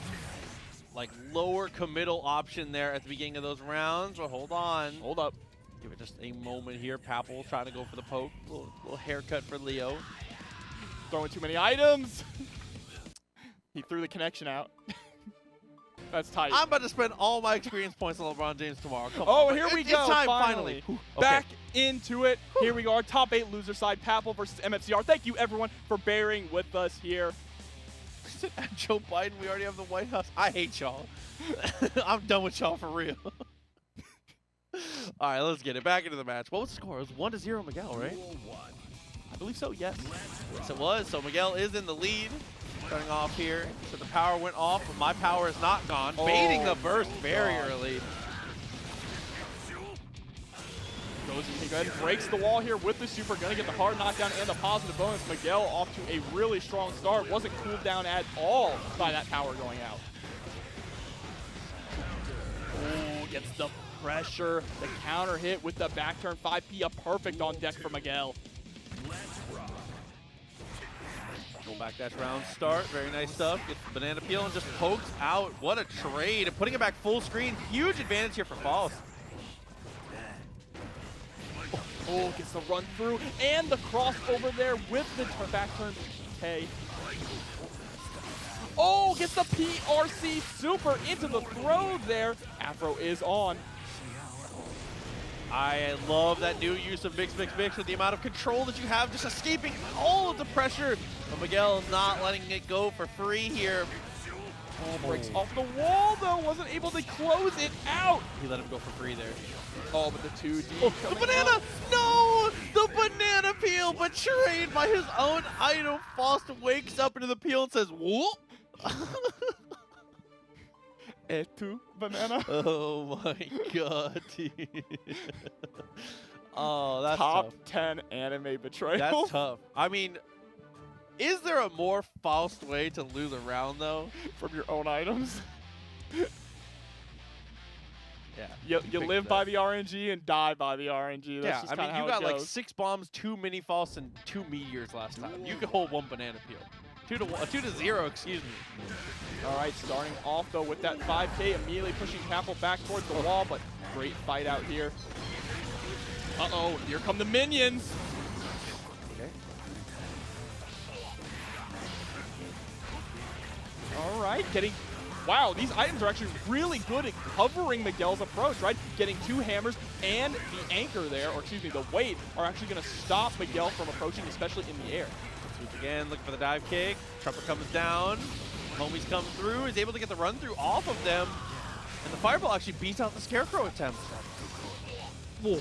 lower committal option there at the beginning of those rounds. But hold on. Hold up. Give it just a moment here. Papple trying to go for the poke. Little haircut for Leo. Throwing too many items. He threw the connection out. That's tight. I'm about to spend all my experience points on LeBron James tomorrow. Come Oh, on. here we It's go. time, finally. Whew, Back into it. Here we are. Top 8 loser side. Papple versus MFCR. Thank you, everyone, for bearing with us here. Joe Biden, we already have the White House. I hate y'all. I'm done with y'all for real. All right, let's get it back into the match. What was the score? It was 1-0 Miguel, right? I believe so, yes. Yes, it was. So Miguel is in the lead. Starting off here. So the power went off, but my power is not gone. Baiting the burst very early. Goes and breaks the wall here with the super. Gonna get the hard knockdown and the positive bonus. Miguel off to a really strong start. Wasn't cooled down at all by that power going out. Ooh, gets the pressure. The counter hit with the back turn 5P. A perfect on deck for Miguel. Go backdash round start. Very nice stuff. Gets the banana peel and just pokes out. What a trade. And putting it back full screen. Huge advantage here for Faust. Oh, gets the run through and the cross over there with the back turn K. Oh, gets the PRC super into the throw there. Afro is on. I love that new use of mix with the amount of control that you have, just escaping all of the pressure. But Miguel is not letting it go for free here. Oh, breaks off the wall though, wasn't able to close it out. He let him go for free there. Oh, but the 2D. The banana! Out. No! The banana peel betrayed by his own item. Faust wakes up into the peel and says, whoop! Chetoo banana. Oh my god, dude. Oh, that's Top tough. 10 anime betrayal. That's tough. I mean, is there a more Faust way to lose a round, though? From your own items. Yeah. You live by the RNG and die by the RNG. That's Yeah, just I mean, kinda you how got it like goes. 6 bombs, 2 mini Fausts, and 2 meteors last time. You could hold 1 banana peel. 2-0, excuse me. All right, starting off though with that 5K, immediately pushing Papple back towards the wall, but great fight out here. Uh-oh, here come the minions. Okay. All right, wow, these items are actually really good at covering Miguel's approach, right? Getting 2 hammers and the anchor there, or excuse me, the weight, are actually gonna stop Miguel from approaching, especially in the air. Sweeps again, looking for the dive kick. Trumper comes down. Homies come through, is able to get the run through off of them. And the fireball actually beats out the scarecrow attempt. Whoa.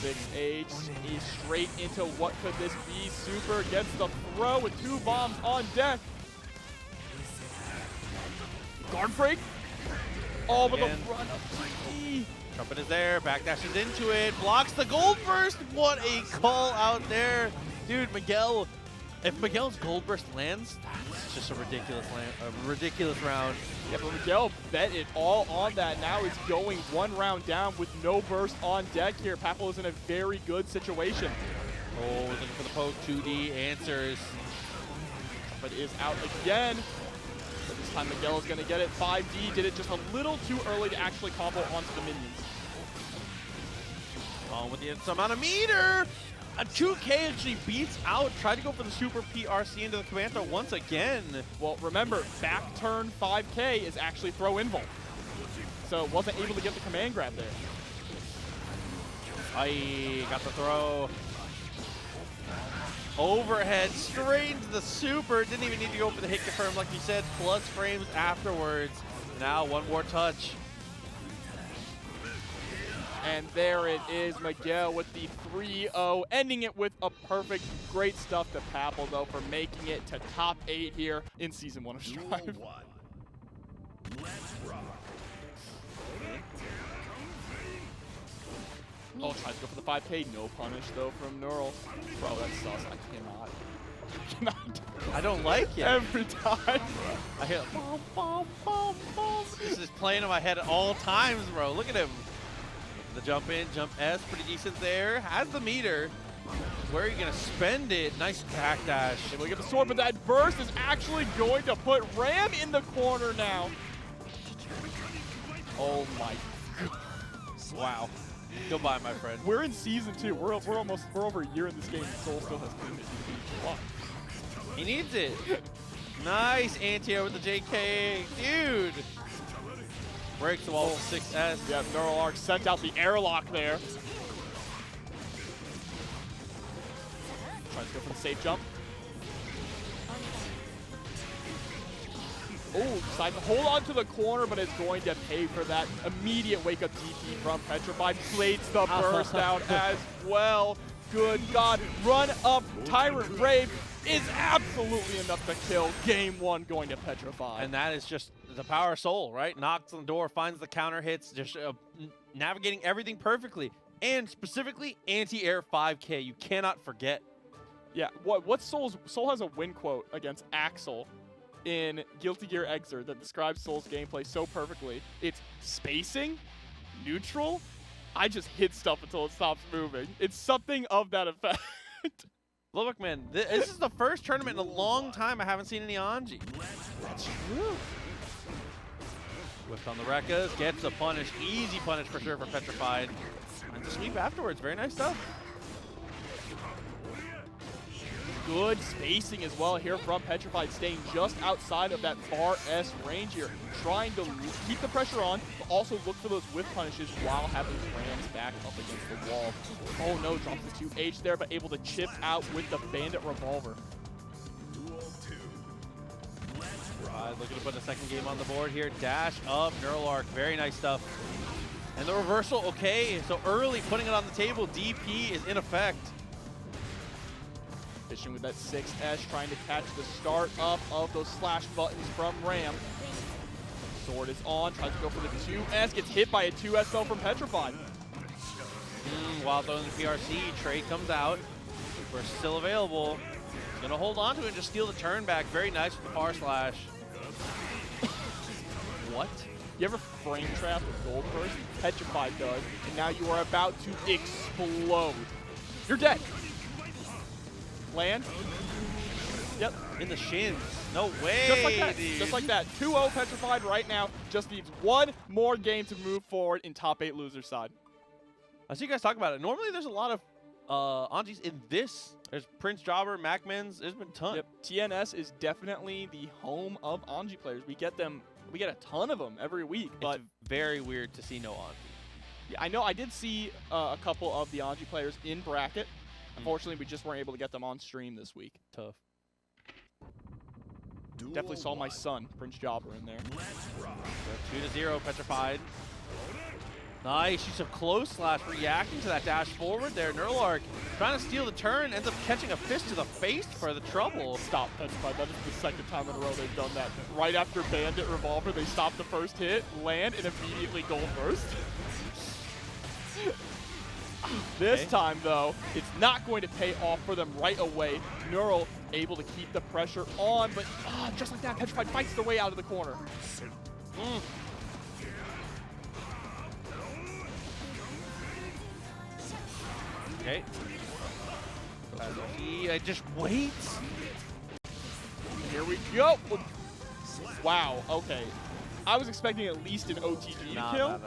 6H is straight into what could this be. Super gets the throw with 2 bombs on deck. Guard break. Oh, but the Again. run of TE. Trumpet is there, backdashes into it, blocks the gold burst. What a call out there. Dude, Miguel, if Miguel's gold burst lands, that's just a ridiculous round. Yeah, but Miguel bet it all on that. Now he's going 1 round down with no burst on deck here. Papple is in a very good situation. Oh, looking for the poke, 2D answers. But is out again. But this time Miguel is going to get it. 5D did it just a little too early to actually combo onto the minions. On with the amount of meter. A 2K actually beats out. Tried to go for the super PRC into the command throw once again. Well, remember, back turn 5K is actually throw invul. So wasn't able to get the command grab there. I got the throw. Overhead straight into the super. Didn't even need to go for the hit confirm like you said. Plus frames afterwards. Now 1 more touch. And there it is, Miguel with the 3-0, ending it with a perfect, great stuff to Papple, though, for making it to top 8 here in Season 1 of Strive. Let's rock. Oh, tries to go for the 5K, no punish, though, from Neural. Bro, that's sus, I cannot. I don't like it. Every time. I hear boom, boom, boom, boom. This is playing in my head at all times, bro. Look at him. The jump in, jump S, pretty decent there. Has the meter. Where are you going to spend it? Nice backdash. Able to get the sword, but that burst is actually going to put Ram in the corner now. Oh my god. Wow. Goodbye, my friend. We're in Season 2. We're over a year in this game. Soul still has clean it. He needs it. Nice anti-air with the JK. Dude. Breaks the wall with 6S. Yeah, NeuralArch sent out the airlock there. Tries to go for the safe jump. Oh, decides to hold on to the corner, but is going to pay for that immediate wake-up DP from Petrafied. Blades the burst out as well. Good God. Run up Tyrant Brave is absolutely enough to kill. Game 1 going to Petrafied. And that is just the power of Soul, right? Knocks on the door, finds the counter hits, just navigating everything perfectly. And specifically, anti-air 5K. You cannot forget. Yeah, what Soul has a win quote against Axel in Guilty Gear Xrd that describes Soul's gameplay so perfectly. It's spacing, neutral, I just hit stuff until it stops moving. It's something of that effect. Look, man, this is the first tournament in a long time I haven't seen any Anji. That's true. Whipped on the Rekkas, gets a punish, easy punish for sure for Petrified. And the sweep afterwards, very nice stuff. Good spacing as well here from Petrified, staying just outside of that far S range here, trying to keep the pressure on, but also look for those whiff punishes while having Rams back up against the wall. Oh no, drops the 2H there, but able to chip out with the Bandit Revolver. Looking to put a second game on the board here. Dash up, NeuralArch, very nice stuff. And the reversal, okay, so early putting it on the table, DP is in effect. Fishing with that 6S, trying to catch the start up of those slash buttons from Ram. Sword is on, tries to go for the 2S, gets hit by a 2S though from Petrified. While throwing the PRC, trade comes out. We're still available. Gonna hold on to it and just steal the turn back. Very nice with the far slash. What? You ever frame trap with Gold Burst? Petrified does, and now you are about to explode. You're dead. Land. Yep. In the shins. No way. Just like that. Dude. Just like that. 2-0 Petrified right now. Just needs one more game to move forward in top 8 loser side. I see you guys talk about it. Normally there's a lot of Anjis in this. There's Prince Jobber, Macmins. There's been a ton. Yep. TNS is definitely the home of Anji players. We get a ton of them every week. But it's very weird to see no Anji. Yeah, I know. I did see a couple of the Anji players in bracket. Unfortunately, we just weren't able to get them on stream this week. Tough. Definitely saw my son, Prince Jobber, in there. So 2-0, Petrified. Nice use of close slash, reacting to that dash forward there. NeuralArch trying to steal the turn, ends up catching a fist to the face for the trouble. Stop, Petrified. That is the second time in a row they've done that. Right after Bandit Revolver, they stop the first hit, land, and immediately Gold Burst. This time, though, it's not going to pay off for them right away. Neural able to keep the pressure on, but just like that, Petrified fights their way out of the corner. Okay. He just waits. Here we go. Wow, okay. I was expecting at least an OTG to kill. No.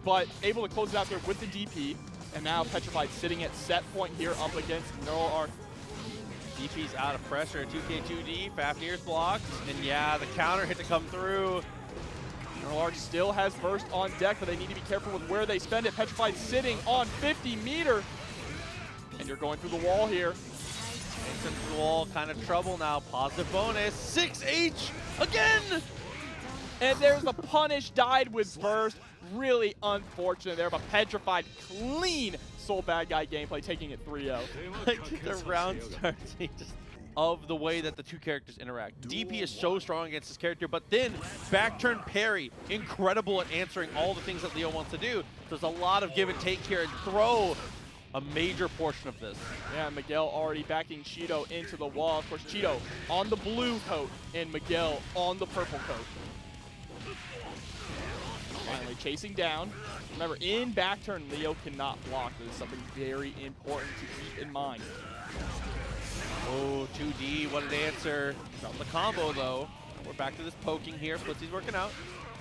But able to close it out there with the DP. And now Petrified sitting at set point here up against NeuralArch. DP's out of pressure. 2K2D, Fafnir's blocked. And yeah, the counter hit to come through. NeuralArch still has burst on deck, but they need to be careful with where they spend it. Petrified sitting on 50 meter. And you're going through the wall here. Into the wall, kind of trouble now. Positive bonus. 6H again! And there's the punish, died with burst. Really unfortunate there, but Petrified clean Soul bad guy gameplay, taking it 3-0. The round starts just of the way that the two characters interact. DP is so strong against this character, but then back turn parry, incredible at answering all the things that Leo wants to do. There's a lot of give and take here, and throw a major portion of this. Yeah, Miguel already backing Chetoo into the wall. Of course, Chetoo on the blue coat and Miguel on the purple coat. Finally chasing down. Remember, in back turn, Leo cannot block. This is something very important to keep in mind. Oh, 2D, what an answer. From the combo, though. We're back to this poking here. Footsy's working out.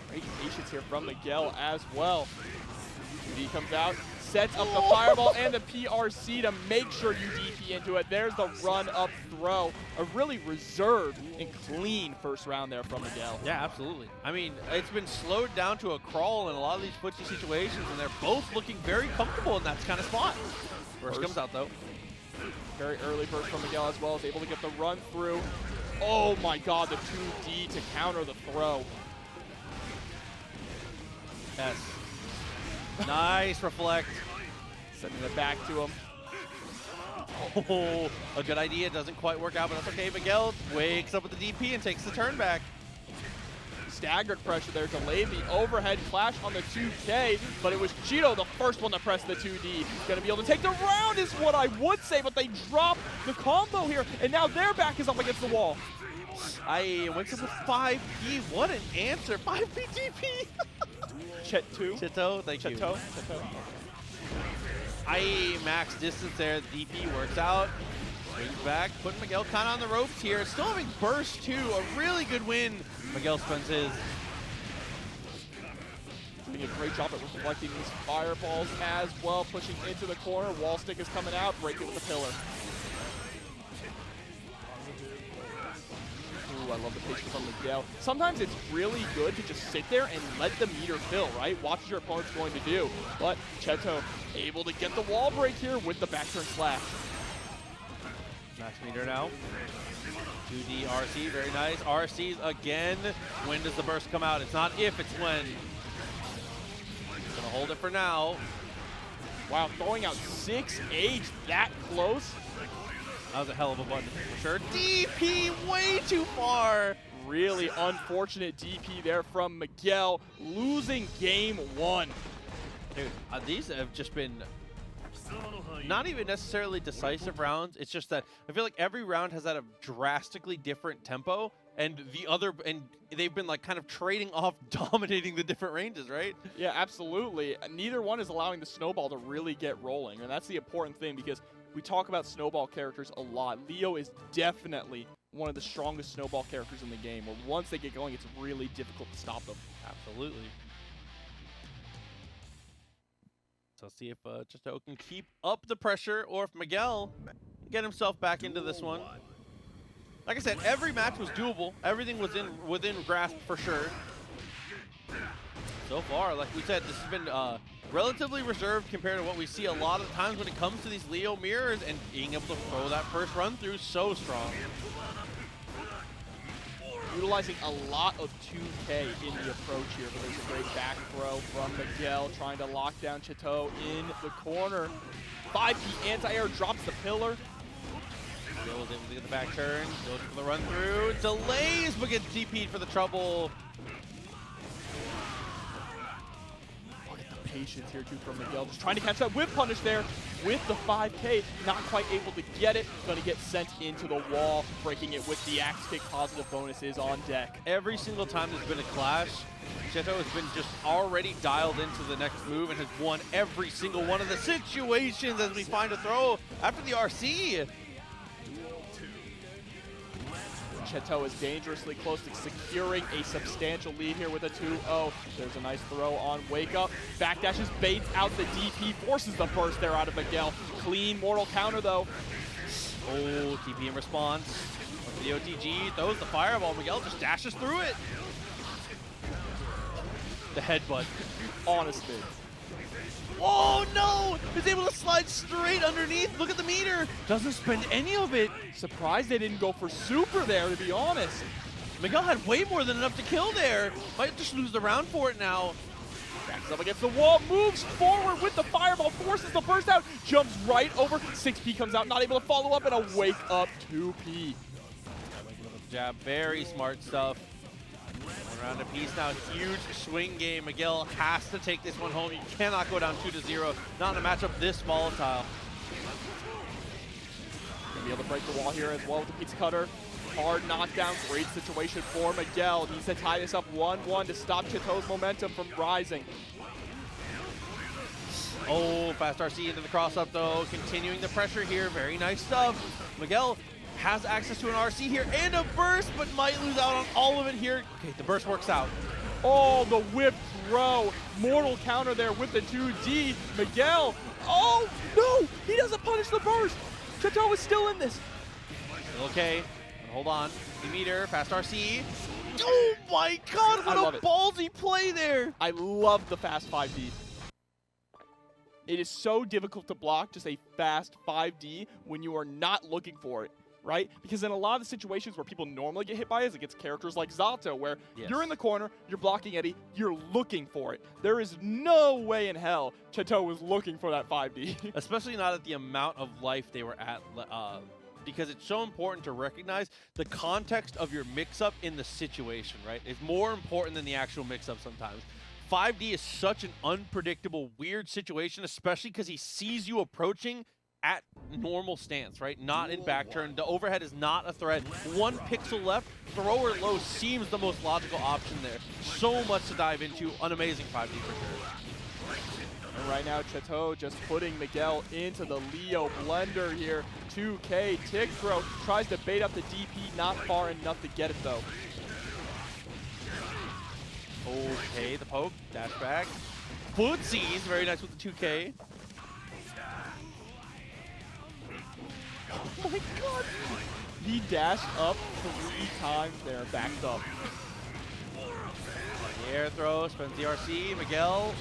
Great patience here from Miguel as well. 2D comes out, sets up the fireball and the PRC to make sure you DP into it. There's the run-up throw. A really reserved and clean first round there from Miguel. Yeah, absolutely. I mean, it's been slowed down to a crawl in a lot of these footsie situations, and they're both looking very comfortable in that kind of spot. First comes out, though. Very early burst from Miguel as well, is able to get the run through. Oh my god, the 2D to counter the throw. Yes. Nice reflect. Sending it back to him. Oh, a good idea. Doesn't quite work out, but that's okay. Miguel wakes up with the DP and takes the turn back. Staggered pressure there, delayed the overhead clash on the 2K, but it was Chetoo the first one to press the 2D. He's gonna be able to take the round is what I would say, but they drop the combo here, and now their back is up against the wall. I went up with 5P. What an answer. 5P DP. Chetoo. Thank you. Chetoo. Max distance there. The DP works out. Swings back, putting Miguel kind of on the ropes here. Still having burst too. A really good win. Miguel spends his. Doing a great job at reflecting these fireballs as well. Pushing into the corner. Wall stick is coming out. Break it with the pillar. Ooh, I love the patience from Miguel. Sometimes it's really good to just sit there and let the meter fill, right? Watch what your opponent's going to do. But Chetoo able to get the wall break here with the back turn slash. Max meter now. 2D RC, very nice. RC's again. When does the burst come out? It's not if, it's when. Gonna hold it for now. Wow, throwing out 6H that close. That was a hell of a button for sure. DP way too far. Really unfortunate DP there from Miguel, losing game 1. Dude, these have just been not even necessarily decisive rounds. It's just that I feel like every round has had a drastically different tempo, and they've been like kind of trading off, dominating the different ranges, right? Yeah, absolutely. Neither one is allowing the snowball to really get rolling, and that's the important thing because we talk about snowball characters a lot. Leo is definitely one of the strongest snowball characters in the game, where once they get going, it's really difficult to stop them. Absolutely. So let's see if Chetoo can keep up the pressure, or if Miguel can get himself back into this one. Like I said, every match was doable. Everything was within grasp for sure. So far, like we said, this has been relatively reserved compared to what we see a lot of times when it comes to these Leo mirrors, and being able to throw that first run through so strong. Utilizing a lot of 2K in the approach here, but there's a great back throw from Miguel, trying to lock down Chetoo in the corner. 5P anti-air drops the pillar. Miguel was able to get the back turn, goes for the run through, delays but gets DP'd for the trouble. Patience here too from Miguel, just trying to catch that whip punish there with the 5K, not quite able to get it, gonna get sent into the wall, breaking it with the axe kick. Positive bonuses on deck. Every single time there's been a clash, Chetoo has been just already dialed into the next move and has won every single one of the situations as we find a throw after the RC. Chetoo is dangerously close to securing a substantial lead here with a 2-0. There's a nice throw on Wake Up. Backdashes, baits out the DP, forces the burst there out of Miguel. Clean mortal counter though. Oh, TP in response. The OTG throws the fireball. Miguel just dashes through it. The headbutt. Honestly. Oh no! He's able to slide straight underneath. Look at the meter. Doesn't spend any of it. Surprised they didn't go for super there, to be honest. Miguel had way more than enough to kill there. Might just lose the round for it now. Backs up against the wall, moves forward with the fireball, forces the burst out, jumps right over. 6P comes out, not able to follow up, and a Wake Up 2P. Jab, very smart stuff. One round apiece now, huge swing game. Miguel has to take this one home. You cannot go down 2-0, not in a matchup this volatile. Gonna be able to break the wall here as well with the pizza cutter. Hard knockdown, great situation for Miguel. Needs to tie this up 1-1 to stop Chetoo's momentum from rising. Oh, fast RC into the cross-up though, continuing the pressure here. Very nice stuff. Miguel has access to an RC here and a burst, but might lose out on all of it here. Okay, the burst works out. Oh, the whip throw. Mortal counter there with the 2D. Miguel, oh no, he doesn't punish the burst. Chetoo is still in this. Okay, hold on. The meter, fast RC. Oh my god, what a ballsy play there. I love the fast 5D. It is so difficult to block just a fast 5D when you are not looking for it, right? Because in a lot of the situations where people normally get hit by it is against characters like Zato, where you're in the corner, you're blocking Eddie, you're looking for it. There is no way in hell Chetoo was looking for that 5D. Especially not at the amount of life they were at, because it's so important to recognize the context of your mix-up in the situation, right? It's more important than the actual mix-up sometimes. 5D is such an unpredictable, weird situation, especially because he sees you approaching at normal stance, right? Not in back turn. The overhead is not a threat. 1 pixel left, thrower low seems the most logical option there. So much to dive into. An amazing 5D for sure. And right now, Chetoo just putting Miguel into the Leo blender here. 2K, tick throw, tries to bait up the DP, not far enough to get it though. Okay, the poke, dash back. Footsies, very nice with the 2K. Oh my god! He dashed up 3 times there, backed up. The air throw, spends the RC, Miguel.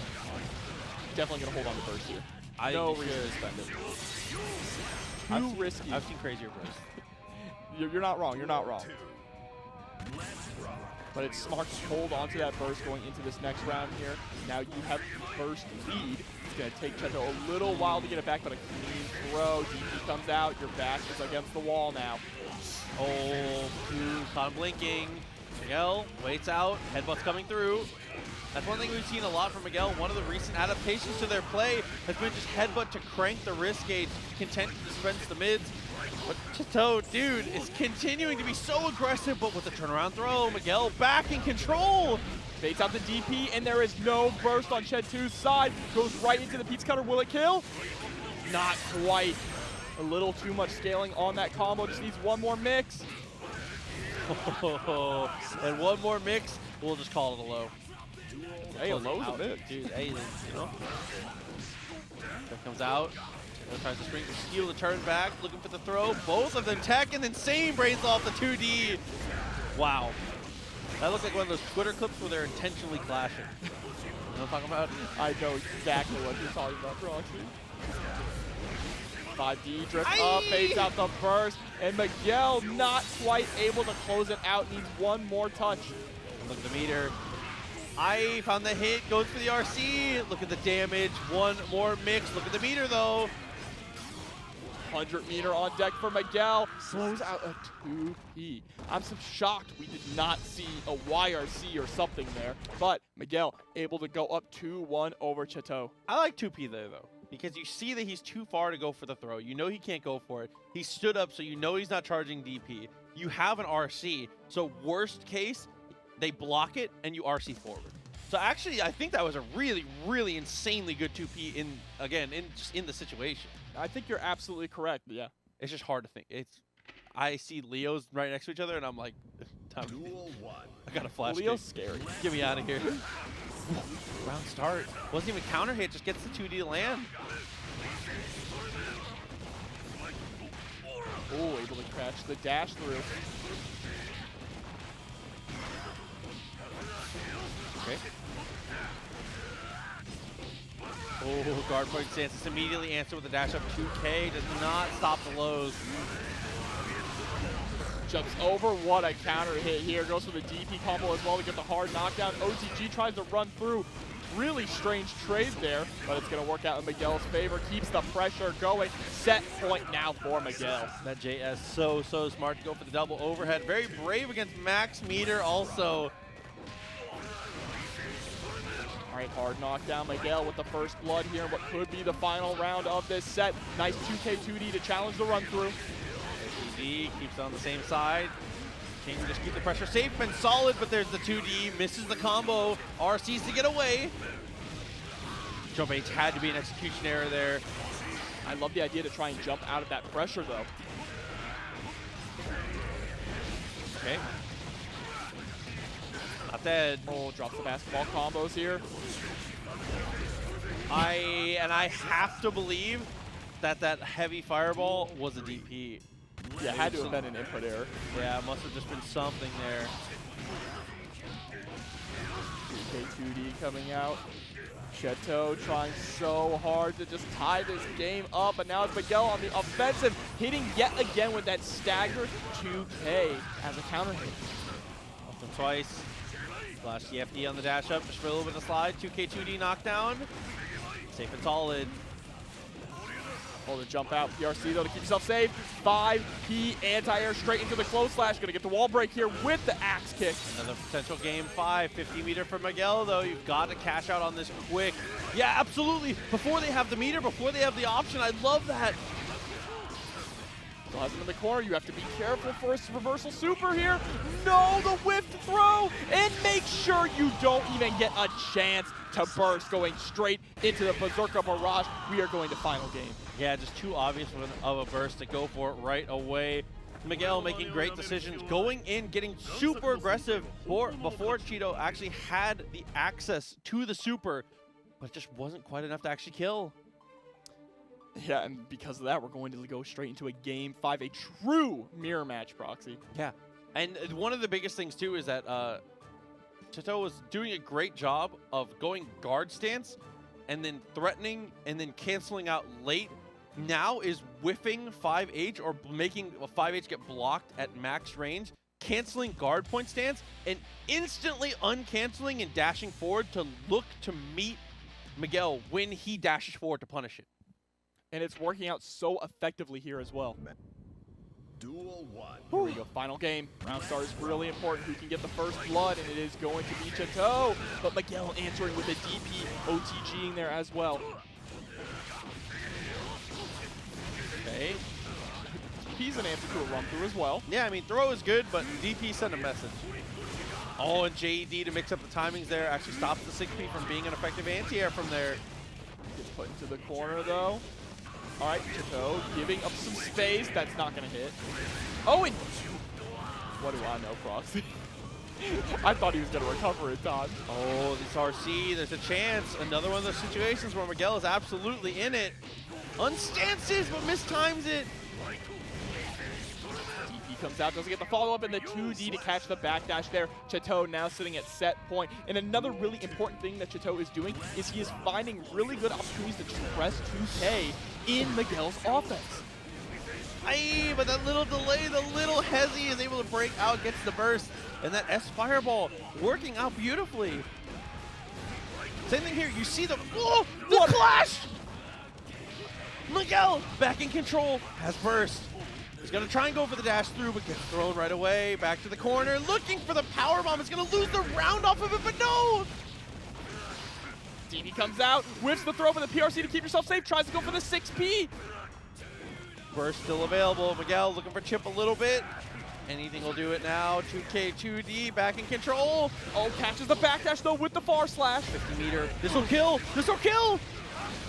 Definitely gonna hold on to burst here. No reason to spend it. Too risky. I've seen crazier bursts. You're not wrong, you're not wrong. But it's smart to hold onto that burst going into this next round here. Now you have the burst lead. It's going to take Chetoo a little while to get it back, but a clean throw. DP comes out. Your back is against the wall now. Oh, caught him blinking. Miguel waits out. Headbutt's coming through. That's one thing we've seen a lot from Miguel. One of the recent adaptations to their play has been just headbutt to crank the risk gauge, content to dispense the mids. But Chetoo, dude, is continuing to be so aggressive, but with the turnaround throw, Miguel back in control. Baits out the DP, and there is no burst on Chetoo's side. Goes right into the pizza cutter. Will it kill? Not quite. A little too much scaling on that combo. Just needs one more mix. And one more mix, we'll just call it a low. Hey, a low's a mix. Dude, hey, you know. That comes out. Tries to spring, steal the turn back, looking for the throw. Both of them tech and insane brains off the 2D. Wow. That looks like one of those Twitter clips where they're intentionally clashing. You know what I'm talking about? I know exactly what you're talking about, Roxy. 5D drift up, baits out the burst, and Miguel not quite able to close it out. Needs one more touch. Look at the meter. I found the hit, goes for the RC. Look at the damage, one more mix. Look at the meter though. 100 meter on deck for Miguel. Throws out a 2P. I'm so shocked we did not see a YRC or something there. But Miguel able to go up 2-1 over Chetoo. I like 2P there though, because you see that he's too far to go for the throw. You know he can't go for it. He stood up, so you know he's not charging DP. You have an RC, so worst case, they block it and you RC forward. So actually, I think that was a really, really insanely good 2P in the situation. I think you're absolutely correct. Yeah, it's just hard to think. I see Leos right next to each other, and I'm like, I got a flash. Leo's scary. Get me out of here. Round start. Wasn't even counter hit. Just gets the 2D to land. Oh, able to catch the dash through. Okay. Oh, guard point stance. Immediately answer with a dash up 2K. Does not stop the lows. Jumps over. What a counter hit here. Goes for the DP combo as well to get the hard knockdown. OTG tries to run through. Really strange trade there, but it's going to work out in Miguel's favor. Keeps the pressure going. Set point now for Miguel. That JS so smart to go for the double overhead. Very brave against max meter also. All right, hard knockdown. Miguel with the first blood here in what could be the final round of this set. Nice 2K 2D to challenge the run through. D keeps on the same side. King just keep the pressure safe and solid, but there's the 2D, misses the combo. RCs to get away. Jump H had to be an execution error there. I love the idea to try and jump out of that pressure though. Okay. not dead. Oh, drops the basketball combos here. I have to believe that that heavy fireball was a DP. Yeah, had to have been an input error. Yeah, it must have just been something there. K2D coming out. Chetoo trying so hard to just tie this game up, but now it's Miguel on the offensive, hitting yet again with that staggered 2K as a counter hit. Left him twice. Flash the FD on the dash up, just for a little bit of slide. 2K2D knockdown. Safe and solid. Oh, the jump out. PRC though to keep yourself safe. 5P anti-air straight into the close slash. Gonna get the wall break here with the axe kick. Another potential game 5. 50 meter for Miguel though. You've got to cash out on this quick. Yeah, absolutely. Before they have the meter, before they have the option. I love that. Still has him in the corner. You have to be careful for a reversal super here. No, the whiffed throw. And make sure you don't even get a chance to burst, going straight into the Berserker barrage. We are going to final game. Yeah, just too obvious of a burst to go for it right away. Miguel making great decisions, going in, getting super aggressive before Chetoo actually had the access to the super, but it just wasn't quite enough to actually kill. Yeah, and because of that, we're going to go straight into a game 5, a true mirror match, Proxy. Yeah, and one of the biggest things too is that Chetoo was doing a great job of going guard stance and then threatening and then canceling out late. Now is whiffing 5H or making a 5H get blocked at max range, canceling guard point stance, and instantly uncanceling and dashing forward to look to meet Miguel when he dashes forward to punish it. And it's working out so effectively here as well. Duel 1. Here we go, final game. Round start is really important. Who can get the first blood, and it is going to be Chetoo. But Miguel answering with a DP, OTGing there as well. Okay. DP's an answer to a run through as well. Yeah, I mean, throw is good, but DP sent a message. Oh, and JD to mix up the timings there actually stops the 6P from being an effective anti-air from there. Gets put into the corner though. All right, Chetoo giving up some space. That's not gonna hit. Oh, and what do I know, Proxy? I thought he was gonna recover in time. Oh, this RC, there's a chance. Another one of those situations where Miguel is absolutely in it. Unstances, but mistimes it. DP comes out, doesn't get the follow-up, and the 2D to catch the backdash there. Chetoo now sitting at set point. And another really important thing that Chetoo is doing is he is finding really good opportunities to press 2K in Miguel's offense. Aye, but that little delay, the little hezzy is able to break out, gets the burst, and that S fireball working out beautifully. Same thing here, you see the clash! Miguel back in control, has burst. He's gonna try and go for the dash through, but gets thrown right away. Back to the corner, looking for the power bomb. It's gonna lose the round off of it, but no! DP comes out, whips the throw for the PRC to keep yourself safe, tries to go for the 6P. Burst still available. Miguel looking for Chipp a little bit. Anything will do it now. 2K2D back in control. Oh, catches the backdash though with the far slash. 50 meter. This will kill. This will kill.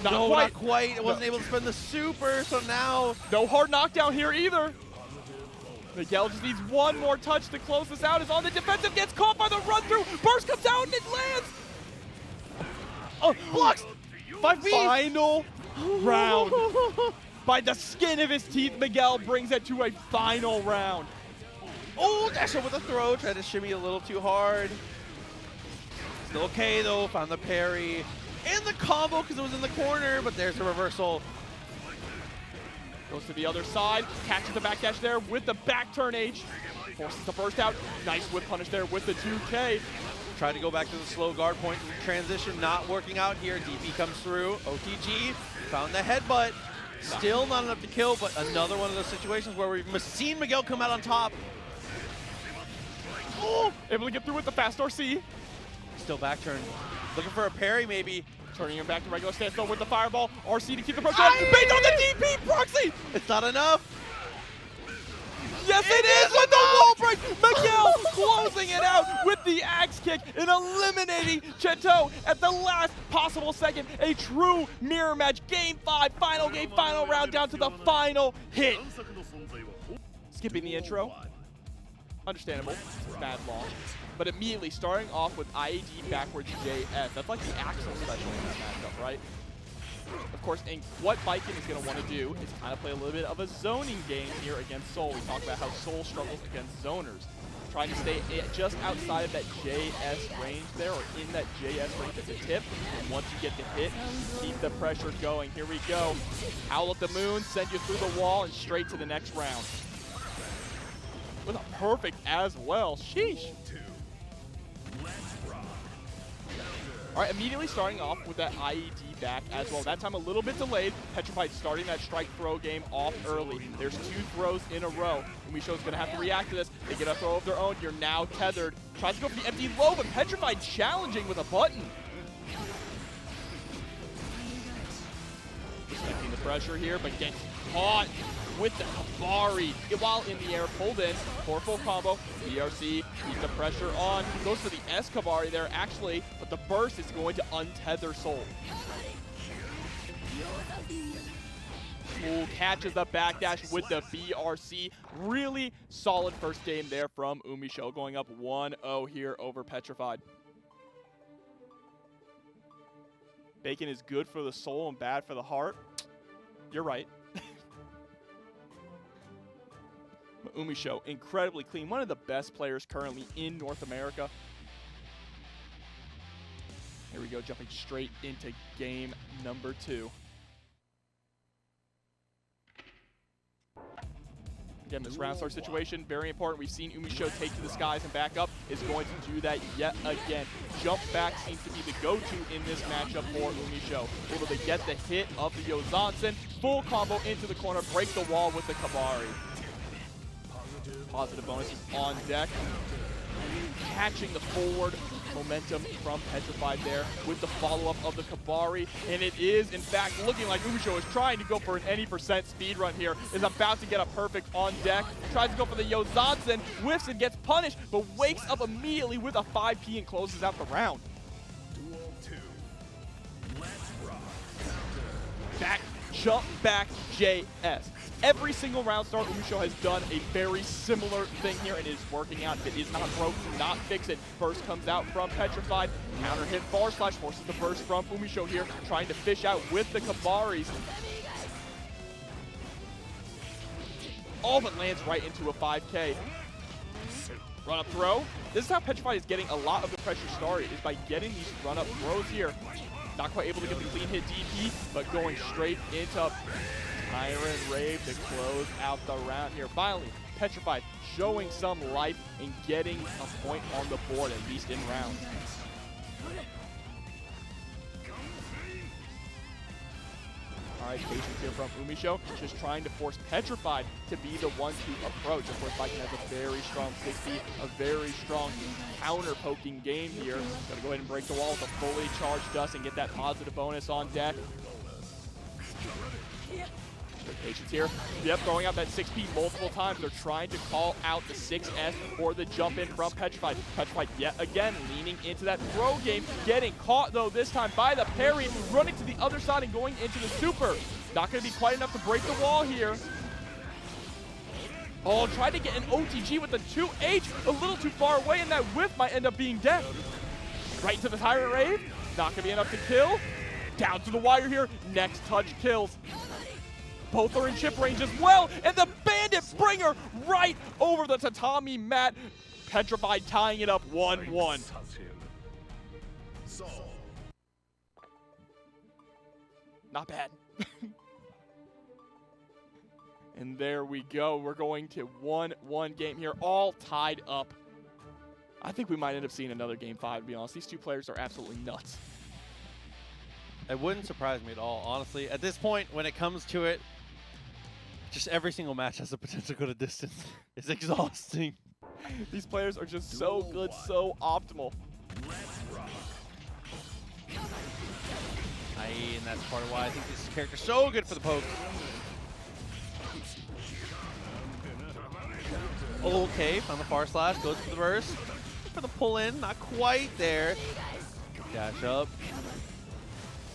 Not quite. Not quite. It wasn't able to spend the super, so now. No hard knockdown here either. Miguel just needs one more touch to close this out. Is on the defensive, gets caught by the run through. Burst comes out and it lands. Oh, blocks. 5B. Final round. By the skin of his teeth, Miguel brings it to a final round. Oh, dash up with a throw. Tried to shimmy a little too hard. Still okay though. Found the parry and the combo because it was in the corner, but there's a reversal. Goes to the other side, catches the backdash there with the back turn H. Forces the burst out. Nice whip punish there with the 2K. Tried to go back to the slow guard point. Transition not working out here. DP comes through. OTG found the headbutt. Still not enough to kill, but another one of those situations where we've seen Miguel come out on top. Oh, able to get through with the fast RC. Still back turn. Looking for a parry maybe. Turning him back to regular stance though with the fireball. RC to keep the pressure on. Based on the DP, Proxy! It's not enough. Yes, it is with the wall break. Miguel closing it out with the axe kick and eliminating Chetoo at the last possible second. A true mirror match. Game 5, final game, final round, down to the final hit. Skipping the intro. understandable. It's mad long. But immediately starting off with IAD backwards JS. That's like the Axel special in this matchup, right? Of course, and what Baiken is going to want to do is kind of play a little bit of a zoning game here against Soul. We talked about how Soul struggles against zoners. Trying to stay just outside of that JS range there, or in that JS range at the tip. And once you get the hit, keep the pressure going. Here we go. Howl at the Moon, send you through the wall and straight to the next round. With a perfect as well. Sheesh. All right, immediately starting off with that IED back as well. That time a little bit delayed. Petrafied starting that strike throw game off early. There's 2 throws in a row. UMISHO is going to have to react to this. They get a throw of their own. You're now tethered. Tries to go for the empty low, but Petrafied challenging with a button. Respecting the pressure here, but gets caught with the Kabari. While in the air, pulled in. For full combo. BRC, keep the pressure on. Goes for the S Kabari there, actually, but the burst is going to untether Soul. Ooh, catches the backdash with the BRC. Really solid first game there from UMISHO, going up 1-0 here over Petrafied. Baiken is good for the soul and bad for the heart. You're right. But UMISHO, incredibly clean. One of the best players currently in North America. Here we go, jumping straight into game number 2. Again, this round start situation, very important. We've seen UMISHO take to the skies and back up. Is going to do that yet again. Jump back seems to be the go-to in this matchup for UMISHO. Able to get the hit of the Yozansen. Full combo into the corner, break the wall with the Kabari. Positive bonuses on deck. Catching the forward momentum from Petrafied there with the follow-up of the Kabari. And it is, in fact, looking like UMISHO is trying to go for an any percent speed run here. Is about to get a perfect on deck. Tries to go for the Yozansen. Whiffs and gets punished, but wakes up immediately with a 5P and closes out the round. Duel 2. Let's rock. Back, jump back, JS. Every single round start, UMISHO has done a very similar thing here, and it is working out. If it is not broke, do not fix it. Burst comes out from Petrafied. Counter hit bar slash forces the burst from UMISHO here, trying to fish out with the Kabaris. All but lands right into a 5K. Run up throw. This is how Petrafied is getting a lot of the pressure started, is by getting these run up throws here. Not quite able to get the clean hit DP, but going straight into Iron Rave to close out the round here. Finally, Petrafied showing some life and getting a point on the board, at least in rounds. All right, patience here from UMISHO, just trying to force Petrafied to be the one to approach. Of course, Baiken has a very strong 6B, a very strong counter-poking game here. Gotta go ahead and break the wall with a fully charged dust and get that positive bonus on deck. Patience here. Yep, throwing out that 6P multiple times. They're trying to call out the 6S or the jump in from Petrafied. Petrafied yet again leaning into that throw game. Getting caught though this time by the parry. Running to the other side and going into the super. Not going to be quite enough to break the wall here. Oh, tried to get an OTG with the 2H. A little too far away, and that whiff might end up being death. Right into the Tyrant Rave. Not going to be enough to kill. Down to the wire here. Next touch kills. Both are in chip range as well, and the Bandit Bringer right over the tatami mat. Petrafied tying it up 1-1. Not bad. And there we go. We're going to 1-1 game here, all tied up. I think we might end up seeing another game 5, to be honest. These two players are absolutely nuts. It wouldn't surprise me at all, honestly. At this point, when it comes to it, just every single match has the potential to go to distance. It's exhausting. These players are just so good, so optimal. And that's part of why I think this character's so good for the poke. Okay, on the far slash, goes for the burst. For the pull in, not quite there. Dash up.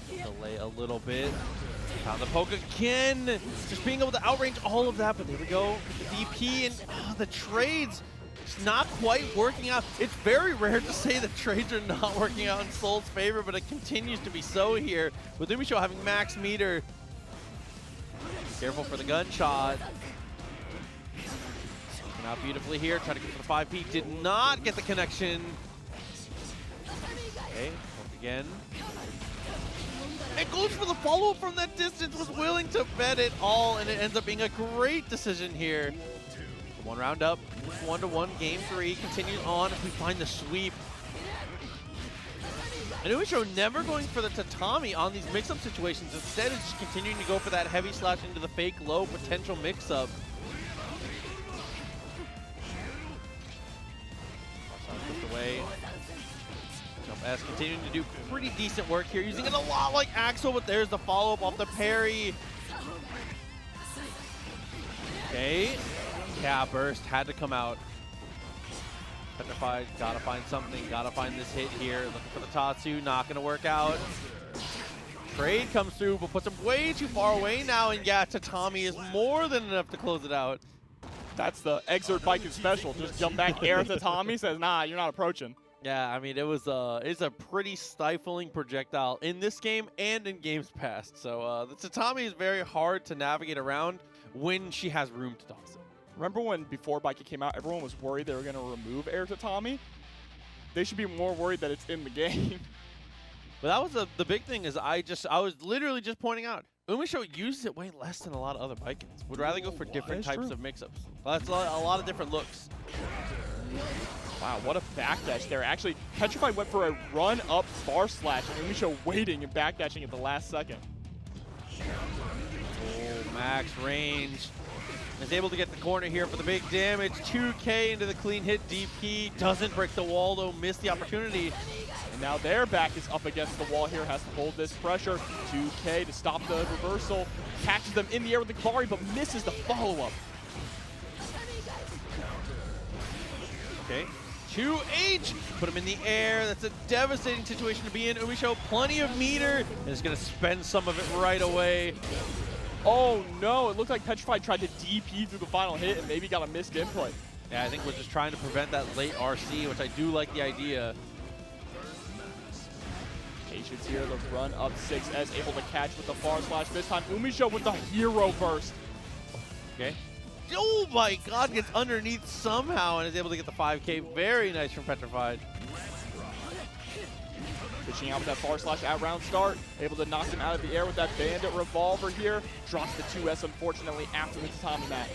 Delay a little bit. Found the poke again. Just being able to outrange all of that, but there we go. The DP and the trades. It's not quite working out. It's very rare to say that trades are not working out in Soul's favor, but it continues to be so here. With UMISHO having max meter. Careful for the gunshot. Working out beautifully here. Trying to get for the 5P. Did not get the connection. Okay, once again. It goes for the follow-up from that distance, was willing to bet it all, and it ends up being a great decision here. One round up, 1-1, game 3, continues on if we find the sweep. And UMISHO never going for the tatami on these mix-up situations. Instead, it's just continuing to go for that heavy slash into the fake low potential mix-up. Pushed away. Jump S continuing to do pretty decent work here, using it a lot like Axel, but there's the follow-up off the parry. Okay. Yeah, burst had to come out. Petrified, gotta find something, gotta find this hit here. Looking for the Tatsu, not gonna work out. Trade comes through, but puts him way too far away now, and yeah, tatami is more than enough to close it out. That's the Exert Baiken special. Just jump back air tatami, says, nah, you're not approaching. Yeah, I mean, it's a pretty stifling projectile in this game and in games past. So the tatami is very hard to navigate around when she has room to toss it. Remember when before Baiken came out, everyone was worried they were going to remove air tatami? They should be more worried that it's in the game. But that was the big thing is I was literally just pointing out, UMISHO uses it way less than a lot of other Baikens. Would rather go for different types of mix-ups. That's a lot of different looks. Wow, what a backdash there. Actually, Petrafied went for a run-up bar slash, and UMISHO waiting and backdashing at the last second. Oh, max range. Is able to get the corner here for the big damage. 2K into the clean hit DP. Doesn't break the wall though, missed the opportunity. And now their back is up against the wall here, has to hold this pressure. 2K to stop the reversal. Catches them in the air with the Kibari, but misses the follow-up. Okay. 2H, put him in the air. That's a devastating situation to be in. UMISHO, plenty of meter, and is gonna spend some of it right away. Oh no, it looked like Petrified tried to DP through the final hit and maybe got a missed input. Yeah, I think we're just trying to prevent that late RC, which I do like the idea. Patience here, the run up 6S, able to catch with the far slash. This time, UMISHO with the hero burst. Okay. Oh my god, gets underneath somehow and is able to get the 5K. Very nice from Petrified. Fishing out with that far slash at round start. Able to knock him out of the air with that bandit revolver here. Drops the 2S, unfortunately, after the tatami mat.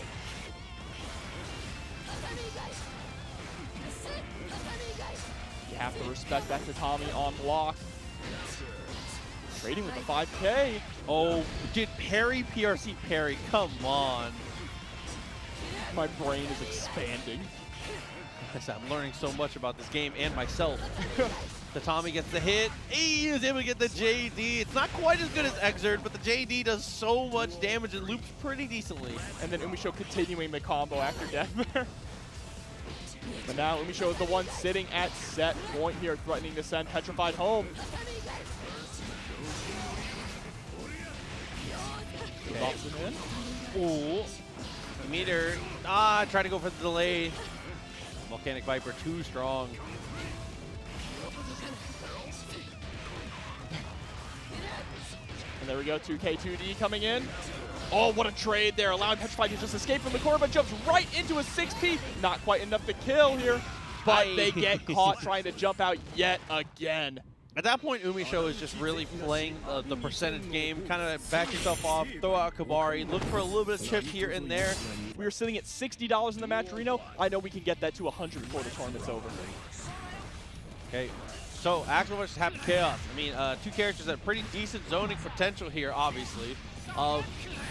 You have to respect that tatami on block. Trading with the 5K. Oh, did parry PRC parry? Come on. My brain is expanding. I'm learning so much about this game and myself. Tatami gets the hit. He is able to get the JD. It's not quite as good as Exert, but the JD does so much damage and loops pretty decently. And then UMISHO continuing the combo after death there. But now UMISHO is the one sitting at set point here, threatening to send Petrified home. Drops him in. Ooh. Meter. Try to go for the delay. Volcanic Viper too strong. And there we go, 2K, 2D coming in. Oh, what a trade there, allowing Petrified to just escape from the corner, but jumps right into a 6P. Not quite enough to kill here, but they get caught trying to jump out yet again. At that point, UMISHO is just really playing the percentage game, kind of back yourself off, throw out Kibari, look for a little bit of chip here and there. We are sitting at $60 in the match, Reno. I know we can get that to 100 before the tournament's over. Okay, so Axel versus Happy Chaos. I mean, two characters that have pretty decent zoning potential here, obviously.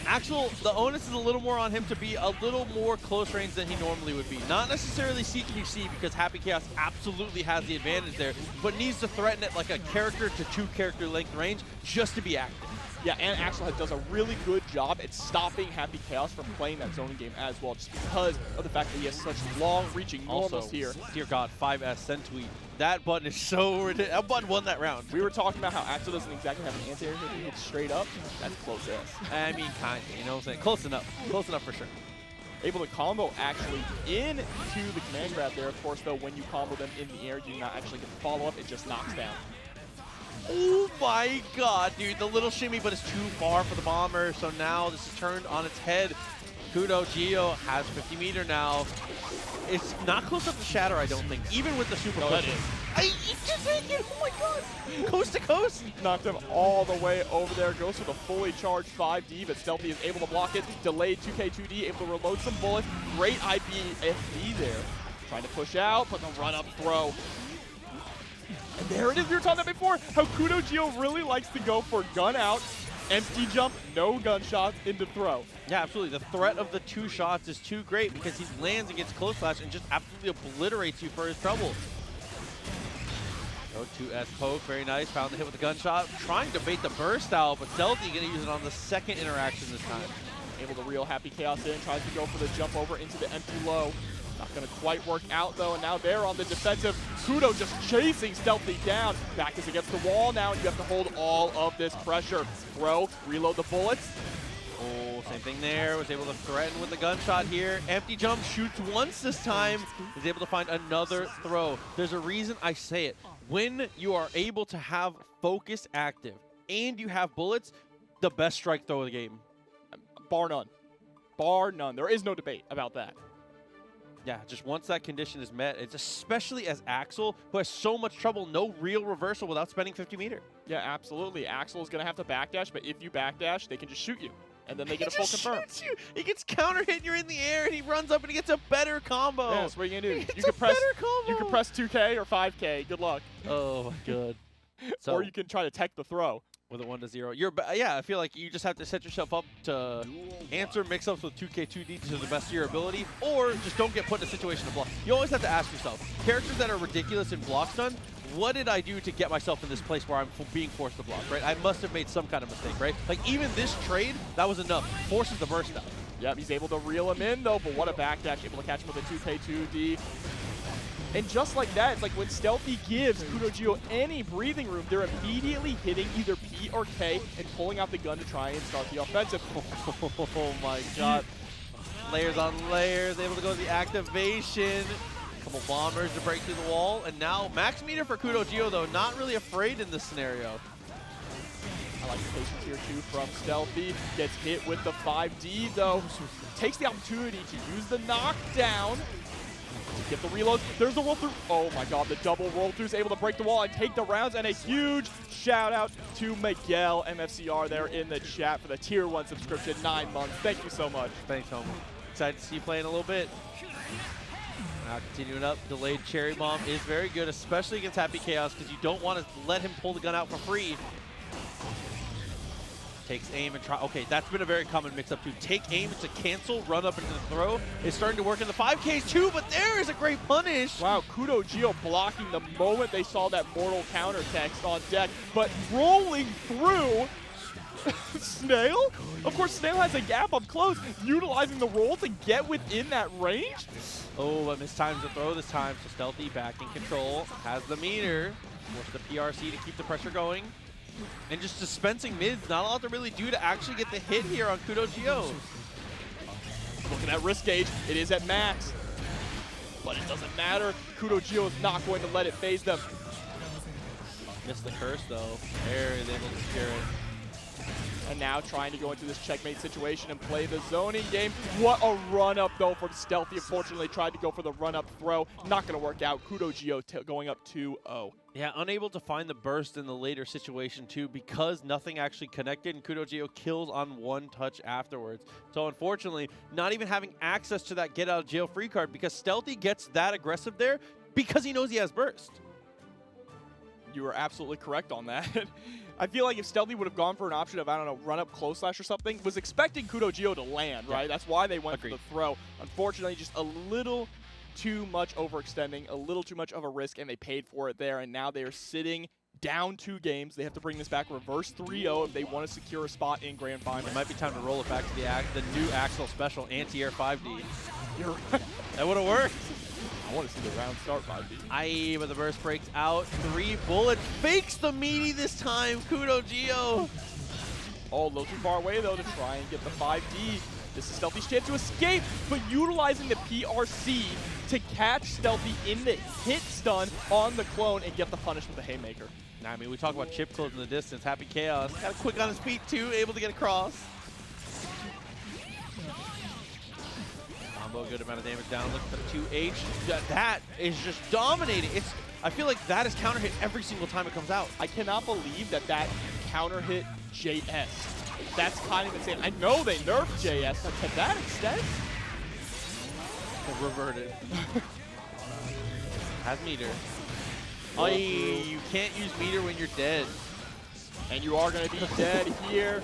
Axel, the onus is a little more on him to be a little more close range than he normally would be. Not necessarily CQC, because Happy Chaos absolutely has the advantage there, but needs to threaten it like a character to 2 character length range just to be active. Yeah, and Axel does a really good job at stopping Happy Chaos from playing that zoning game as well, just because of the fact that he has such long-reaching normals Also, here. Dear God, 5S send tweet. That button is so ridiculous. That button won that round. We were talking about how Axel doesn't exactly have an anti-air hit. He hits straight up. That's close ass. I mean, kind of, you know what I'm saying? Close enough. Close enough for sure. able to combo actually into the command grab there. Of course, though, when you combo them in the air, you do not actually get the follow-up. It just knocks down. Oh my god, dude. The little shimmy, but it's too far for the bomber. So now this is turned on its head. KudoGio has 50 meter now. It's not close up to Shatter, I don't think, even with the super push. Just take it! Oh my god! Coast to coast! Knocked him all the way over there. Goes for the fully charged 5D, but Stealthy is able to block it. Delayed 2K2D, able to reload some bullets. Great IBFD there. Trying to push out, but the run-up throw. And there it is. We were talking about before, how KudoGio really likes to go for gun out, empty jump, no gunshots into throw. Yeah, absolutely. The threat of the 2 shots is too great because he lands and gets close flash and just absolutely obliterates you for his trouble. Go 2S poke, very nice. Found the hit with the gunshot. Trying to bait the burst out, but Stealthy going to use it on the second interaction this time. Able to reel Happy Chaos in, tries to go for the jump over into the empty low. Not going to quite work out, though, and now they're on the defensive. Kudo just chasing Stealthy down. Back is against the wall now, and you have to hold all of this pressure. Throw, reload the bullets. Oh, same thing there. Was able to threaten with the gunshot here. Empty jump, shoots once this time. Is able to find another throw. There's a reason I say it. When you are able to have focus active and you have bullets, the best strike throw of the game. Bar none. Bar none. There is no debate about that. Yeah, just once that condition is met, it's especially as Axel, who has so much trouble, no real reversal without spending 50 meter. Yeah, absolutely. Axel is going to have to backdash, but if you backdash, they can just shoot you. And then they get a full confirm. You. He gets counter hit, you're in the air, and he runs up and he gets a better combo. Yeah, that's what you're going to do. You can press 2K or 5K. Good luck. Oh, my God. So, or you can try to tech the throw. With a 1-0. Yeah, I feel like you just have to set yourself up to answer mix-ups with 2K2D to the best of your ability, or just don't get put in a situation to block. You always have to ask yourself, characters that are ridiculous in block stun, what did I do to get myself in this place where I'm being forced to block, right? I must have made some kind of mistake, right? Like, even this trade, that was enough. Forces the burst out. Yep, he's able to reel him in, though, but what a backdash. Able to catch him with a 2K2D. And just like that, it's like when Stealthy gives KudoGio any breathing room, they're immediately hitting either P or K and pulling out the gun to try and start the offensive. Oh my god. Layers on layers, able to go to the activation. A couple bombers to break through the wall. And now max meter for KudoGio, though, not really afraid in this scenario. I like the patience here, too, from Stealthy. Gets hit with the 5D, though. Takes the opportunity to use the knockdown. To get the reload. There's the roll through. Oh my god, the double roll through is able to break the wall and take the rounds. And a huge shout out to Miguel MFCR there in the chat for the tier 1 subscription, 9 months. Thank you so much. Thanks, homie. Excited to see you playing a little bit. Now continuing up, delayed cherry bomb is very good, especially against Happy Chaos, because you don't want to let him pull the gun out for free. Takes aim and try. Okay, that's been a very common mix-up too. Take aim to cancel, run up into the throw. It's starting to work in the 5Ks too, but there is a great punish. Wow, KudoGio blocking the moment they saw that mortal counter text on deck, but rolling through Snail? Of course, Snail has a gap up close, utilizing the roll to get within that range. Oh, but mistimes the throw this time, so Stealthy back in control, has the meter, force the PRC to keep the pressure going. And just dispensing mids, not a lot to really do to actually get the hit here on KudoGio. Looking at risk gauge, it is at max. But it doesn't matter. KudoGio is not going to let it phase them. Missed the curse though. There is able to secure it. And now trying to go into this checkmate situation and play the zoning game. What a run-up, though, for Stealthy. Unfortunately, tried to go for the run-up throw. Not going to work out. KudoGio going up 2-0. Yeah, unable to find the burst in the later situation, too, because nothing actually connected, and KudoGio kills on one touch afterwards. So, unfortunately, not even having access to that get-out-of-jail-free card, because Stealthy gets that aggressive there because he knows he has burst. You are absolutely correct on that. I feel like if Stealthy would have gone for an option of, I don't know, run up close slash or something, was expecting KudoGio to land, right? That's why they went for the throw. Unfortunately, just a little too much overextending, a little too much of a risk, and they paid for it there. And now they are sitting down 2 games. They have to bring this back, reverse 3-0 if they want to secure a spot in Grand Final. It might be time to roll it back to the new Axel special, anti-air 5D. You're right. That would have worked. I want to see the round start 5D. Aye, but the burst breaks out. 3 bullets. Fakes the meaty this time, KudoGio. Oh, a little too far away, though, to try and get the 5D. This is Stealthy's chance to escape, but utilizing the PRC to catch Stealthy in the hit stun on the clone and get the punish with the Haymaker. Nah, I mean, we talk about Chipp closing the distance. Happy Chaos. Got a quick on his feet, too. Able to get across. Combo, good amount of damage down. Look at the 2H. That is just dominating. I feel like that is counter hit every single time it comes out. I cannot believe that counter hit JS. That's kind of insane. I know they nerfed JS, but to that extent? Reverted. Has meter. Oh, you can't use meter when you're dead. And you are going to be dead here.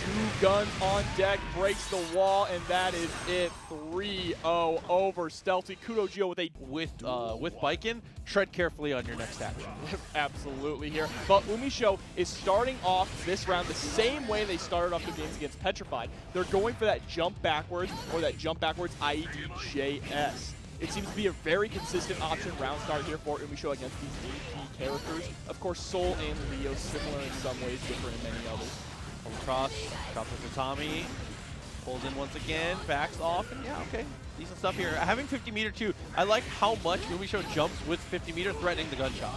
2 guns on deck, breaks the wall, and that is it. 3-0 over Stealthy. KudoGio with Baiken, tread carefully on your next action. Absolutely here. But UMISHO is starting off this round the same way they started off the games against Petrafied. They're going for that jump backwards or that jump backwards IED JS. It seems to be a very consistent option round start here for UMISHO against these AP characters. Of course, Soul and Leo similar in some ways, different in many others. Cross, drops it to Tommy, pulls in once again, backs off, and yeah, okay. Decent stuff here. Having 50 meter too, I like how much UMISHO jumps with 50 meter, threatening the gunshot.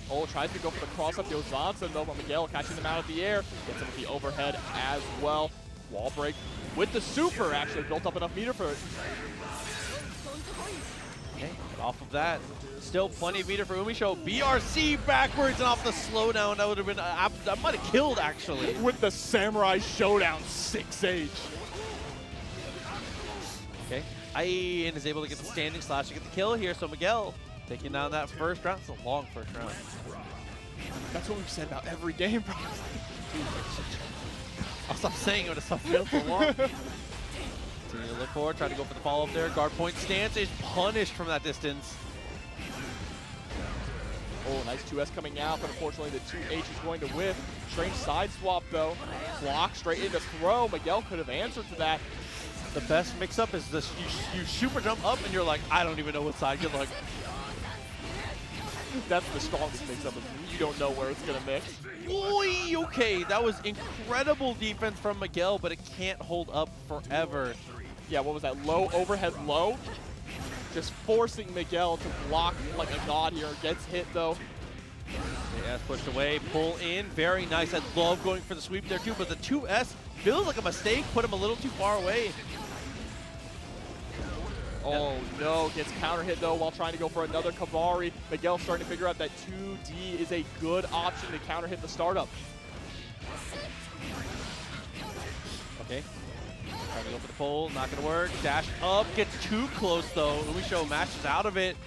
Oh, tries to go for the cross up the Ozanson though, but Miguel catching them out of the air, gets him with the overhead as well. Wall break with the super, actually built up enough meter for it. Okay, but off of that, still plenty of meter for UMISHO. BRC backwards and off the slowdown. That would have been, that might have killed actually. With the Samurai Showdown 6H. Okay, Ian is able to get the standing slash to get the kill here. So Miguel taking down that first round. It's a long first round. That's what we've said about every game, bro. I'll stop saying it, but it's not feeling so long. Continue to look forward, try to go for the follow-up there. Guard point stance is punished from that distance. Oh, nice 2S coming out, but unfortunately the 2H is going to whiff. Strange side swap though. Block straight into throw. Miguel could have answered to that. The best mix-up is this, you super jump up and you're like, I don't even know what side you're like. That's the strongest mix-up. You don't know where it's gonna mix. Oy, okay, that was incredible defense from Miguel, but it can't hold up forever. Yeah, what was that? Low overhead low? Just forcing Miguel to block like a god here. Gets hit though. JS pushed away, pull in, very nice. I love going for the sweep there too, but the 2S feels like a mistake, put him a little too far away. Oh no, gets counter hit though while trying to go for another Kavari. Miguel starting to figure out that 2D is a good option to counter hit the startup. Okay. Trying to go for the pull, not gonna work. Dash up, gets too close though. UMISHO matches out of it.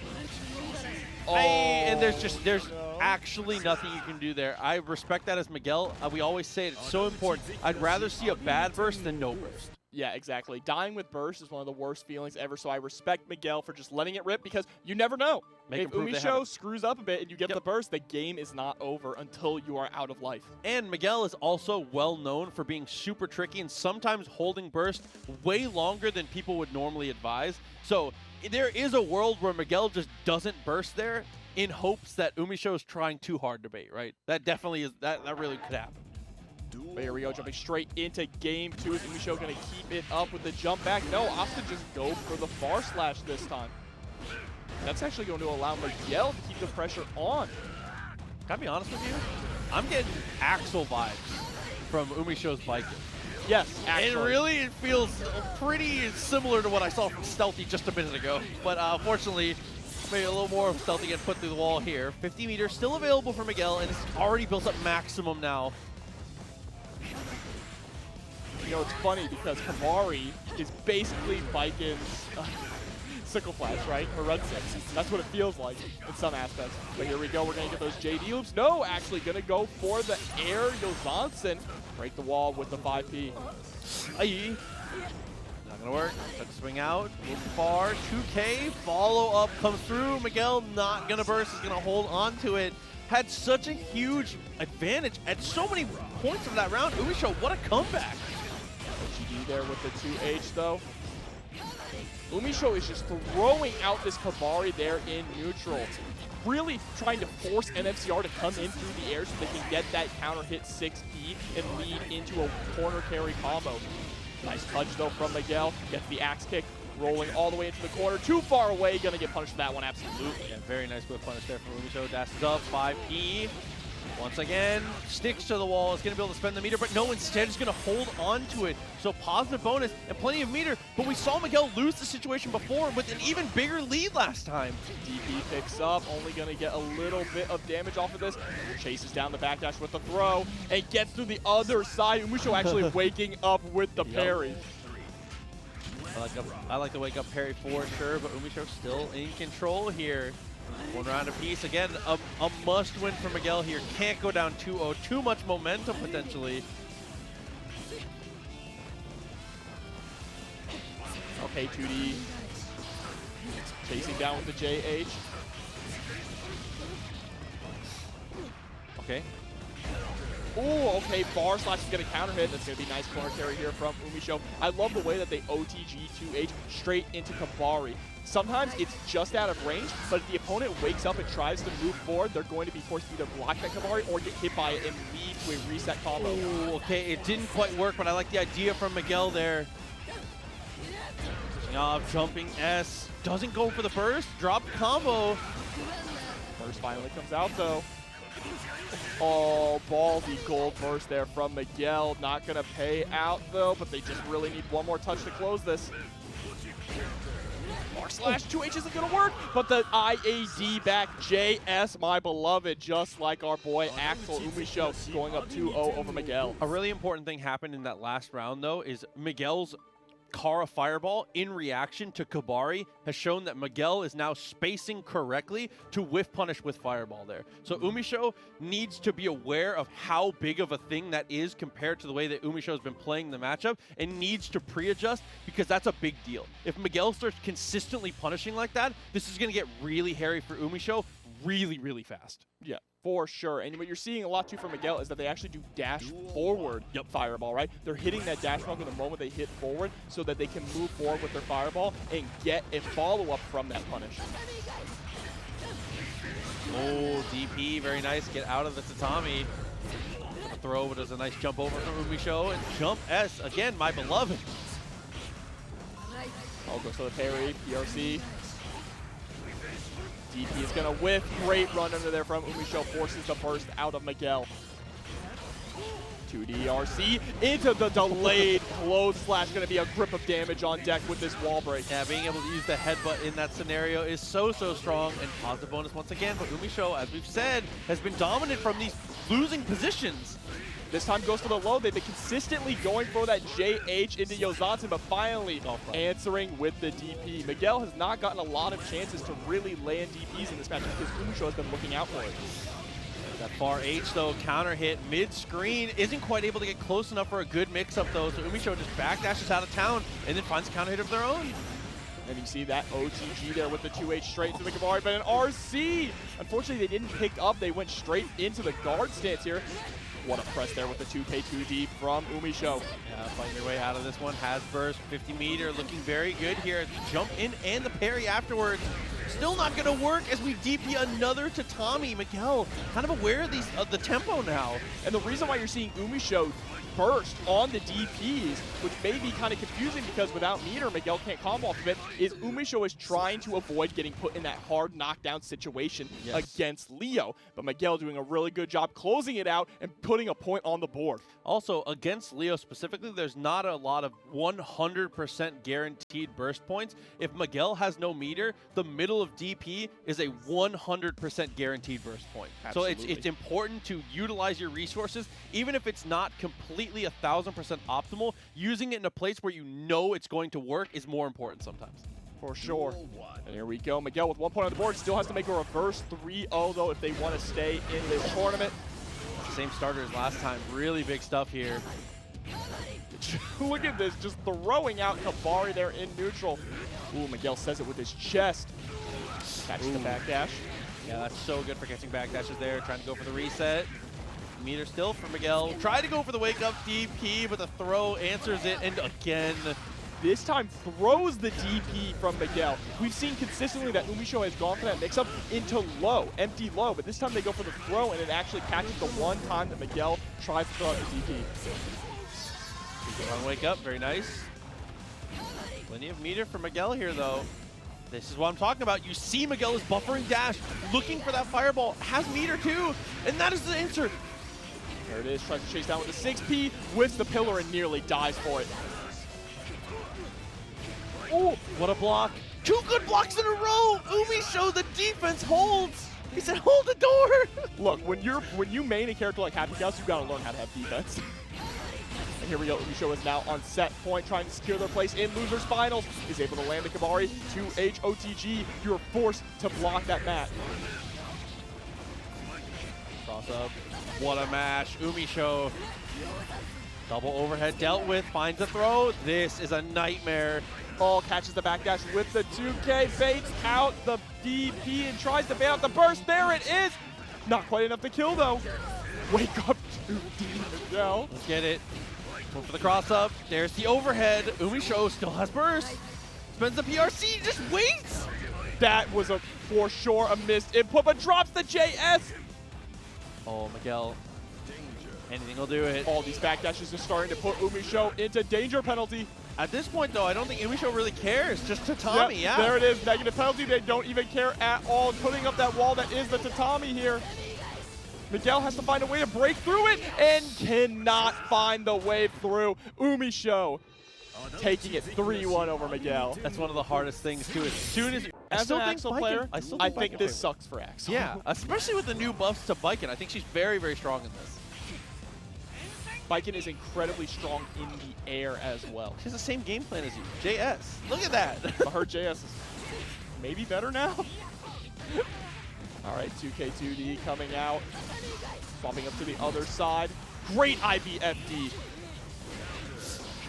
Oh, and there's actually nothing you can do there. I respect that as Miguel. We always say it, it's so important. I'd rather see a bad burst than no burst. Yeah, exactly. Dying with burst is one of the worst feelings ever, so I respect Miguel for just letting it rip because you never know. If UMISHO screws up a bit and you get the burst, the game is not over until you are out of life. And Miguel is also well known for being super tricky and sometimes holding burst way longer than people would normally advise. So there is a world where Miguel just doesn't burst there in hopes that UMISHO is trying too hard to bait, right? That definitely is, that really could happen. But here we go, jumping straight into game 2. Is UMISHO going to keep it up with the jump back? No, opts to just go for the far slash this time. That's actually going to allow Miguel to keep the pressure on. Can I be honest with you? I'm getting Axel vibes from UMISHO's Baiken. Yes, actually. It feels pretty similar to what I saw from Stealthy just a minute ago. But unfortunately, maybe a little more of Stealthy getting put through the wall here. 50 meters still available for Miguel, and it's already built up maximum now. You know, it's funny because Kavari is basically Baiken's sickle flash, right? Or Red 6. That's what it feels like in some aspects. But here we go, we're going to get those JD loops. No, actually going to go for the air Johnson. Break the wall with the 5P. Aye. Not going to work. Try to swing out. Move far. 2K. Follow up comes through. Miguel not going to burst. He's going to hold on to it. Had such a huge advantage at so many points of that round. UMISHO, what a comeback. GD there with the 2H though. UMISHO is just throwing out this Kavari there in neutral. really trying to force NFCR to come in through the air so they can get that counter hit 6D and lead into a corner carry combo. Nice touch though from Miguel, gets the axe kick, rolling all the way into the corner, too far away, gonna get punished for that one, absolutely. Yeah, very nice whip punish there from UMISHO. Dashes up, 5P. Once again, sticks to the wall, is going to be able to spend the meter, but no, instead is going to hold on to it. So positive bonus and plenty of meter, but we saw Miguel lose the situation before with an even bigger lead last time. DP picks up, only going to get a little bit of damage off of this. Chases down the backdash with the throw, and gets through the other side. UMISHO actually waking up with the parry. I like the wake up parry for sure, but UMISHO still in control here. One round apiece. Again, a must win for Miguel here. Can't go down 2-0. Too much momentum potentially. Okay, 2D. Chasing down with the JH. Okay. Ooh, okay, bar slash is going to counter hit. That's going to be nice corner carry here from UMISHO. I love the way that they OTG 2H straight into Kabari. Sometimes it's just out of range, but if the opponent wakes up and tries to move forward, they're going to be forced to either block that Kabari or get hit by it and lead to a reset combo. Ooh, okay, it didn't quite work, but I like the idea from Miguel there. Jumping S. Doesn't go for the burst. Drop combo. Burst finally comes out, though. Oh, ballsy gold burst there from Miguel. Not going to pay out, though, but they just really need one more touch to close this. Bar slash 2H isn't going to work, but the IAD back JS, my beloved, just like our boy Axel UMISHO, going up 2-0 over Miguel. A really important thing happened in that last round, though, is Miguel's Kara Fireball in reaction to Kabari has shown that Miguel is now spacing correctly to whiff punish with Fireball there. So UMISHO needs to be aware of how big of a thing that is compared to the way that UMISHO has been playing the matchup and needs to pre-adjust because that's a big deal. If Miguel starts consistently punishing like that, this is going to get really hairy for UMISHO really, really fast. Yeah, for sure. And what you're seeing a lot too from Miguel is that they actually do dash forward Fireball, right? They're hitting that dash bump in the moment they hit forward so that they can move forward with their Fireball and get a follow-up from that punish. Oh, DP, very nice. Get out of the tatami. A throw, but there's a nice jump over from UMISHO. And jump S, again, my beloved. All goes to the parry, PRC. DP is going to whiff. Great run under there from UMISHO. Forces the burst out of Miguel. 2D RC into the delayed close slash. Going to be a grip of damage on deck with this wall break. Yeah, being able to use the headbutt in that scenario is so strong. And positive bonus once again. But UMISHO, as we've said, has been dominant from these losing positions. This time goes for the low. They've been consistently going for that JH into Yozatsu, but finally answering with the DP. Miguel has not gotten a lot of chances to really land DPs in this match because UMISHO has been looking out for it. That far H, though, counter hit mid-screen. Isn't quite able to get close enough for a good mix-up, though, so UMISHO just backdashes out of town and then finds a counter hit of their own. And you see that OTG there with the 2H straight into the Kabari, but an RC! Unfortunately, they didn't pick up. They went straight into the guard stance here. What a press there with the 2K2D from UMISHO. Yeah, fighting your way out of this one. Has burst, 50 meter, looking very good here. Jump in and the parry afterwards. Still not going to work as we DP another tatami. Miguel kind of aware of the tempo now. And the reason why you're seeing UMISHO burst on the DPs, which may be kind of confusing because without meter, Miguel can't combo off of it, is UMISHO is trying to avoid getting put in that hard knockdown situation against Leo. But Miguel doing a really good job closing it out and putting a point on the board. Also, against Leo specifically, there's not a lot of 100% guaranteed burst points. If Miguel has no meter, the middle of DP is a 100% guaranteed burst point. Absolutely. So it's important to utilize your resources, even if it's not completely 1000% optimal. Using it in a place where you know it's going to work is more important sometimes. For sure. And here we go. Miguel with 1 point on the board still has to make a reverse 3-0 though if they want to stay in this tournament. Same starter as last time. Really big stuff here. Look at this, just throwing out Kabari there in neutral. Ooh, Miguel says it with his chest. Catches the backdash. Yeah, that's so good for catching backdashes there. Trying to go for the reset. Meter still for Miguel. Try to go for the wake up DP, but the throw answers it. And again, this time throws the DP from Miguel. We've seen consistently that UMISHO has gone for that mix-up into low, empty low, but this time they go for the throw, and it actually catches the one time that Miguel tries to throw out the DP. Wake up, very nice. Plenty of meter for Miguel here, though. This is what I'm talking about. You see Miguel is buffering dash, looking for that fireball. Has meter too, and that is the answer. There it is, tries to chase down with the 6P, whips the pillar and nearly dies for it. Oh, what a block. 2 good blocks in a row. UMISHO, the defense holds. He said, hold the door. Look, when you main a character like Happy Chaos, you gotta learn how to have defense. And here we go, UMISHO is now on set point, trying to secure their place in losers finals. Is able to land the Kabari, 2H OTG. You're forced to block that mat. Cross up. What a mash. UMISHO. Double overhead dealt with, finds a throw. This is a nightmare. Oh, catches the backdash with the 2K, baits out the DP and tries to bait out the burst. There it is. Not quite enough to kill though. Wake up 2D Miguel. Let's get it. Going for the cross up. There's the overhead. UMISHO still has burst. Spends the PRC, just waits. That was for sure a missed input, but drops the JS. Oh, Miguel. Anything will do it. All these backdashes are starting to put UMISHO into danger penalty. At this point, though, I don't think UMISHO really cares. Just tatami, yeah. There it is, negative penalty. They don't even care at all. Putting up that wall that is the tatami here. Miguel has to find a way to break through it and cannot find the way through. UMISHO taking it 3-1 over Miguel. That's one of the hardest things, too. As soon as As an Axel player, I think this Baiken. sucks for Axel. Yeah, especially with the new buffs to Baiken. I think she's very, very strong in this. Baiken is incredibly strong in the air as well. She has the same game plan as you. JS. Look at that. But her JS is maybe better now. All right, 2K2D coming out. Swapping up to the other side. Great IBFD.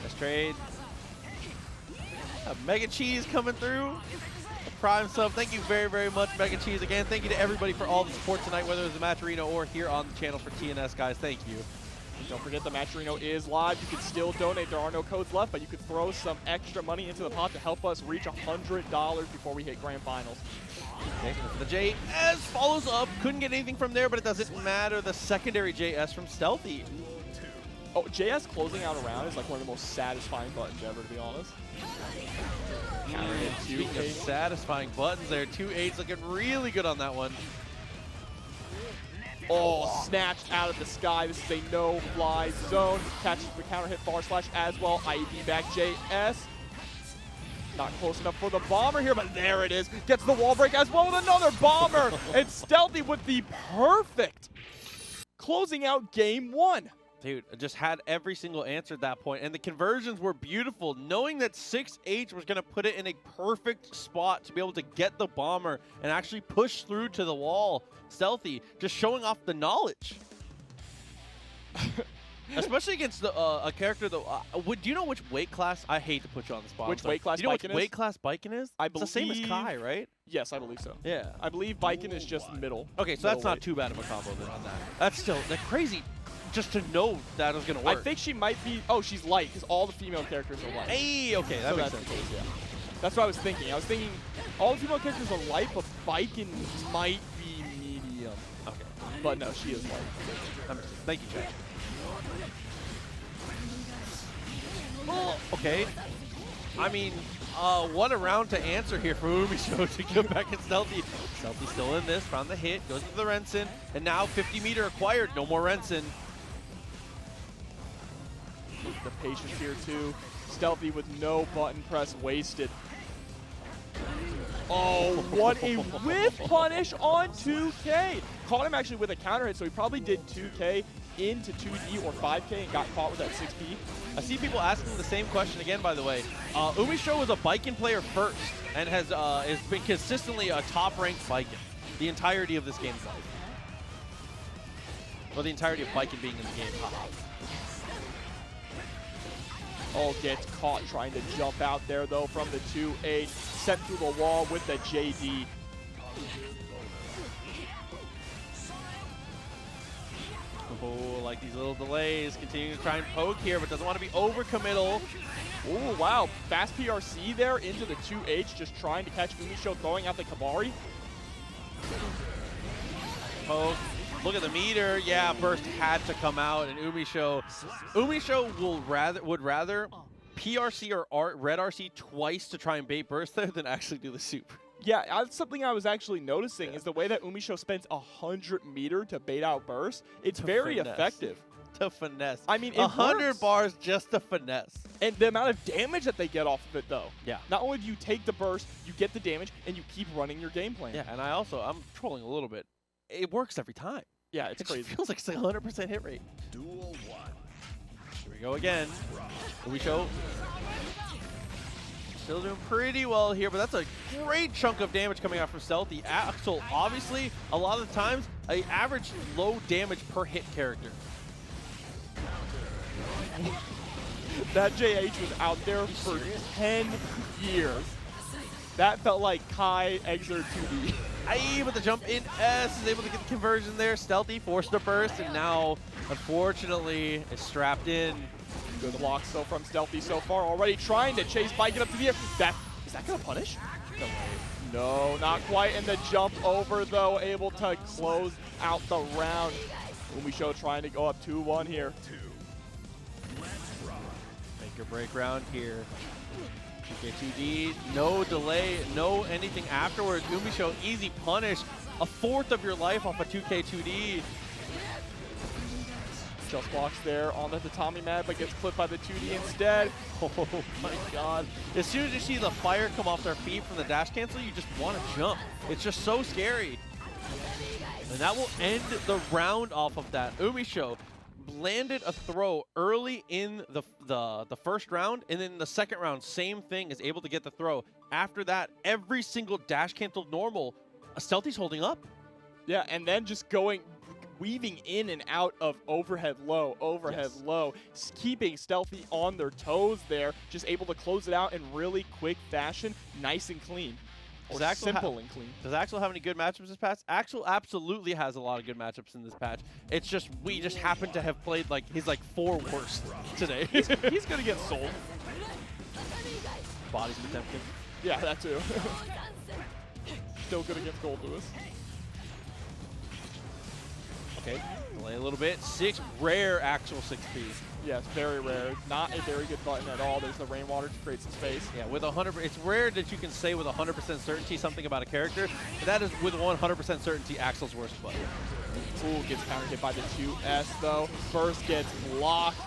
Nice trade. Mega Cheese coming through. A Prime sub. Thank you very, very much, Mega Cheese. Again, thank you to everybody for all the support tonight, whether it's the Match Arena or here on the channel for TNS, guys. Thank you. Don't forget the Match Arena is live. You can still donate. There are no codes left, but you could throw some extra money into the pot to help us reach $100 before we hit Grand Finals. Okay, the JS follows up. Couldn't get anything from there, but it doesn't matter. The secondary JS from Stealthy. Oh, JS closing out a round is like one of the most satisfying buttons ever, to be honest. Speaking of satisfying buttons there, 2-8's looking really good on that one. Oh, snatched out of the sky. This is a no-fly zone. Catches the counter hit / slash as well. IED back JS. Not close enough for the bomber here, but there it is. Gets the wall break as well with another bomber. And Stealthy with the perfect closing out game 1. Dude, I just had every single answer at that point, and the conversions were beautiful. Knowing that 6H was going to put it in a perfect spot to be able to get the bomber and actually push through to the wall. Stealthy, just showing off the knowledge. Especially against the, a character that... do you know which weight class? I hate to put you on the spot. Which weight class Do you know Baiken which is? weight class Baiken is? I It's the same as Kai, right? Yes, I believe so. Yeah. I believe Baiken is just middle. Okay, so that's not weight. too bad of a combo then on that. That's still crazy just to know that was going to work. I think she might be... Oh, she's light, because all the female characters are light. Hey, okay, that So makes that's sense. the case, yeah. That's what I was thinking. I was thinking all the female characters are light, but Baiken might be medium. Okay. But no, she is light. Thank you, Chad. Oh, okay. I mean, what a round to answer here for UMISHO to get back at Stealthy. Stealthy still in this, found the hit, goes to the Rensen, and now 50 meter acquired, no more Rensen. The patience here too. Stealthy with no button press wasted. Oh, what a whiff punish on 2K. Caught him actually with a counter hit, so he probably did 2K into 2D or 5K and got caught with that 6P. I see people asking the same question again, by the way. UMISHO was a Baiken player first and has been consistently a top-ranked Baiken the entirety of this game's life. Well, the entirety of Baiken being in the game. Oh, gets caught trying to jump out there, though, from the 2-8. Sent through the wall with the JD. Oh, like these little delays. Continuing to try and poke here, but doesn't want to be overcommittal. Oh, wow. Fast PRC there into the 2H, just trying to catch UMISHO throwing out the Kabari. Poke. Look at the meter. Yeah, burst had to come out, and UMISHO would rather PRC or red RC twice to try and bait burst there than actually do the super. Yeah, that's something I was actually noticing is the way that UMISHO spends 100 meter to bait out burst. It's very effective. To finesse. I mean, 100 bars just to finesse. And the amount of damage that they get off of it, though. Yeah. Not only do you take the burst, you get the damage, and you keep running your game plan. Yeah, and I'm trolling a little bit. It works every time. Yeah, it's It crazy. feels like it's a 100% hit rate. Duel 1. Here we go again. UMISHO still doing pretty well here, but that's a great chunk of damage coming out from Stealthy. Axel, obviously, a lot of the times, an average low damage per hit character. That JH was out there for 10 years. That felt like Kai Exer 2D. Aye, but the jump in S is able to get the conversion there. Stealthy forced a burst, and now, unfortunately, is strapped in. Good blocks though from Stealthy so far. Already trying to chase Baiken up to the air. Is that gonna punish? No, not quite. And the jump over though, able to close out the round. UMISHO trying to go up 2-1 here. Make or break round here. 2K2D, no delay, no anything afterwards. UMISHO, easy punish. A fourth of your life off a 2K2D. Just blocks there on the tatami mat, but gets clipped by the 2D instead. Oh my god. As soon as you see the fire come off their feet from the dash cancel, you just want to jump. It's just so scary. And that will end the round off of that. UMISHO landed a throw early in the first round, and then the second round, same thing, is able to get the throw. After that, every single dash canceled normal, Stealthy's holding up. Yeah, and then just weaving in and out of overhead low, low, keeping Stealthy on their toes there, just able to close it out in really quick fashion, nice and clean. Or simple and clean. Does Axel have any good matchups this patch? Axel absolutely has a lot of good matchups in this patch. It's just, we just happen to have played like his 4 worst today. He's gonna get sold. Bodies Potemkin. Yeah, that too. Still good against Gold Lewis. Okay, delay a little bit. Rare actual 6P. Yes, very rare. Not a very good button at all. There's the rainwater to create some space. Yeah, with 100, it's rare that you can say with 100% certainty something about a character. But that is with 100% certainty Axel's worst button. Ooh, gets counter hit by the 2S though. Burst gets blocked.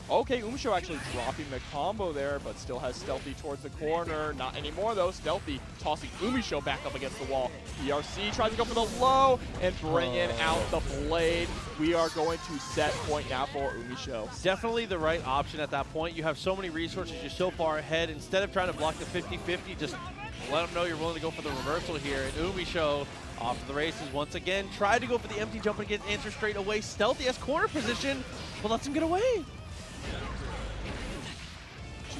Okay, UMISHO actually dropping the combo there, but still has Stealthy towards the corner. Not anymore though. Stealthy tossing UMISHO back up against the wall. PRC tries to go for the low and bringing out the blade. We are going to set point now for UMISHO. Definitely the right option at that point. You have so many resources, you're so far ahead. Instead of trying to block the 50-50, just let them know you're willing to go for the reversal here. And UMISHO off to the races once again. Tried to go for the empty jump and gets answer straight away. Stealthy has corner position, but lets him get away.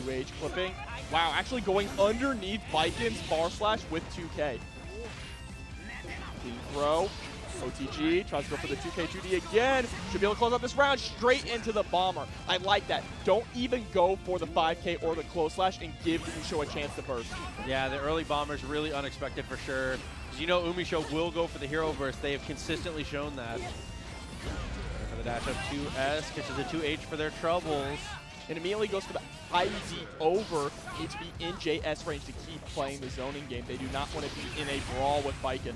2H clipping. Wow, actually going underneath Baiken's bar slash with 2K. Clean throw. OTG tries to go for the 2K2D again. Should be able to close out this round straight into the bomber. I like that. Don't even go for the 5K or the close slash and give UMISHO a chance to burst. Yeah, the early bomber's really unexpected for sure. Because you know UMISHO will go for the hero burst. They have consistently shown that. For the dash up 2S, catches a 2H for their troubles. And immediately goes for the ID over. Need to be in JS range to keep playing the zoning game. They do not want to be in a brawl with Baiken.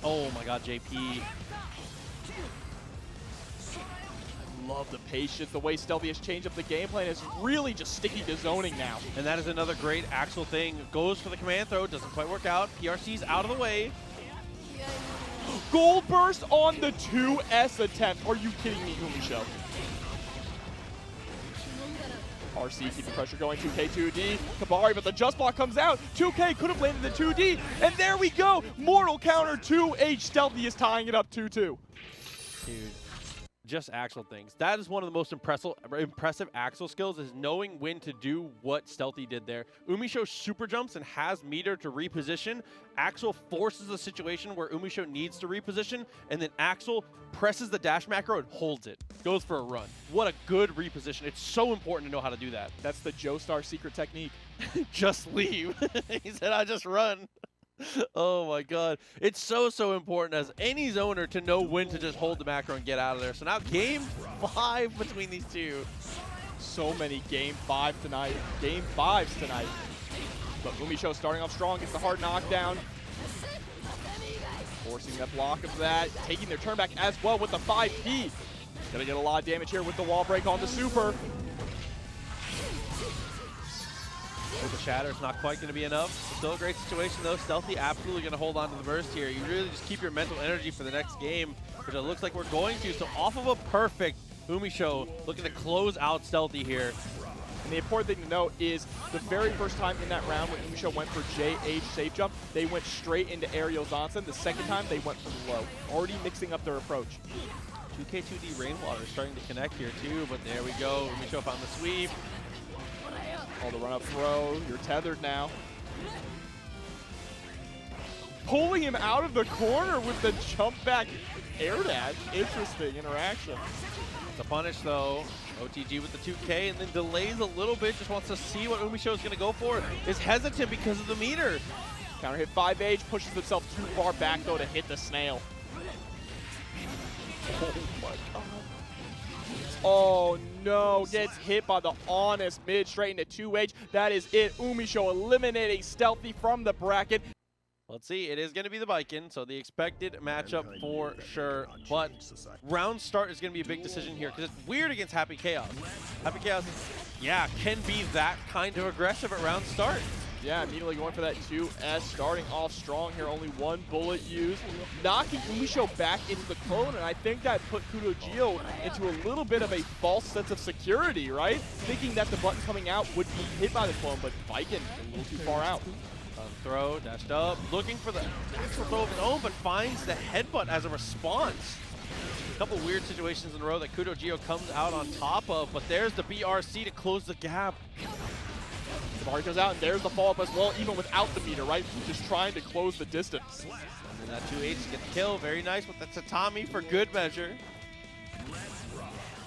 Oh my god, JP. I love the patience. The way Stealthy has changed up the game plan is really just sticking to zoning now. And that is another great Axel thing. Goes for the command throw, doesn't quite work out. PRC's out of the way. Gold burst on the 2S attempt. Are you kidding me, UMISHO? RC keeping pressure going, 2K2D, Kabari, but the just block comes out. 2K could have landed the 2D, and there we go. Mortal counter 2H. Stealthy is tying it up 2-2. Dude, just Axel things. That is one of the most impressive Axel skills, is knowing when to do what Stealthy did there. UMISHO super jumps and has meter to reposition. Axel forces a situation where UMISHO needs to reposition, and then Axel presses the dash macro and holds it. Goes for a run. What a good reposition. It's so important to know how to do that. That's the Joestar secret technique. Just leave. He said, I just run. Oh my god. It's so important as any zoner to know when to just hold the macro and get out of there. So now game 5 between these two. So many game 5 tonight. Game 5s tonight. But UMISHO starting off strong, gets the hard knockdown. Forcing that block of that. Taking their turn back as well with the 5P. Gonna get a lot of damage here with the wall break on the super. With the shatter, it's not quite going to be enough. Still a great situation though. Stealthy absolutely going to hold on to the burst here. You really just keep your mental energy for the next game, which it looks like we're going to. So off of a perfect, UMISHO looking to close out Stealthy here. And the important thing to note is the very first time in that round when UMISHO went for JH safe jump, they went straight into aerial Zonsen. The second time they went from low, already mixing up their approach. 2K2D Rainwater starting to connect here too, but there we go. UMISHO found the sweep. Oh, the run-up throw. You're tethered now. Pulling him out of the corner with the jump back air dash. Interesting interaction. The punish though. OTG with the 2K and then delays a little bit. Just wants to see what UMISHO is going to go for. Is hesitant because of the meter. Counter hit 5H. Pushes himself too far back though to hit the snail. Oh my god. Oh no, gets hit by the honest mid straight into 2H. That is it. UMISHO eliminating Stealthy from the bracket. Let's see, it is going to be the Baiken, so the expected matchup for sure. But round start is going to be a big decision here because it's weird against Happy Chaos. Happy Chaos, yeah, can be that kind of aggressive at round start. Yeah, immediately going for that 2S, starting off strong here, only 1 bullet used. Knocking UMISHO back into the clone, and I think that put KudoGio into a little bit of a false sense of security, right? Thinking that the button coming out would be hit by the clone, but Baiken a little too far out. Throw, dashed up, looking for the actual throw of his own, but finds the headbutt as a response. A couple weird situations in a row that KudoGio comes out on top of, but there's the BRC to close the gap. Bar goes out, and there's the follow-up as well, even without the meter, right? Just trying to close the distance. And that 2H to get the kill. Very nice with that Tatami for good measure.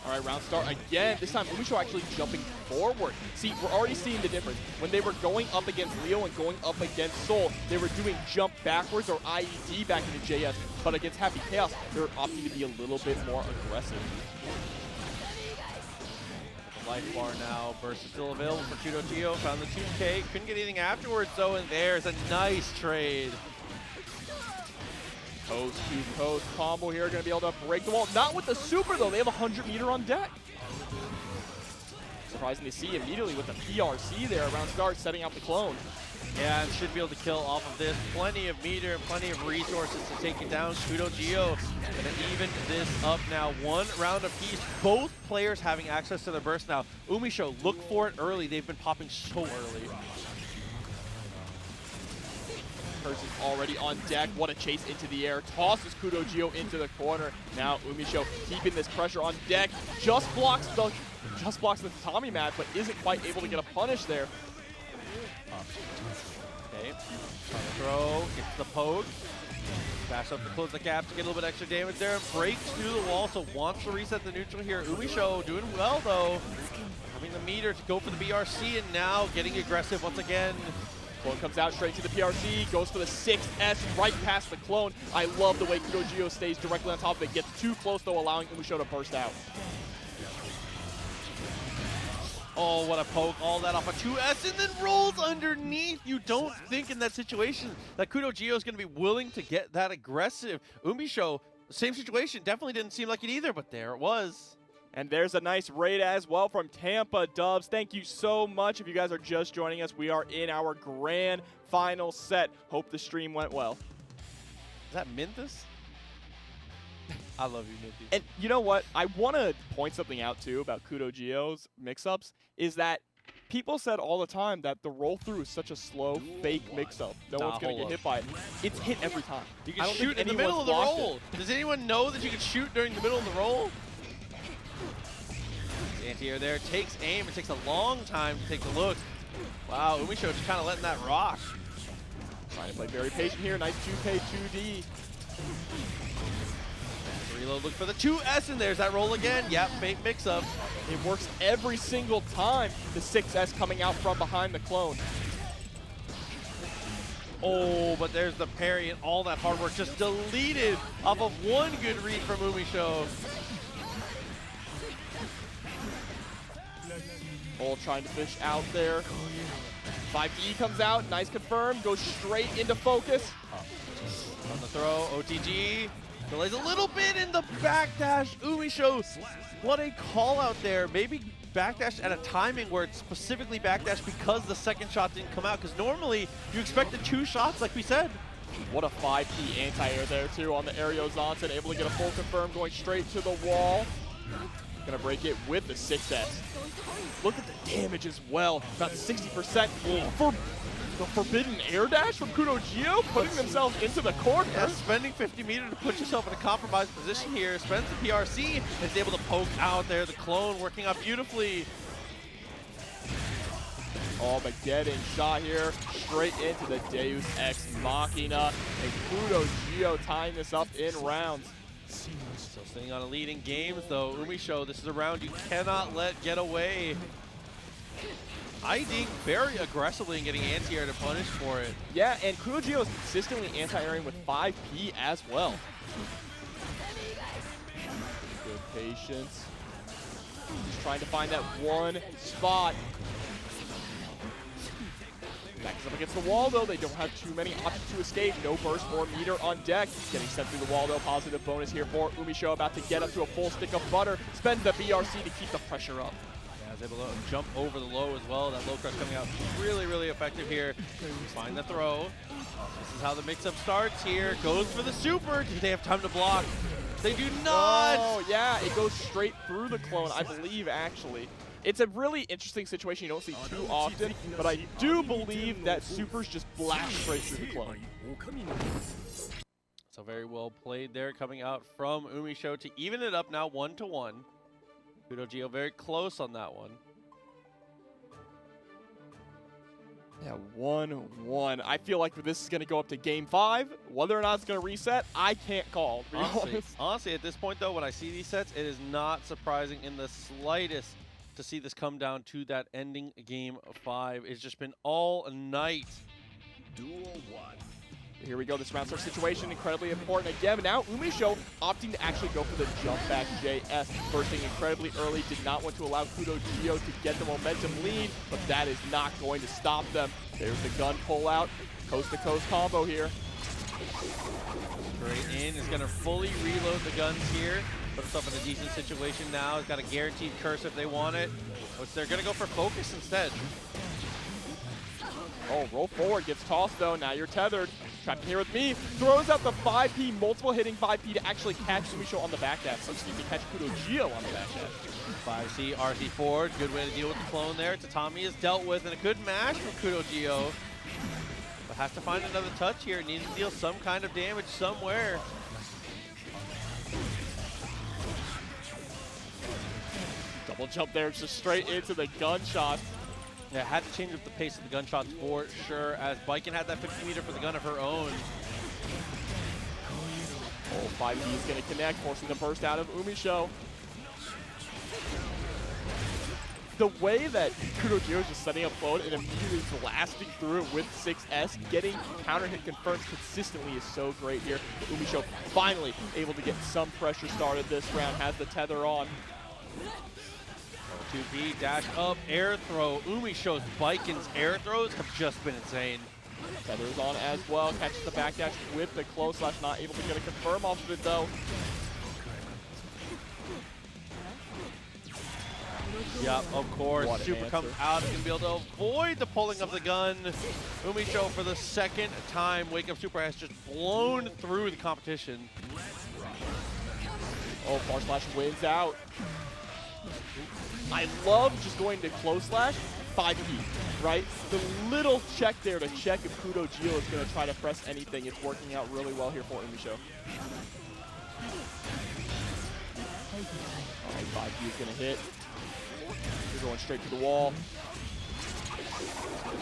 All right, round start again. This time, UMISHO actually jumping forward. See, we're already seeing the difference. When they were going up against Leo and going up against Soul, they were doing jump backwards or IED back into JS. But against Happy Chaos, they're opting to be a little bit more aggressive. Life bar now. Burst is still available for KudoGio. Found the 2K. Couldn't get anything afterwards, though, and there's a nice trade. Coast to coast combo here, going to be able to break the wall. Not with the super, though. They have 100 meter on deck. Surprising to see immediately with the PRC there around start, setting out the clone. Yeah, and should be able to kill off of this. Plenty of meter and plenty of resources to take it down. KudoGio going to even this up now. 1 round apiece. Both players having access to their burst now. UMISHO, look for it early. They've been popping so early. Person already on deck. What a chase into the air. Tosses KudoGio into the corner. Now UMISHO keeping this pressure on deck. Just blocks the Tommy mat, but isn't quite able to get a punish there. Okay, throw, gets the poke. Bash up to close the gap to get a little bit extra damage there and breaks through the wall, so wants to reset the neutral here. UMISHO doing well though. Having the meter to go for the BRC and now getting aggressive once again. Clone comes out straight to the PRC, goes for the 6S right past the clone. I love the way KudoGio stays directly on top of it. Gets too close though, allowing UMISHO to burst out. Oh, what a poke. All that off a 2S and then rolls underneath. You don't think in that situation that KudoGio is going to be willing to get that aggressive. UMISHO, same situation. Definitely didn't seem like it either, but there it was. And there's a nice raid as well from Tampa Dubs. Thank you so much. If you guys are just joining us, we are in our grand final set. Hope the stream went well. Is that Minthus? I love you, Minthus. And you know what? I want to point something out, too, about KudoGio's mix-ups, is that people said all the time that the roll-through is such a slow, fake mix-up. No one's going to get hit by it. It's hit every time. You can shoot in the middle of the roll. Does anyone know that you can shoot during the middle of the roll? Anti-air there, takes aim. It takes a long time to take the look. Wow, UMISHO just kind of letting that rock. Trying to play very patient here. Nice 2K, 2D. Reload, look for the 2S, and there's that roll again. Yep, fake mix-up. It works every single time. The 6S coming out from behind the clone. Oh, but there's the parry and all that hard work just deleted off of one good read from UMISHO. Oh, trying to fish out there. 5E comes out, nice confirm, goes straight into focus. On the throw, OTG. Delays a little bit in the backdash. UMISHO, what a call out there. Maybe backdash at a timing where it's specifically backdash because the second shot didn't come out. Because normally you expect the 2 shots, like we said. What a 5P anti-air there too on the Aerial Zonson, able to get a full confirm, going straight to the wall. Gonna break it with the 6S. Look at the damage as well, about 60% for the forbidden air dash from KudoGio, putting themselves into the corner. Yeah, spending 50 meters to put yourself in a compromised position here. Spends the PRC and is able to poke out there. The clone working out beautifully. Oh, but getting shot here straight into the Deus Ex Machina. And KudoGio tying this up in rounds. Still staying on a lead in games though. UMISHO, this is a round you cannot let get away. IDing very aggressively and getting anti-air to punish for it. Yeah, and KudoGio is consistently anti-airing with 5P as well. Good patience. Just trying to find that one spot. Backs up against the wall though. They don't have too many options to escape. No burst or meter on deck. Getting sent through the wall though. Positive bonus here for UMISHO. About to get up to a full stick of butter. Spend the BRC to keep the pressure up. Yeah, is able to jump over the low as well. That low crush coming out really, really effective here. Find the throw. This is how the mix-up starts here. Goes for the super. Do they have time to block? They do not! Oh, yeah. It goes straight through the clone, I believe, actually. It's a really interesting situation you don't see too often, but I do believe that supers just blast straight through the clone. So very well played there, coming out from UMISHO to even it up now 1-1. KudoGio very close on that one. Yeah, 1-1. I feel like this is going to go up to game 5. Whether or not it's going to reset, I can't call, to be honest. Honestly, at this point, though, when I see these sets, it is not surprising in the slightest to see this come down to that ending game 5. It's just been all night. Duel 1. Here we go, this round start situation, incredibly important again. But now UMISHO opting to actually go for the jump back JS, bursting incredibly early, did not want to allow KudoGio to get the momentum lead, but that is not going to stop them. There's the gun pull out, coast-to-coast combo here. Straight in is going to fully reload the guns here. Put himself in a decent situation now. He's got a guaranteed curse if they want it. But they're going to go for focus instead. Oh, roll forward, gets tossed though, now you're tethered. Trapped in here with me, throws out the 5P, multiple hitting 5P to actually catch UMISHO on the backdash. So excuse me, catch KudoGio on the backdash. 5C, RC forward, good way to deal with the clone there. Tatami is dealt with, and a good mash from KudoGio. But has to find another touch here, needs to deal some kind of damage somewhere. Double jump there, just straight into the gunshot. Yeah, had to change up the pace of the gunshots for sure, as Baiken had that 50 meter for the gun of her own. Oh, 5P is going to connect, forcing the burst out of UMISHO. The way that KudoGio is just setting up clone and immediately blasting through it with 6S, getting counter hit confirms consistently is so great here. UMISHO finally able to get some pressure started this round, has the tether on. 2B, dash up, air throw. UMISHO's Baiken's air throws have just been insane. Tether's on as well, catches the backdash with the close slash, not able to get a confirm off of it though. Yep, of course. What an Super comes out, going to be able to avoid the pulling of the gun. UMISHO for the second time. Wake Up Super has just blown through the competition. Oh, far slash wins out. I love just going to close slash 5P, right? The little check there to check if KudoGio is going to try to press anything. It's working out really well here for UMISHO. Oh, 5P is going to hit. You're going straight to the wall.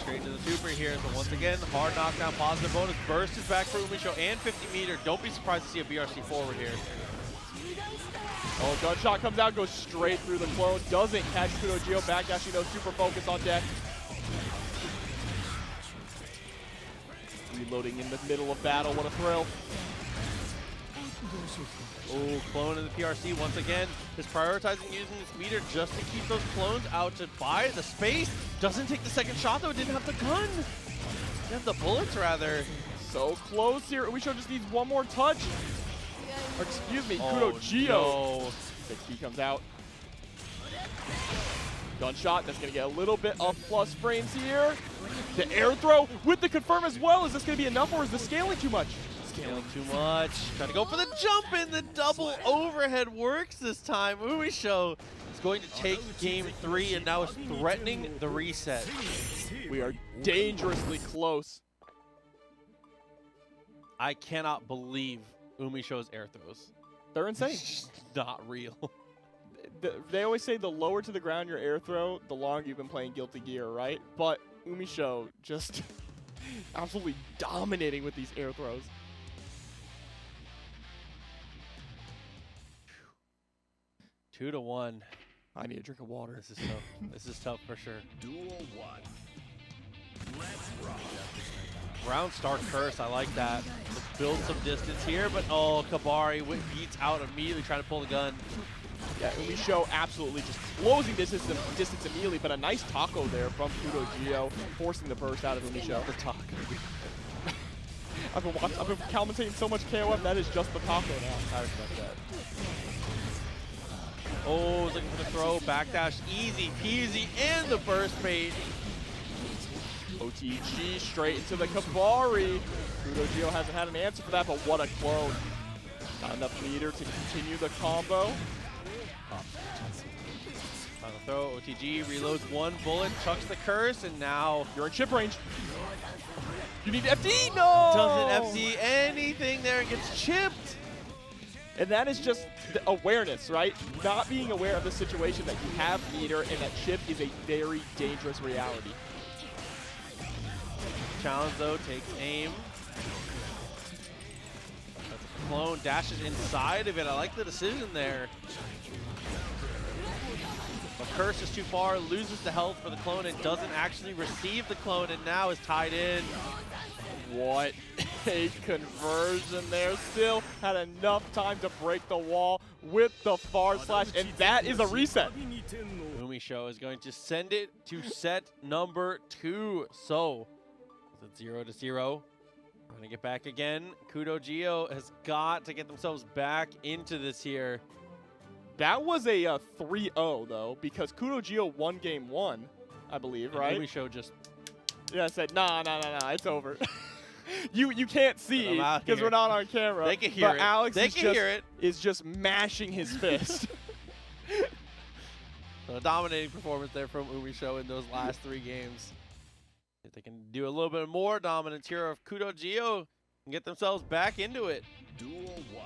Straight to the super here. So once again, hard knockdown, positive bonus. Burst is back for UMISHO and 50 meter. Don't be surprised to see a BRC forward here. Oh, gunshot comes out, goes straight through the clone. Doesn't catch KudoGio. Backdashing though, super focus on deck. Reloading in the middle of battle, what a thrill. Oh, clone in the PRC once again. Just prioritizing using this meter just to keep those clones out to buy the space. Doesn't take the second shot though, didn't have the gun. Didn't have the bullets rather. So close here. UMISHO just needs one more touch. Or excuse me, KudoGio. No. 60 comes out. Gunshot, that's gonna get a little bit of plus frames here. The air throw with the confirm as well. Is this gonna be enough or is the scaling too much? Scaling too much. Trying to go for the jump in. The double overhead works this time. UMISHO is going to take game 3 and now is threatening the reset. We are dangerously close. I cannot believe UMISHO's air throws. They're insane. It's just not real. They always say the lower to the ground your air throw, the longer you've been playing Guilty Gear, right? But UMISHO just absolutely dominating with these air throws. Two to one. I need a drink of water. This is tough. This is tough for sure. Duel 1. Let's rock. Round start curse, I like that. Let's build some distance here, but oh, Kabari beats out immediately trying to pull the gun. Yeah, UMISHO absolutely just closing distance immediately, but a nice taco there from KudoGio, forcing the burst out of UMISHO. The taco. I've been commentating so much KOF, that is just the taco now. I respect that. Oh, looking for the throw, backdash, easy peasy, and the burst bait. OTG straight into the Kabari. KudoGio hasn't had an answer for that, but what a clone. Not enough meter to continue the combo. Final throw, OTG reloads one bullet, chucks the curse, and now You're in chip range. You need FD, no! doesn't FC anything there and gets chipped. And that is just the awareness, right? Not being aware of the situation that you have meter and that chip is a very dangerous reality. Challenge though, takes aim. That's a clone, dashes inside of it. I like the decision there. But curse is too far, loses the health for the clone and doesn't actually receive the clone and now is tied in. What a conversion there. Still had enough time to break the wall with the far slash, and that is a reset. UMISHO is going to send it to set number 2. So, it's 0-0. We're going to get back again. KudoGio has got to get themselves back into this here. That was a 3-0 though, because KudoGio won game 1, I believe, And right? UMISHO just Yeah, I said, nah, it's over. You can't see because we're not on camera. They can hear but it. Alex They can hear it. is just mashing his fist. So a dominating performance there from UMISHO in those last 3 games. If they can do a little bit more dominance here of KudoGio and get themselves back into it. Duel 1.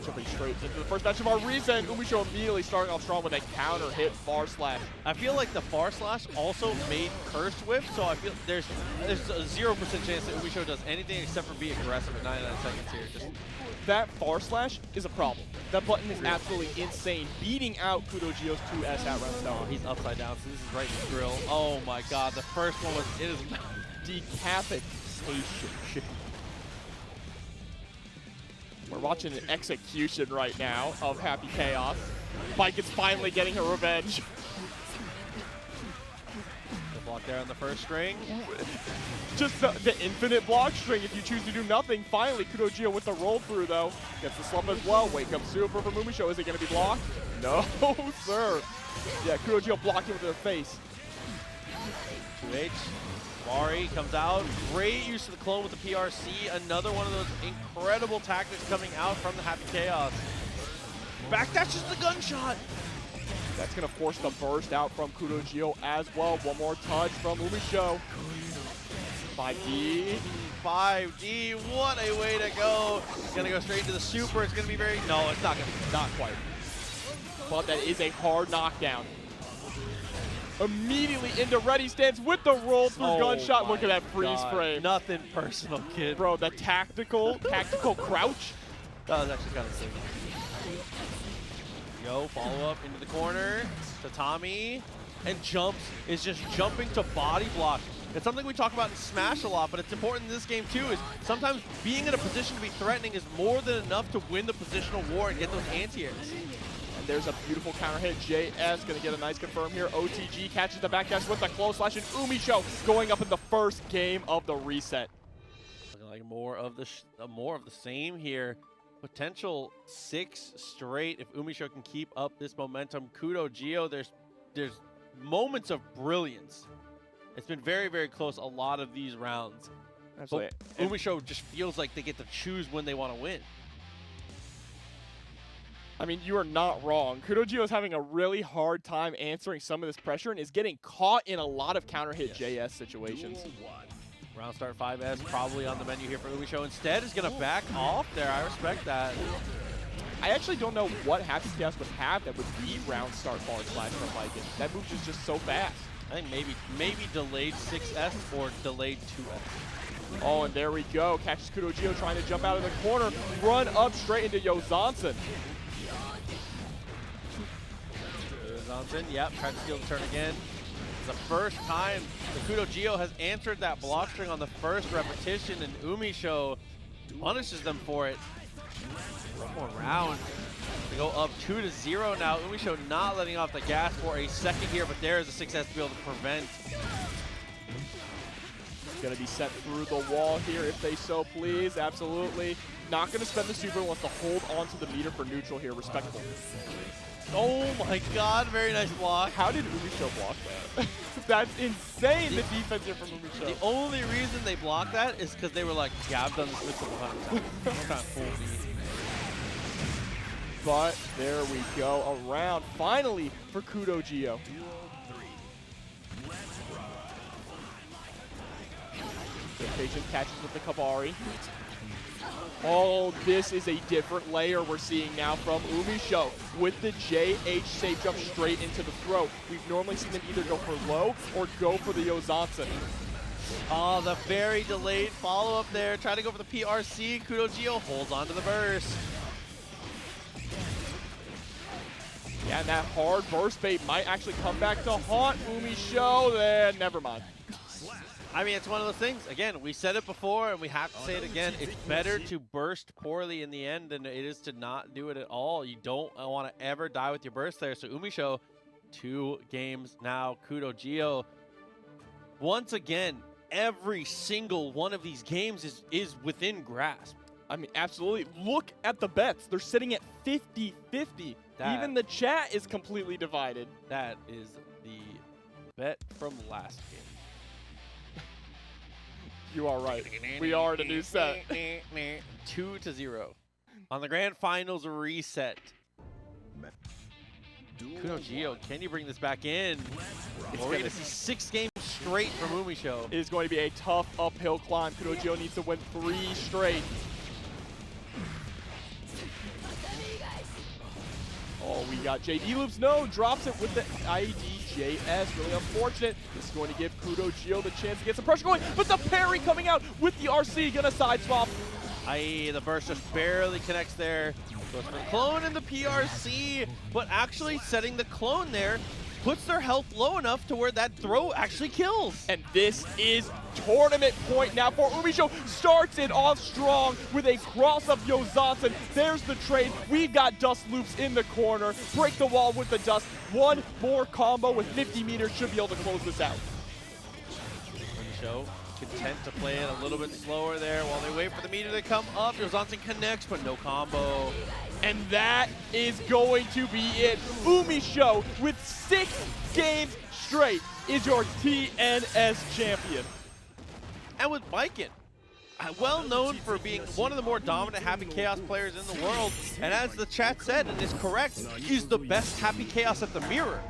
Jumping straight into the first match of our reset. UMISHO immediately starting off strong with a counter hit far slash. I feel like the far slash also made Curse whiff, so I feel there's a 0% chance that UMISHO does anything except for be aggressive at 99 seconds here. Just that far slash is a problem. That button is absolutely insane, beating out KudoGio's 2S at Ramlethal. oh, he's upside down, so this is right in the grill. Oh my god, the first one was it is decapitation. We're watching an execution right now of Happy Chaos. Baiken's finally getting her revenge. the block there on the first string. Just the infinite block string if you choose to do nothing. Finally, KudoGio with the roll through though. Gets the slump as well. Wake up super from UMISHO. Is it going to be blocked? No, sir. Yeah, KudoGio blocking with their face. 2H. Mari comes out. Great use of the clone with the PRC. Another one of those incredible tactics coming out from the Happy Chaos. Backdashes the gunshot. That's going to force the burst out from KudoGio as well. One more touch from UMISHO. 5D. 5D. What a way to go. It's going to go straight to the super. It's going to be very... No, it's not going to. Not quite. but that is a hard knockdown. Immediately into ready stance with the roll through gunshot. Look at that freeze frame. Nothing personal, kid. Bro, the tactical crouch. That was actually kind of sick. Yo, follow up into the corner to Tommy, and jumps, is just jumping to body block. It's something we talk about in Smash a lot, but it's important in this game too, is sometimes being in a position to be threatening is more than enough to win the positional war and get those anti-airs. And there's a beautiful counter hit. JS gonna get a nice confirm here. OTG catches the backdash with the close slash, and UMISHO going up in the first game of the reset. Looking like more of the same here. Potential 6 straight if UMISHO can keep up this momentum. KudoGio, there's moments of brilliance. It's been very, very close a lot of these rounds. Absolutely. But UMISHO just feels like they get to choose when they want to win. I mean, you are not wrong. KudoGio is having a really hard time answering some of this pressure and is getting caught in a lot of counter hit JS situations. Round start 5S probably on the menu here for UMISHO. Instead is going to back off there. I respect that. I actually don't know what Happy Chaos would have that would beat round start forward slash from Baiken. That move is just so fast. I think maybe delayed 6S or delayed 2S. Oh, and there we go. Catches KudoGio trying to jump out of the corner. Run up straight into Yozansen. Yozansen, yep, trying to steal the turn again. It's the first time the KudoGio has answered that block string on the first repetition, and UMISHO punishes them for it. One more round. They go up 2-0 now. UMISHO not letting off the gas for a second here, but there is a 6S to be able to prevent. Going to be sent through the wall here if they so please. Absolutely. Not going to spend the super, wants to hold on to the meter for neutral here. Respectable. Oh my god, very nice block. How did UMISHO block that? That's insane, the defense here from UMISHO. The only reason they blocked that is because they were like, yeah, I've done this with 100 times. Don't try to fool me. But there we go. A round finally for KudoGio. Patient catches with the Kabari. Oh, this is a different layer we're seeing now from UMISHO with the JH safe jump straight into the throat. We've normally seen them either go for low or go for the Yozansen. Oh, the very delayed follow-up there. Try to go for the PRC. KudoGio holds on to the burst. Yeah, and that hard burst bait might actually come back to haunt UMISHO. Then never mind. I mean, it's one of those things. Again, we said it before, and we have to say it again. It's better to burst poorly in the end than it is to not do it at all. You don't want to ever die with your burst there. So UMISHO, 2 games now. KudoGio, once again, every single one of these games is within grasp. I mean, absolutely. Look at the bets. They're sitting at 50-50. Even the chat is completely divided. That is the bet from last game. You are right. We are in a new set. 2-0. On the grand finals reset. KudoGio, can you bring this back in? We're going to see 6 games straight from UMISHO. It is going to be a tough uphill climb. KudoGio needs to win 3 straight. Oh, we got JD Loops. No, drops it with the IDJS. Really unfortunate. This is going to give KudoGio the chance to get some pressure going, but the parry coming out with the RC. Gonna side swap. The burst just barely connects there. Goes for the clone and the PRC, but actually setting the clone there puts their health low enough to where that throw actually kills. And this is tournament point now for UMISHO. Starts it off strong with a cross of Yozansen. There's the trade. We've got Dust Loops in the corner. Break the wall with the Dust. One more combo with 50 meters should be able to close this out. UMISHO content to play it a little bit slower there while they wait for the meter to come up. Yozansen connects, but no combo. And that is going to be it. UMISHO with 6 games straight is your TNS champion. And with Baiken, well known for being one of the more dominant Happy Chaos players in the world, and as the chat said, and is correct, is the best Happy Chaos at the mirror.